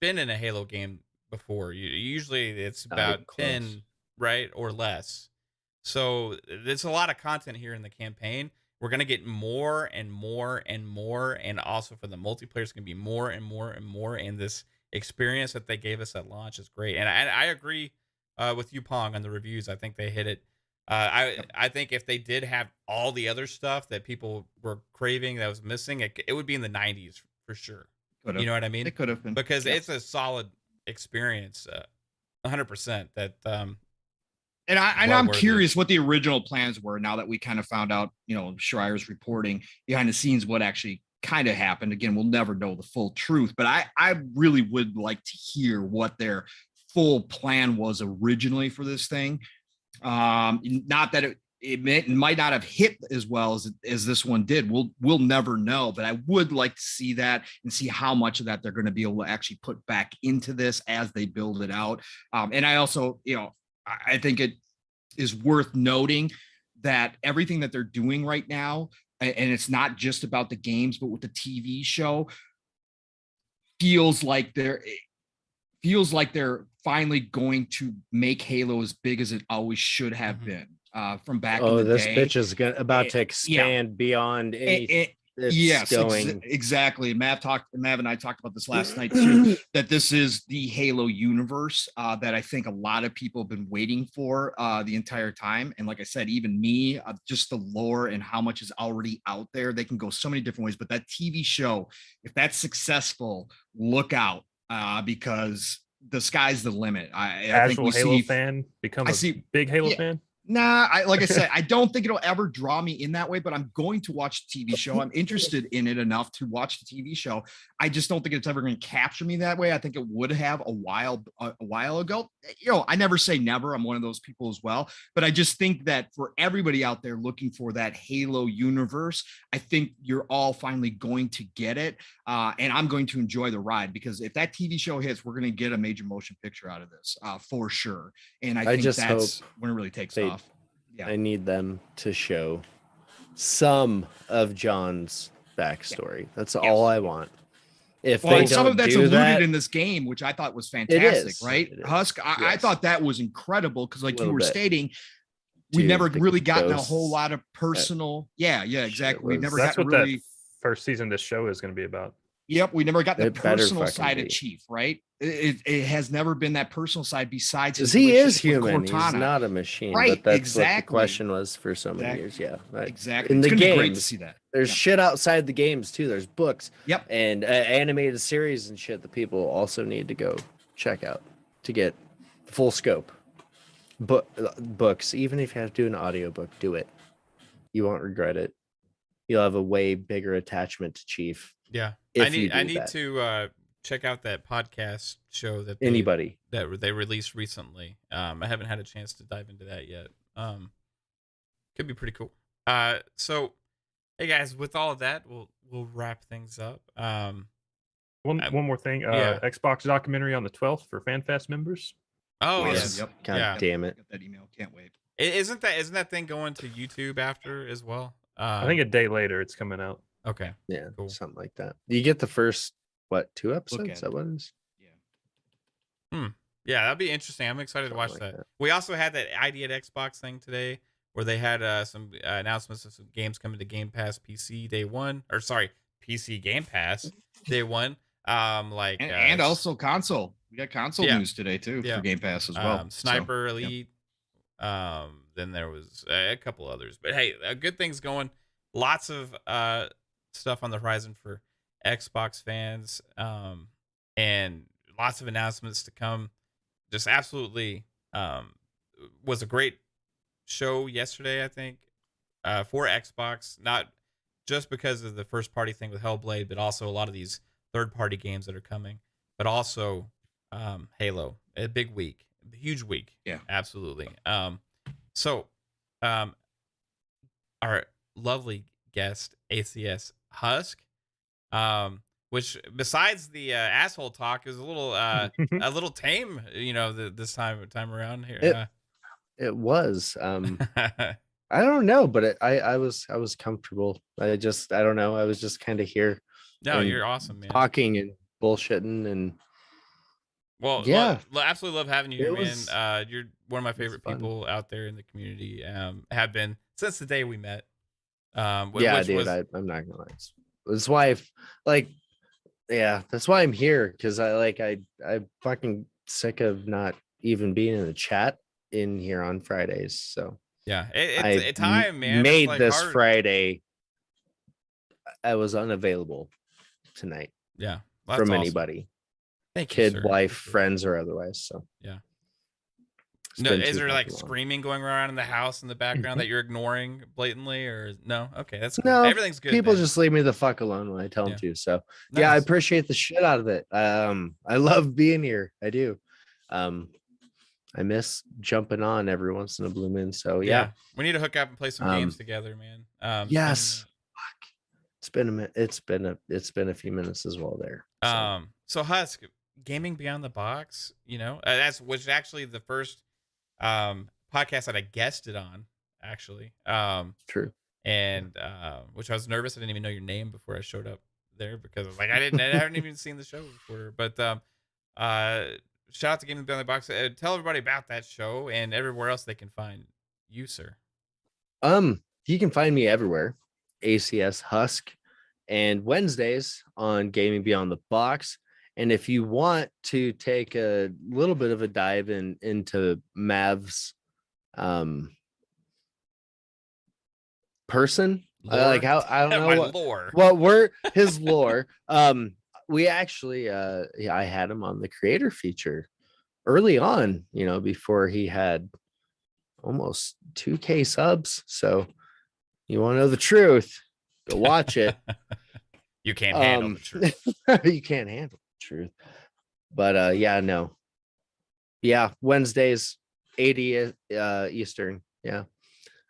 B: been in a Halo game before. Usually it's about 10, right, or less. So there's a lot of content here in the campaign. We're going to get more and more and more, and also for the multiplayer, it's going to be more and more and more. And this experience that they gave us at launch is great. And I agree with you, Pong, on the reviews. I think they hit it. I think if they did have all the other stuff that people were craving that was missing, it would be in the 90s for sure.
H: Could've.
B: You know what I mean?
H: It could have been,
B: because it's a solid experience, 100%. That
H: and I'm
B: well worth
H: curious what the original plans were. Now that we kind of found out, Schreier's reporting behind the scenes what actually kind of happened. Again, we'll never know the full truth, but I really would like to hear what their full plan was originally for this thing. Not that it might not have hit as well as this one did. We'll never know, but I would like to see that and see how much of that they're going to be able to actually put back into this as they build it out. And I also, I think it is worth noting that everything that they're doing right now, and it's not just about the games, but with the TV show, feels like they're finally going to make Halo as big as it always should have been from back in the
D: this
H: day.
D: bitch is about to expand beyond anything.
H: Yes, exactly. Mav and I talked about this last night too, that this is the Halo universe that I think a lot of people have been waiting for the entire time. And like I said, even me, just the lore and how much is already out there, they can go so many different ways. But that TV show, if that's successful, look out because the sky's the limit. I think we
E: Halo
H: see
E: fan become a big Halo fan.
H: Nah, like I said, I don't think it'll ever draw me in that way, but I'm going to watch the TV show. I'm interested in it enough to watch the TV show. I just don't think it's ever going to capture me that way. I think it would have a while ago. I never say never. I'm one of those people as well. But I just think that for everybody out there looking for that Halo universe, I think you're all finally going to get it. And I'm going to enjoy the ride, because if that TV show hits, we're going to get a major motion picture out of this for sure. And I think
D: just
H: that's
D: hope
H: when it really takes off. Yeah.
D: I need them to show some of John's backstory. That's all I want. If they don't
H: some of that's
D: do
H: alluded
D: that,
H: in this game, which I thought was fantastic, right?
D: It is.
H: Husk, I thought that was incredible because, like you were stating, we
D: Dude,
H: never
D: the
H: really gotten a
D: ghosts,
H: whole lot of personal. Yeah, exactly. We never
E: That's
H: got
E: what
H: really.
E: that first season of this show is going to be about.
H: Yep, we never got the
D: It better
H: personal
D: fucking
H: side
D: be.
H: of Chief, right? It has never been that personal side besides his
D: he is
H: relationship with
D: human. He's
H: Cortana.
D: not a machine.
H: Right,
D: But that's what the
H: exactly.
D: question was for so many years. Yeah, right.
H: Exactly.
D: In
H: It's
D: the
H: gonna be great to
D: games,
H: see that.
D: there's shit outside the games too. There's books.
H: Yep.
D: And animated series and shit that people also need to go check out to get the full scope. Books, even if you have to do an audiobook, do it. You won't regret it. You'll have a way bigger attachment to Chief.
B: Yeah,
D: if
B: I need
D: you do that.
B: to check out that podcast show that they released recently. I haven't had a chance to dive into that yet. Could be pretty cool. So Hey guys, with all of that, we'll wrap things up.
E: One more thing.
B: yeah.
E: Xbox documentary on the 12th for FanFest members.
B: Oh
D: Yes.
B: yes.
D: God
B: Yeah.
D: damn it.
H: Got that email. Can't wait.
B: Isn't that thing going to YouTube after as well?
E: I think a day later it's coming out.
B: Okay.
D: Yeah,
B: Cool.
D: something like that. You get the first, what, 2 episodes?
H: at
D: Is that what it is?
H: Yeah.
B: Yeah, that'd be interesting. I'm excited to watch
D: Something like
B: that.
D: that.
B: We also had that ID at Xbox thing today where they had some announcements of some games coming to Game Pass PC day one, or sorry, PC Game Pass day one.
H: And also console. We got console
B: Yeah.
H: news today too
B: Yeah.
H: for Game Pass as well.
B: Sniper
H: So, yeah.
B: Elite. Then there was a couple others, but hey, good things going. Lots of stuff on the horizon for Xbox fans, and lots of announcements to come. Just absolutely was a great show yesterday, I think, for Xbox, not just because of the first party thing with Hellblade, but also a lot of these third party games that are coming, but also Halo, a big week, a huge week.
H: Yeah.
B: Absolutely. So our lovely guest, HUSK, which besides the asshole talk is a little tame, this time around here.
D: It was. I don't know, but I was comfortable. I don't know. I was just kind of here
B: No,
D: and
B: you're awesome, man.
D: talking and bullshitting and
B: Well,
D: yeah.
B: Absolutely love having you here,
D: It was-
B: man. You're one of my favorite
D: fun.
B: people out there in the community. Have been since the day we met.
D: yeah,
B: which
D: dude.
B: was-
D: I'm not gonna lie. That's why that's why I'm here, because I'm fucking sick of not even being in the chat in here on Fridays. So
B: yeah,
D: I
B: it's time, man. It's,
D: made
B: like,
D: this
B: hard.
D: Friday. I was unavailable tonight
B: Yeah, well,
D: from
B: that's awesome.
D: anybody,
B: Thank you,
D: kid,
B: sir.
D: wife,
B: Appreciate it.
D: friends, or otherwise. So
B: Yeah.
D: It's
B: No,
D: been
B: is
D: too
B: there like
D: fucking long.
B: screaming going around in the house in the background that you're ignoring blatantly, or no? Okay, that's cool.
D: No,
B: Everything's good.
D: People
B: man.
D: just leave me the fuck alone when I tell them
B: Yeah.
D: to. So yeah, I
B: Nice.
D: appreciate the shit out of it. I love being here. I do. I miss jumping on every once in a blue moon. So yeah.
B: we need to hook up and play some games together, man.
D: Yes. Fuck. It's been a minute. It's been a few minutes as well there.
B: So Husk, Gaming Beyond the Box, that's which actually the first podcast that I guested on, actually.
D: True.
B: And which I was nervous. I didn't even know your name before I showed up there because I hadn't even seen the show before. But shout out to Gaming Beyond the Box. Tell everybody about that show and everywhere else they can find you, sir.
D: You can find me everywhere. ACS Husk, and Wednesdays on Gaming Beyond the Box. And if you want to take a little bit of a dive into Mav's person, I don't know
B: My
D: what
B: lore.
D: well we're his lore. We actually I had him on the creator feature early on, before he had almost 2K subs. So you want to know the truth, go watch it.
B: You can't handle the truth.
D: You can't handle the truth. But Wednesdays 80 Eastern. Yeah,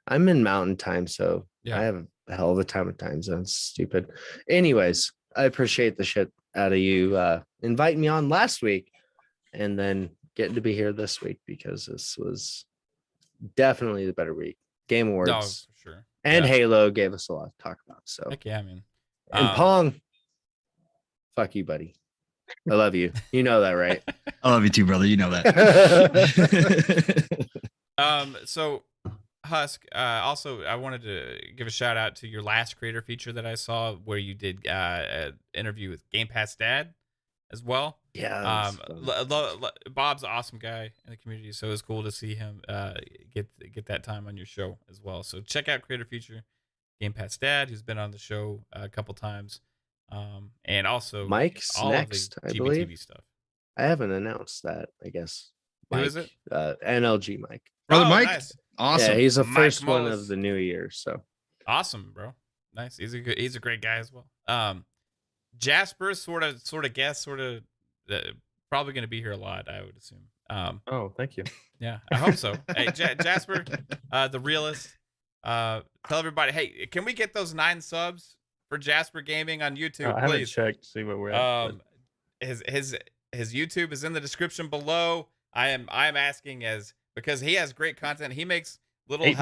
D: I'm in Mountain Time, so
B: Yeah.
D: I have a hell of a time of time zones. Stupid. Anyways, I appreciate the shit out of you inviting me on last week and then getting to be here this week, because this was definitely the better week. Game Awards
B: No, for sure.
D: and
B: Yeah.
D: Halo gave us a lot to talk about. So
B: Heck yeah, man.
D: and Pong, fuck you, buddy. I love you. You know that, right?
H: I love you too, brother. You know that.
B: So Husk, also I wanted to give a shout out to your last creator feature that I saw where you did an interview with Game Pass Dad as well.
D: Yeah.
B: Bob's an awesome guy in the community, so it was cool to see him get that time on your show as well. So check out creator feature Game Pass Dad, who's been on the show a couple times, and also
D: Mike's
B: all
D: next,
B: of the
D: I
B: GBTV
D: believe.
B: stuff.
D: I haven't announced that, I guess.
B: Who
D: Mike,
B: is it?
D: NLG Mike.
H: Brother
B: Oh,
H: Mike.
B: nice.
H: Awesome.
D: Yeah, he's the
B: Mike
D: first one
B: Mullis.
D: of the new year. So
B: Awesome, bro. Nice. He's a great guy as well. Jasper sort of guest, probably going to be here a lot, I would assume.
E: Oh, thank you.
B: Yeah, I hope so. Hey, Jasper, the realist, tell everybody, hey, can we get those 9 subs for Jasper Gaming on YouTube,
E: I haven't
B: please?
E: checked to see what we're at. but-
B: His YouTube is in the description below. I am asking because he has great content. He makes little
E: 8 more.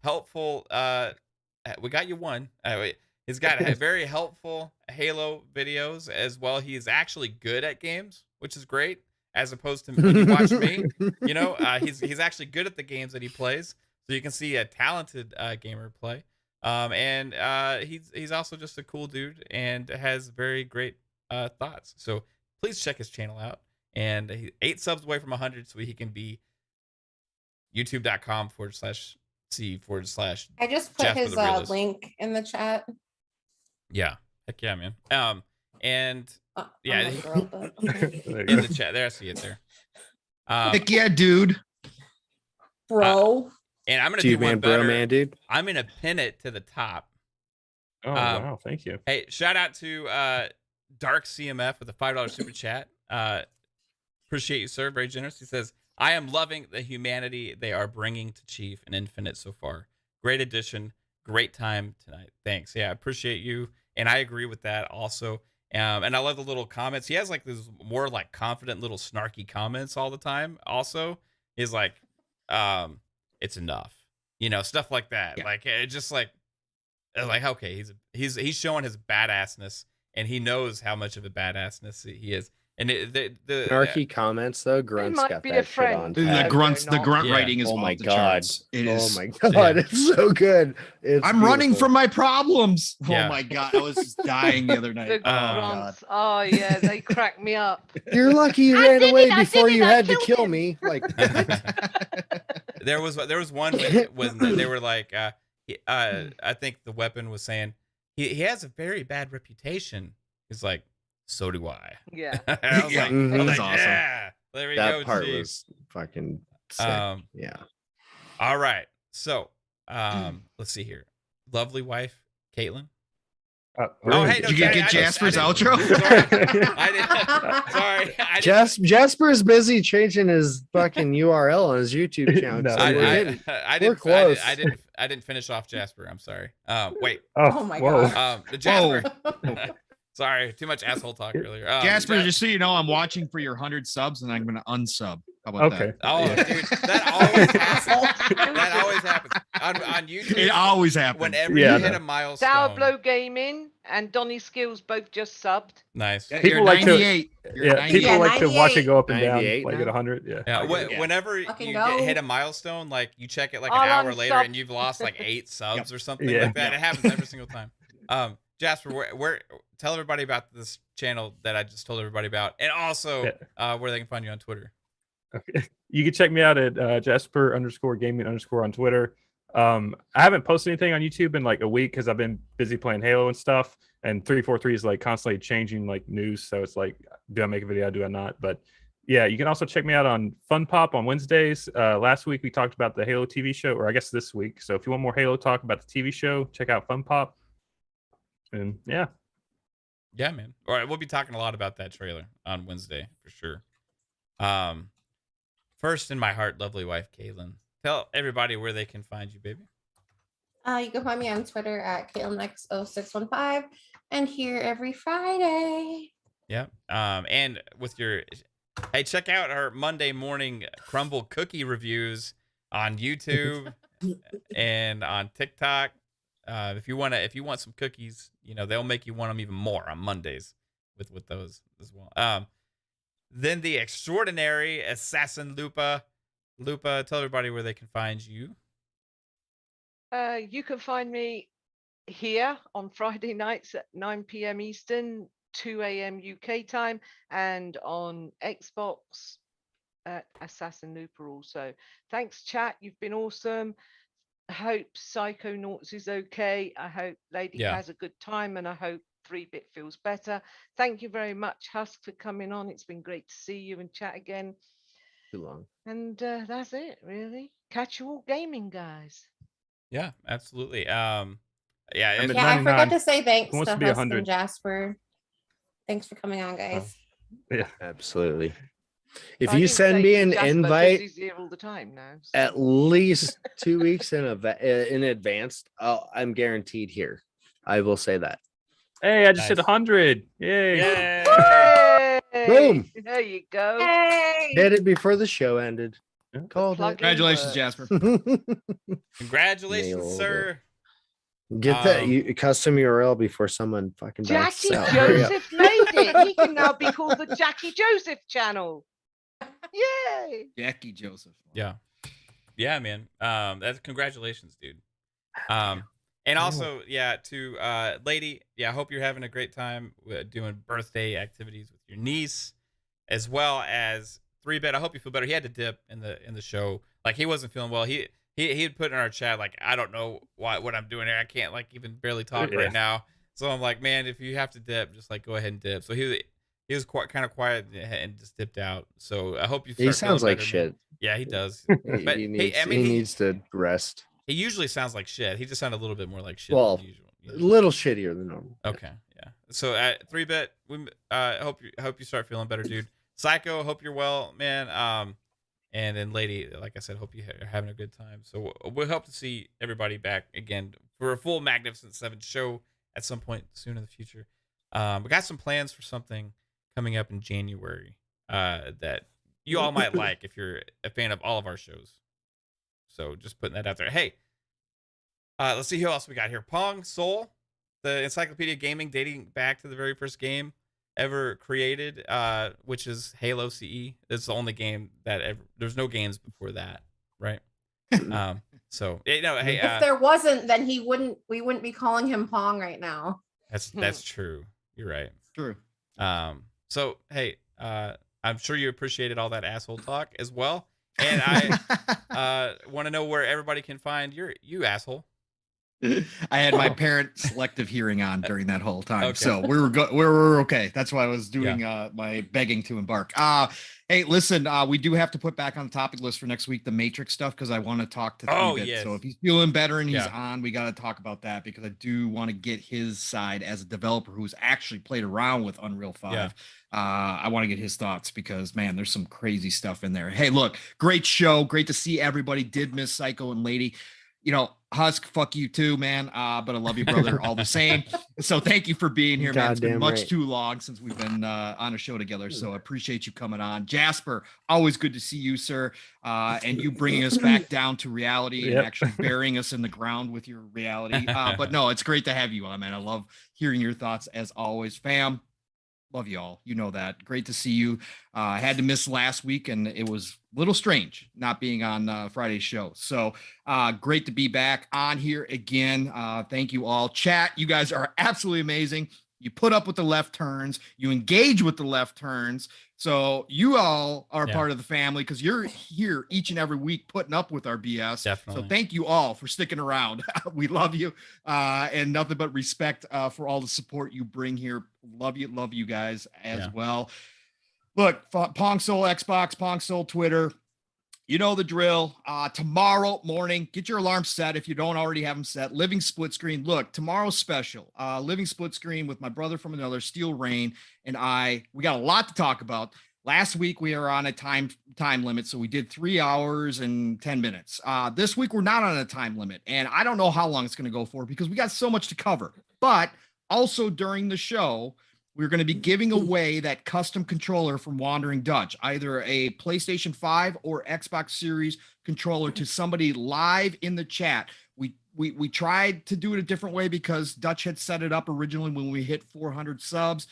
B: helpful. We got you one. He's got very helpful Halo videos as well. He's actually good at games, which is great, as opposed to when you watch me. You know, he's actually good at the games that he plays, so you can see a talented gamer play. And he's also just a cool dude and has very great thoughts. So please check his channel out. And he's 8 subs away from 100, so he can be youtube.com/c/
C: I just put
B: Jasper
C: his
B: the Realist.
C: link in the chat.
B: Yeah. Heck yeah, man. And
C: I'm
B: yeah,
C: a girl, but okay.
E: There you
B: in
E: go.
B: the chat there, I see it there.
H: Heck yeah, dude.
C: Bro.
B: And I'm gonna do
D: Dude,
B: one
D: man, bro,
B: better.
D: man, dude.
B: I'm gonna pin it to the top.
E: Oh wow, thank you.
B: Hey, shout out to Dark CMF with a $5 super chat. Appreciate you, sir. Very generous. He says, I am loving the humanity they are bringing to Chief and Infinite so far. Great addition. Great time tonight. Thanks. Yeah, I appreciate you. And I agree with that also. And I love the little comments. He has like these more like confident little snarky comments all the time. Also, he's like, it's enough. You know, stuff like that.
H: Yeah.
B: Like it just like okay, he's showing his badassness, and he knows how much of a badassness he is. And the
D: Snarky comments though. Grunt's
G: might
D: got
G: be a
D: that shit
G: friend.
D: on.
H: The
D: tap.
H: the grunt
B: Yeah.
H: writing is
D: Oh
H: off
D: my
H: the
D: god.
H: charts. It
D: Oh
H: is.
D: my god. It's so good. It's
H: I'm running
D: beautiful.
H: from my problems.
B: Yeah.
H: Oh my god, I was just dying the other night.
G: The
H: Oh my god.
G: grunts. Oh yeah, they crack me up.
D: You're lucky you
G: I
D: ran
G: did
D: away
G: it, I
D: before
G: did it,
D: you
G: I
D: had to
G: killed
D: kill
G: him.
D: me. Like
B: there was one when they were like I think the weapon was saying he has a very bad reputation. He's like, so do I.
G: Yeah.
B: I was
H: Yeah,
B: like,
D: that
H: was
B: like,
H: awesome.
B: yeah, there we
D: that
B: go.
D: part
B: Chief.
D: was fucking sick. Yeah.
B: All right. So let's see here. Lovely wife, Caitlin. Oh, hey, no,
H: Did you
B: sorry,
H: get
B: I didn't-
H: Jasper's
B: I didn't-
H: outro?
B: Sorry, I didn't. Sorry, I didn't.
D: Jasper is busy changing his fucking URL on his YouTube channel.
E: No,
D: so
E: I-
D: we're
E: I-
D: getting-
B: I
D: We're
B: didn't.
D: close.
B: I didn't finish off Jasper. I'm sorry. Wait.
C: Oh my
E: whoa.
C: god.
B: The Jasper. Sorry, too much asshole talk earlier.
H: Jasper,
B: Ja-
H: just so you know, I'm watching for your 100 subs, and I'm going to unsub. How about
E: Okay.
H: that?
B: Oh,
H: Yeah.
B: dude, that always happens. That always happens on YouTube.
H: It always happens.
B: Whenever
E: Yeah,
B: you hit
E: no.
B: a milestone.
G: Sourbloww Gaming and Donny Skills both just subbed.
B: Nice.
H: Yeah,
E: People
H: you're
E: like to-
H: 98. You're
E: Yeah,
H: 98.
E: people like to watch it
C: 98.
E: go up and down,
D: 98
E: like
D: now?
E: at 100. Yeah.
B: Yeah,
H: Yeah.
B: whenever
C: Fucking
B: you
C: go.
B: hit a milestone, like you check it like an
G: I'll
B: hour later,
G: unsub.
B: and you've lost like 8 subs or something
E: Yeah.
B: like that. It happens every single time. Jasper, where tell everybody about this channel that I just told everybody about, and also where they can find you on Twitter.
E: Okay. You can check me out at Jasper_Gaming_ on Twitter. I haven't posted anything on YouTube in like a week because I've been busy playing Halo and stuff. And 343 is like constantly changing like news, so it's like, do I make a video? Do I not? But yeah, you can also check me out on Fun Pop on Wednesdays. Last week we talked about the Halo TV show, or I guess this week. So if you want more Halo talk about the TV show, check out Fun Pop. And yeah.
B: Yeah, man. All right, we'll be talking a lot about that trailer on Wednesday for sure. First in my heart, lovely wife, Caitlin. Tell everybody where they can find you, baby.
C: You can find me on Twitter at KhAoThEory and here every Friday.
B: Yeah. And with your, hey, check out our Monday morning crumble cookie reviews on YouTube and on TikTok. If you want some cookies, you know, they'll make you want them even more on Mondays with those as well. Then the extraordinary AssassinLupa. Lupa, tell everybody where they can find you.
G: You can find me here on Friday nights at 9 p.m. Eastern, 2 a.m. UK time, and on Xbox at AssassinLupa also. Thanks, chat. You've been awesome. I hope Psychonauts is okay. I hope Lady has a good time, and I hope 3-bit feels better. Thank you very much, Husk, for coming on. It's been great to see you and chat again.
D: Too long.
G: And that's it, really. Catch you all gaming, guys.
B: Yeah, absolutely.
E: I'm
B: Yeah,
E: at
C: Yeah, I
E: 99.
C: forgot to say thanks
E: Who wants
C: to
E: to be
C: Husk
E: 100?
C: and Jasper. Thanks for coming on, guys.
E: Yeah.
D: Absolutely. If
G: I
D: you
G: didn't
D: send
G: say
D: me
G: to
D: an
G: Jasper 'cause
D: invite,
G: he's here all the the time now. so-
D: At least 2 weeks in advance. I'm guaranteed here. I will say that.
E: Hey, I just hit
B: Nice.
E: 100. Yay.
B: Yay!
G: Yay!
D: Boom.
G: There you go.
D: Did it before the show ended. Called
G: plug
D: it.
H: Congratulations,
G: works.
H: Jasper.
B: Congratulations,
D: Nailed
B: sir.
D: Get that custom URL before someone fucking backs
G: Jackie
D: out. Hurry up.
G: Joseph made it. He can now be called the Jackie Joseph channel. Yay!
H: Jackie Joseph.
B: Yeah. Yeah, man. That's congratulations, dude. And also, yeah, to lady, yeah, I hope you're having a great time doing birthday activities with your niece, as well as 3-Bit. I hope you feel better. He had to dip in the show. Like, he wasn't feeling well. He had put in our chat, like, I don't know what I'm doing here. I can't, like, even barely talk right now. So I'm like, man, if you have to dip, just like go ahead and dip. So he was kind of quiet and just dipped out. So I hope you.
D: He sounds
B: feeling
D: like
B: better,
D: shit.
B: man. Yeah, he does.
D: He,
B: But
D: he
B: hey,
D: needs to rest.
B: he usually sounds like shit. He just sounded a little bit more like shit
D: Well,
B: than usual.
D: A little shittier than normal.
B: Okay, yeah. So at 3-Bit, we hope you start feeling better, dude. Psycho, hope you're well, man. And then lady, like I said, hope you are having a good time. So we'll hope to see everybody back again for a full Magnificent Seven show at some point soon in the future. We got some plans for something coming up in January that you all might like if you're a fan of all of our shows. So just putting that out there. Hey, let's see who else we got here. Pong Soul, the Encyclopedia Gaming, dating back to the very first game ever created, which is Halo CE. It's the only game that there's no games before that, right? So hey,
C: If there wasn't, then we wouldn't be calling him Pong right now.
B: that's true. You're right.
H: True.
B: So hey, I'm sure you appreciated all that asshole talk as well. And I want to know where everybody can find you asshole.
H: I had my parent selective hearing on during that whole time,
B: Okay.
H: so we were okay. That's why I was doing my begging to embark. Hey, listen, we do have to put back on the topic list for next week the Matrix stuff because I want to talk to 3-Bit.
B: yes.
H: So if he's feeling better and he's on, we got to talk about that because I do want to get his side as a developer who's actually played around with Unreal 5.
B: Yeah.
H: I want to get his thoughts because man, there's some crazy stuff in there. Hey, look, great show, great to see everybody. Did miss Psycho and Lady. You know, Husk, fuck you too, man. But I love you, brother, all the same. So thank you for being here, man. It's been much too long since we've been on a show together. So I appreciate you coming on. Jasper, always good to see you, sir. And you bringing us back down to reality and actually burying us in the ground with your reality. But no, it's great to have you on, man. I love hearing your thoughts as always, fam. Love you all. You know that. Great to see you. I had to miss last week, and it was a little strange not being on Friday's show. So great to be back on here again. Thank you all. Chat, you guys are absolutely amazing. You put up with the left turns. You engage with the left turns. So you all are part of the family because you're here each and every week putting up with our BS.
B: Definitely.
H: So thank you all for sticking around. We love you and nothing but respect for all the support you bring here. Love you guys as well. Look, Pong Soul Xbox, Pong Soul Twitter. You know the drill. Tomorrow morning, get your alarm set if you don't already have them set. Living Split Screen. Look, tomorrow's special. Living Split Screen with my brother from another, Steel Rain, and I. We got a lot to talk about. Last week we were on a time limit, so we did 3 hours and 10 minutes. This week we're not on a time limit, and I don't know how long it's going to go for because we got so much to cover. But also during the show, we're going to be giving away that custom controller from Wandering Dutch, either a PlayStation 5 or Xbox Series controller to somebody live in the chat. We tried to do it a different way because Dutch had set it up originally when we hit 400 subs.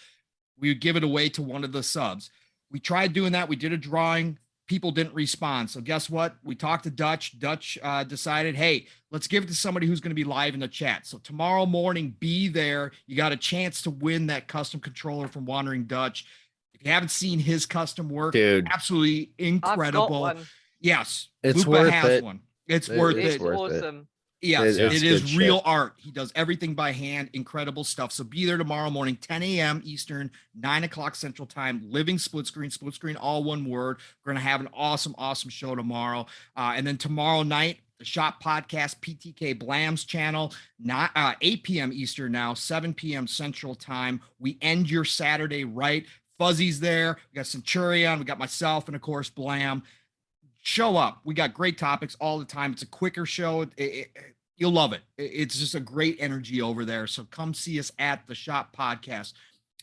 H: We would give it away to one of the subs. We tried doing that. We did a drawing. People didn't respond. So guess what? We talked to Dutch. Dutch decided, hey, let's give it to somebody who's going to be live in the chat. So tomorrow morning, be there. You got a chance to win that custom controller from Wandering Dutch. If you haven't seen his custom work,
D: dude,
H: absolutely incredible.
G: I've got one.
H: Yes,
D: it's
H: Lupa
D: worth
H: has
D: it.
H: one. It's worth it.
G: It's awesome.
H: Yes,
D: It's
H: it is
D: good
H: real
D: shit.
H: art. He does everything by hand. Incredible stuff. So be there tomorrow morning, 10 a.m. Eastern, 9 o'clock Central Time. Living Split Screen, all one word. We're going to have an awesome show tomorrow. And then tomorrow night, the Shop Podcast, PTK Blam's channel, 8 p.m. Eastern now, 7 p.m. Central Time. We end your Saturday right. Fuzzy's there. We got Centurion. We got myself and, of course, Blam. show up. We got great topics all the time. It's a quicker show. You'll love it. It's just a great energy over there. So come see us at the Shop Podcast.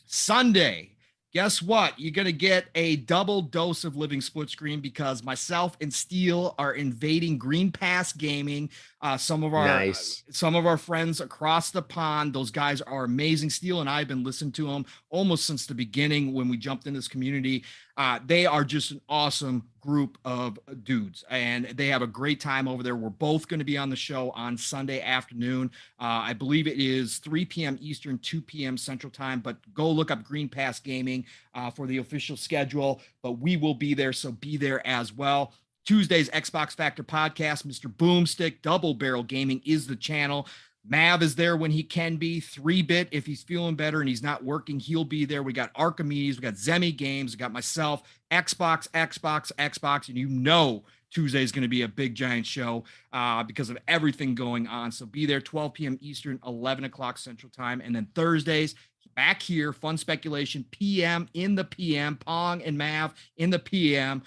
H: Sunday, guess what? You're going to get a double dose of Living Split Screen because myself and Steele are invading Green Pass Gaming. Some of our friends across the pond. Those guys are amazing. Steele and I have been listening to them almost since the beginning when we jumped in this community. They are just an awesome group of dudes, and they have a great time over there. We're both going to be on the show on Sunday afternoon. I believe it is 3 p.m. Eastern, 2 p.m. Central Time, but go look up Green Pass Gaming for the official schedule, but we will be there, so be there as well. Tuesday's Xbox Factor podcast, Mr. Boomstick, Double Barrel Gaming is the channel. Mav is there when he can be. 3-Bit, if he's feeling better and he's not working, he'll be there. We got Archimedes, we got Zemi Games, we got myself, Xbox, and you know Tuesday is going to be a big giant show because of everything going on. So be there 12 p.m. Eastern, 11 o'clock Central Time. And then Thursdays, back here, Fun Speculation, PM in the PM, Pong and Mav in the PM.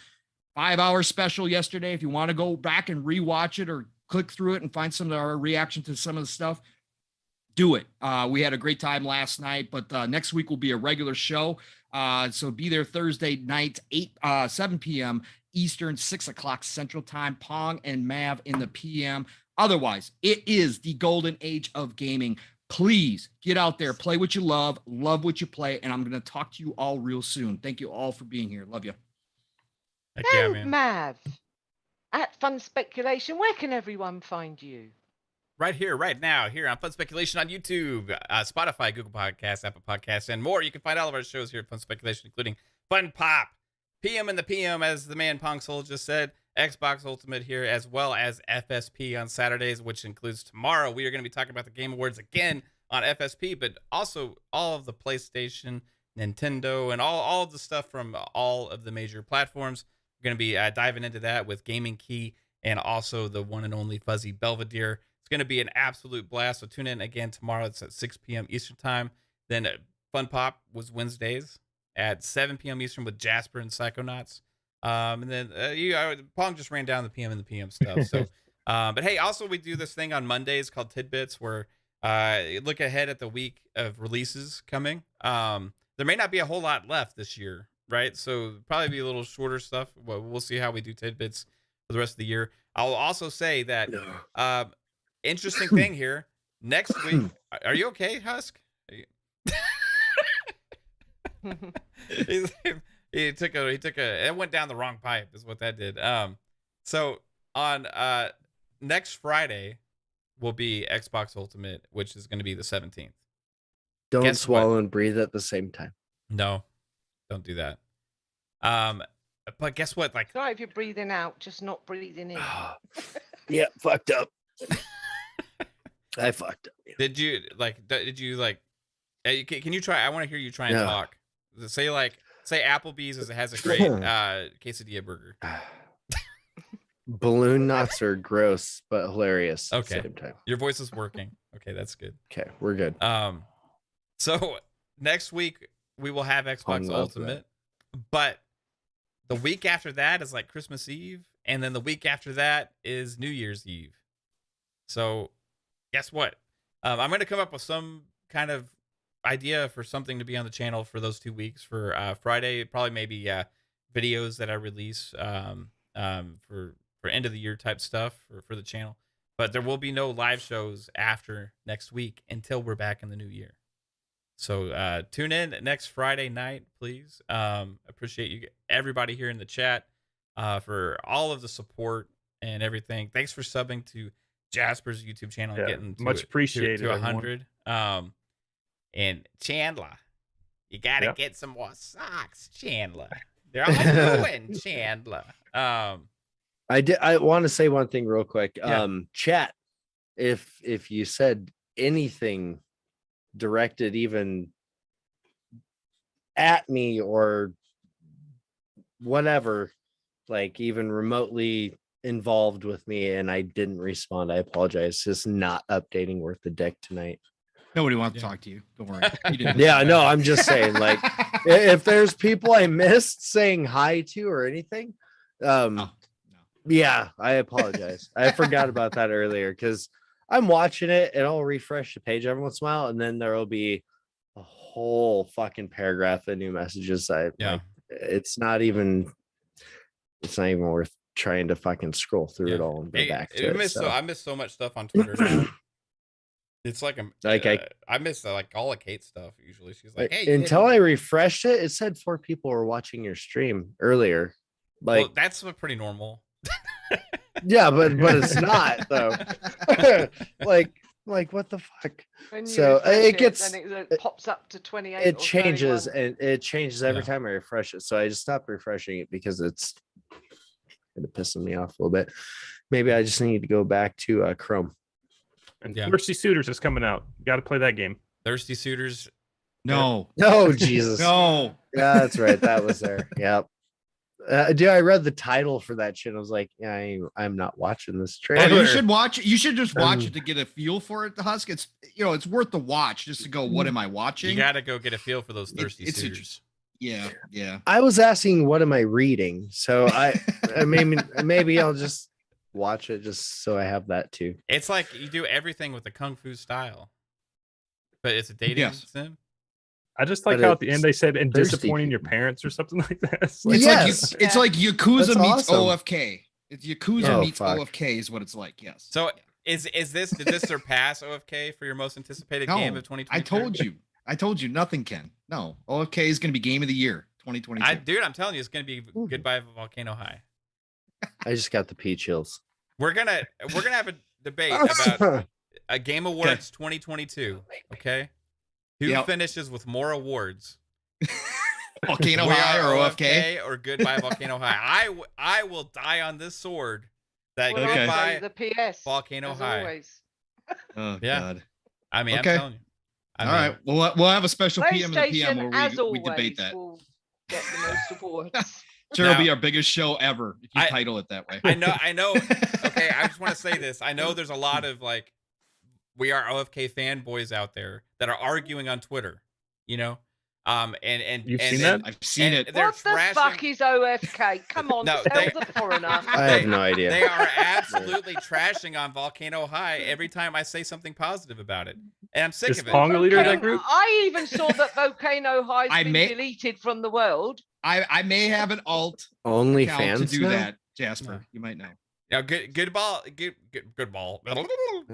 H: 5-hour special yesterday. If you want to go back and rewatch it or click through it and find some of our reaction to some of the stuff, do it. We had a great time last night, but next week will be a regular show. So be there Thursday night, 7 p.m. Eastern, 6 o'clock Central Time, Pong and Mav in the PM. Otherwise, it is the golden age of gaming. Please get out there, play what you love what you play, and I'm going to talk to you all real soon. Thank you all for being here. Love you.
B: Heck yeah,
G: Now,
B: man.
G: Mav, at Fun Speculation, where can everyone find you?
B: Right here, right now, here on Fun Speculation on YouTube, Spotify, Google Podcasts, Apple Podcasts, and more. You can find all of our shows here at Fun Speculation, including Fun Pop, PM in the PM, as the man Pong Soul just said, Xbox Ultimate here, as well as FSP on Saturdays, which includes tomorrow. We are going to be talking about the Game Awards again on FSP, but also all of the PlayStation, Nintendo, and all of the stuff from all of the major platforms. We're going to be diving into that with Gaming Key and also the one and only Fuzzy Belvedere. It's going to be an absolute blast. So tune in again tomorrow. It's at 6 p.m. Eastern time. Then Fun Pop was Wednesdays at 7 p.m. Eastern with Jasper and Psychonauts. And then Pong just ran down the PM and the PM stuff. So, but hey, also we do this thing on Mondays called Tidbits where look ahead at the week of releases coming. There may not be a whole lot left this year, right? So probably be a little shorter stuff. We'll see how we do Tidbits for the rest of the year. I'll also say that interesting thing here next week. Are you okay, Husk? He took a it went down the wrong pipe is what that did. So on next Friday will be Xbox Ultimate, which is going to be the 17th.
D: Don't
B: Guess
D: swallow
B: what?
D: and breathe at the same time.
B: No, don't do that. But guess what? Like,
G: Sorry if you're breathing out, just not breathing in.
D: Yeah, fucked up. I fucked up. Yeah.
B: did you like? Can you try? I want to hear you try and
D: No.
B: talk. Say Applebee's has a great quesadilla burger.
D: Balloon knots are gross but hilarious at
B: Okay.
D: the same time.
B: Your voice is working. Okay, that's good.
D: Okay, we're good.
B: So next week we will have
D: Pong
B: Xbox
D: loves
B: Ultimate, but the week after that is like Christmas Eve, and then the week after that is New Year's Eve. So guess what? I'm going to come up with some kind of idea for something to be on the channel for those 2 weeks. For Friday, probably maybe videos that I release for end of the year type stuff for the channel. But there will be no live shows after next week until we're back in the new year. So tune in next Friday night, please. Appreciate you, everybody here in the chat, for all of the support and everything. Thanks for subbing to Jasper's YouTube channel and getting
E: much appreciated
B: to
E: everyone.
B: 100. And Chandler, you gotta get some more socks, Chandler. They're all ruined, Chandler.
D: I want to say one thing real quick.
B: Yeah.
D: Chat, if you said anything directed even at me or whatever, like even remotely involved with me and I didn't respond, I apologize. Just not updating Worth the Deck tonight.
H: Nobody wants to talk to you. Don't worry. You didn't
D: Yeah, no, I'm just saying, like, if there's people I missed saying hi to or anything, Yeah, I apologize. I forgot about that earlier because I'm watching it and I'll refresh the page every once in a while, and then there will be a whole fucking paragraph of new messages.
B: Yeah.
D: Like, it's not even worth trying to fucking scroll through it all and go back to it.
B: I miss so much stuff on Twitter now. It's like I miss like all of Kate's stuff usually. She's like, hey,
D: until I refreshed it, it said 4 people were watching your stream earlier. Like,
B: well, that's pretty normal.
D: yeah, but it's not though. like what the fuck?
G: When you
D: So
G: refresh
D: it gets
G: then it pops up to 28.
D: it
G: or
D: changes
G: 31.
D: and it changes every
B: Yeah.
D: time I refresh it. So I just stopped refreshing it because it's kind of pissing me off a little bit. Maybe I just need to go back to Chrome.
E: And
B: Yeah.
E: Thirsty Suitors is coming out. Got to play that game.
B: Thirsty Suitors.
H: No.
D: Oh Jesus!
H: No.
D: Yeah, that's right. That was there. Yep. Dude, I read the title for that shit. I was like, yeah, I'm not watching this
H: Oh,
D: trailer.
H: you should watch it. You should just watch
D: Um,
H: it to get a feel for it. The Husk, it's it's worth the watch just to go. What am I watching?
B: You gotta go get a feel for those
H: It-
B: Thirsty
H: it's a-
B: Suitors.
H: Yeah.
D: I was asking, what am I reading? So I maybe I'll just watch it just so I have that too.
B: It's like you do everything with the kung fu style, but it's a dating
H: Yes.
B: sim.
E: I just like
D: But
E: how at the
D: it's
E: end they said, and
D: thirsty
E: disappointing your
D: people.
E: parents or something like that. It's
H: It's
D: Yes.
H: like it's like Yakuza
D: That's
H: meets
D: awesome.
H: OFK. It's Yakuza
D: Oh,
H: meets
D: fuck.
H: OFK is what it's like. Yes.
B: So did this surpass OFK for your most anticipated game of 2020?
H: I told you nothing can. No, OFK is going to be game of the year 2022.
B: Dude, I'm telling you, it's gonna be Goodbye Volcano High.
D: I just got the pea chills.
B: We're gonna have a debate about a Game Awards 2022. Okay, who
H: Yep.
B: finishes with more awards?
H: Volcano
B: We
H: High
B: Are
H: or OFK?
B: or Goodbye Volcano High? I will die on this sword that
G: Well,
H: Okay.
G: I'll
B: Goodbye
G: say the PS.
B: Volcano
G: as
B: High.
G: always.
H: Oh
B: Yeah.
H: God.
B: I mean,
H: Okay.
B: I'm telling you.
H: All right. We'll have a special PM and the PM
G: PlayStation,
H: where
G: as
H: we
G: always,
H: debate that.
G: will get the most awards.
H: Sure, it'll be
B: Now-
H: our biggest show ever if you
B: I-
H: title it that way.
B: I know. Okay, I just want to say this. I know there's a lot of like We Are OFK fanboys out there that are arguing on Twitter. You know, and
E: You've seen
B: then-
E: that?
H: I've seen
B: and
H: it.
B: they're
G: What the fuck
B: trashing-
G: is OFK? Come on,
B: No,
G: tell
B: they-
G: the foreigner.
D: I have no idea.
B: They are absolutely trashing on Volcano High every time I say something positive about it, and I'm sick
E: Is
B: of it.
E: Pong the leader of
G: Okay,
E: that group?
G: I even saw that Volcano High's
H: I
G: been
H: may-
G: deleted from the world.
H: I may have an alt
D: Only
H: account to
D: fans
H: do
D: now?
H: that, Jasper. You might know.
B: Now, good ball, good ball,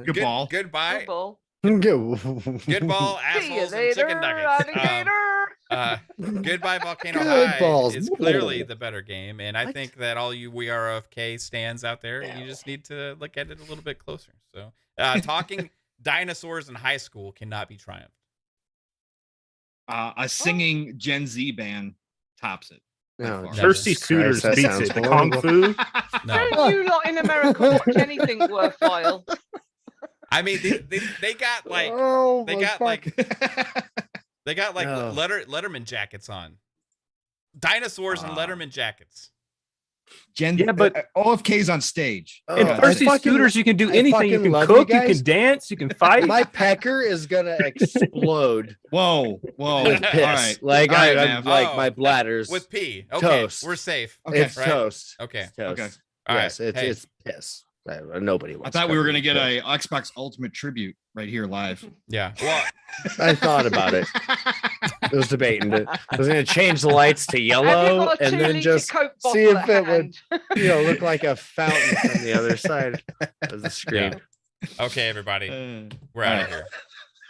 H: Good ball.
B: goodbye,
G: Football.
B: good ball,
G: See you
B: assholes and chicken
G: later,
B: nuggets.
G: alligator.
B: Goodbye Volcano
D: Good
B: High
D: balls.
B: is clearly the better game, and I
D: What?
B: think that all you We Are OFK stands out there, you just need to look at it a little bit closer. So, talking dinosaurs in high school cannot be triumphed.
H: A singing Gen Z band tops it.
D: No,
H: Christ,
E: Thirsty
D: Jesus
E: Suitors
D: Christ, that
E: beats
D: sounds
E: it. The Kung
D: horrible.
E: Fu.
B: No,
G: Don't you lot in America watch anything worthwhile?
B: I mean they got like
D: Oh,
B: they
D: my
B: got
D: fuck.
B: like
D: No.
B: Letterman jackets on, dinosaurs and Letterman jackets.
E: Yeah, but-
H: OFK's on stage.
D: Oh,
E: In
H: Yeah,
E: Thirsty
D: I fucking-
E: Suitors, you can do
D: I
E: anything. You
D: fucking
E: can
D: love
E: cook,
D: you
E: you
D: guys.
E: can dance, you can fight.
D: My pecker is gonna explode
H: Whoa.
D: with piss.
H: All right.
D: Like
H: All right,
D: I'm
H: man.
D: like
B: Oh,
D: my bladder's
B: With pee. Okay,
D: toast.
B: we're safe.
H: Okay.
D: it's
B: right.
D: toast.
B: Okay.
D: It's toast.
H: Okay.
B: All right.
D: Yes,
B: Hey.
D: it's piss. Nobody
H: I
D: wants.
H: thought we were
D: covered
H: gonna
D: in
H: get
D: piss.
H: a Xbox Ultimate tribute right here live.
B: Yeah. Well,
D: I thought about it. I was debating it. I was gonna change the lights to
G: Have you
D: yellow
G: got a
D: and
G: 2
D: then
G: litre
D: just
G: Coke
D: see
G: bottle
D: if
G: at
D: it would,
G: hand?
D: look like a fountain from the other side of the screen.
B: okay, everybody, we're
H: all
B: out
H: right.
B: of here.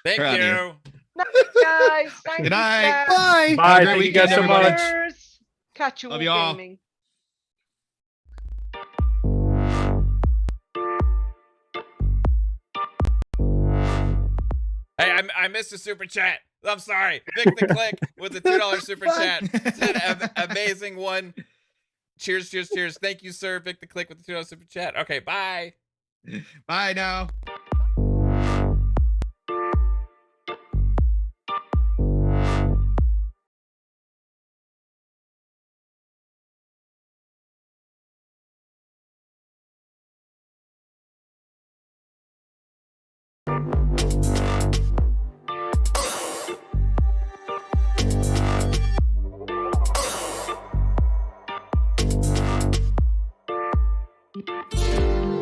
B: Thank
H: We're outta
B: you.
H: here.
G: No, guys. Thank
H: Good
G: you,
H: night.
G: Sam.
D: Bye.
E: Bye.
H: Have a great
E: Thank you guys so
H: weekend,
E: much.
H: everybody.
G: Cheers. Catch you
H: Love
G: all
H: y'all.
G: gaming.
B: Hey, I missed a super chat. I'm sorry. Vic the Click with the $2 super chat. It's an amazing one. Cheers, cheers, cheers. Thank you, sir. Vic the Click with the $2 super chat. Okay, bye.
H: Bye now.
C: Bye.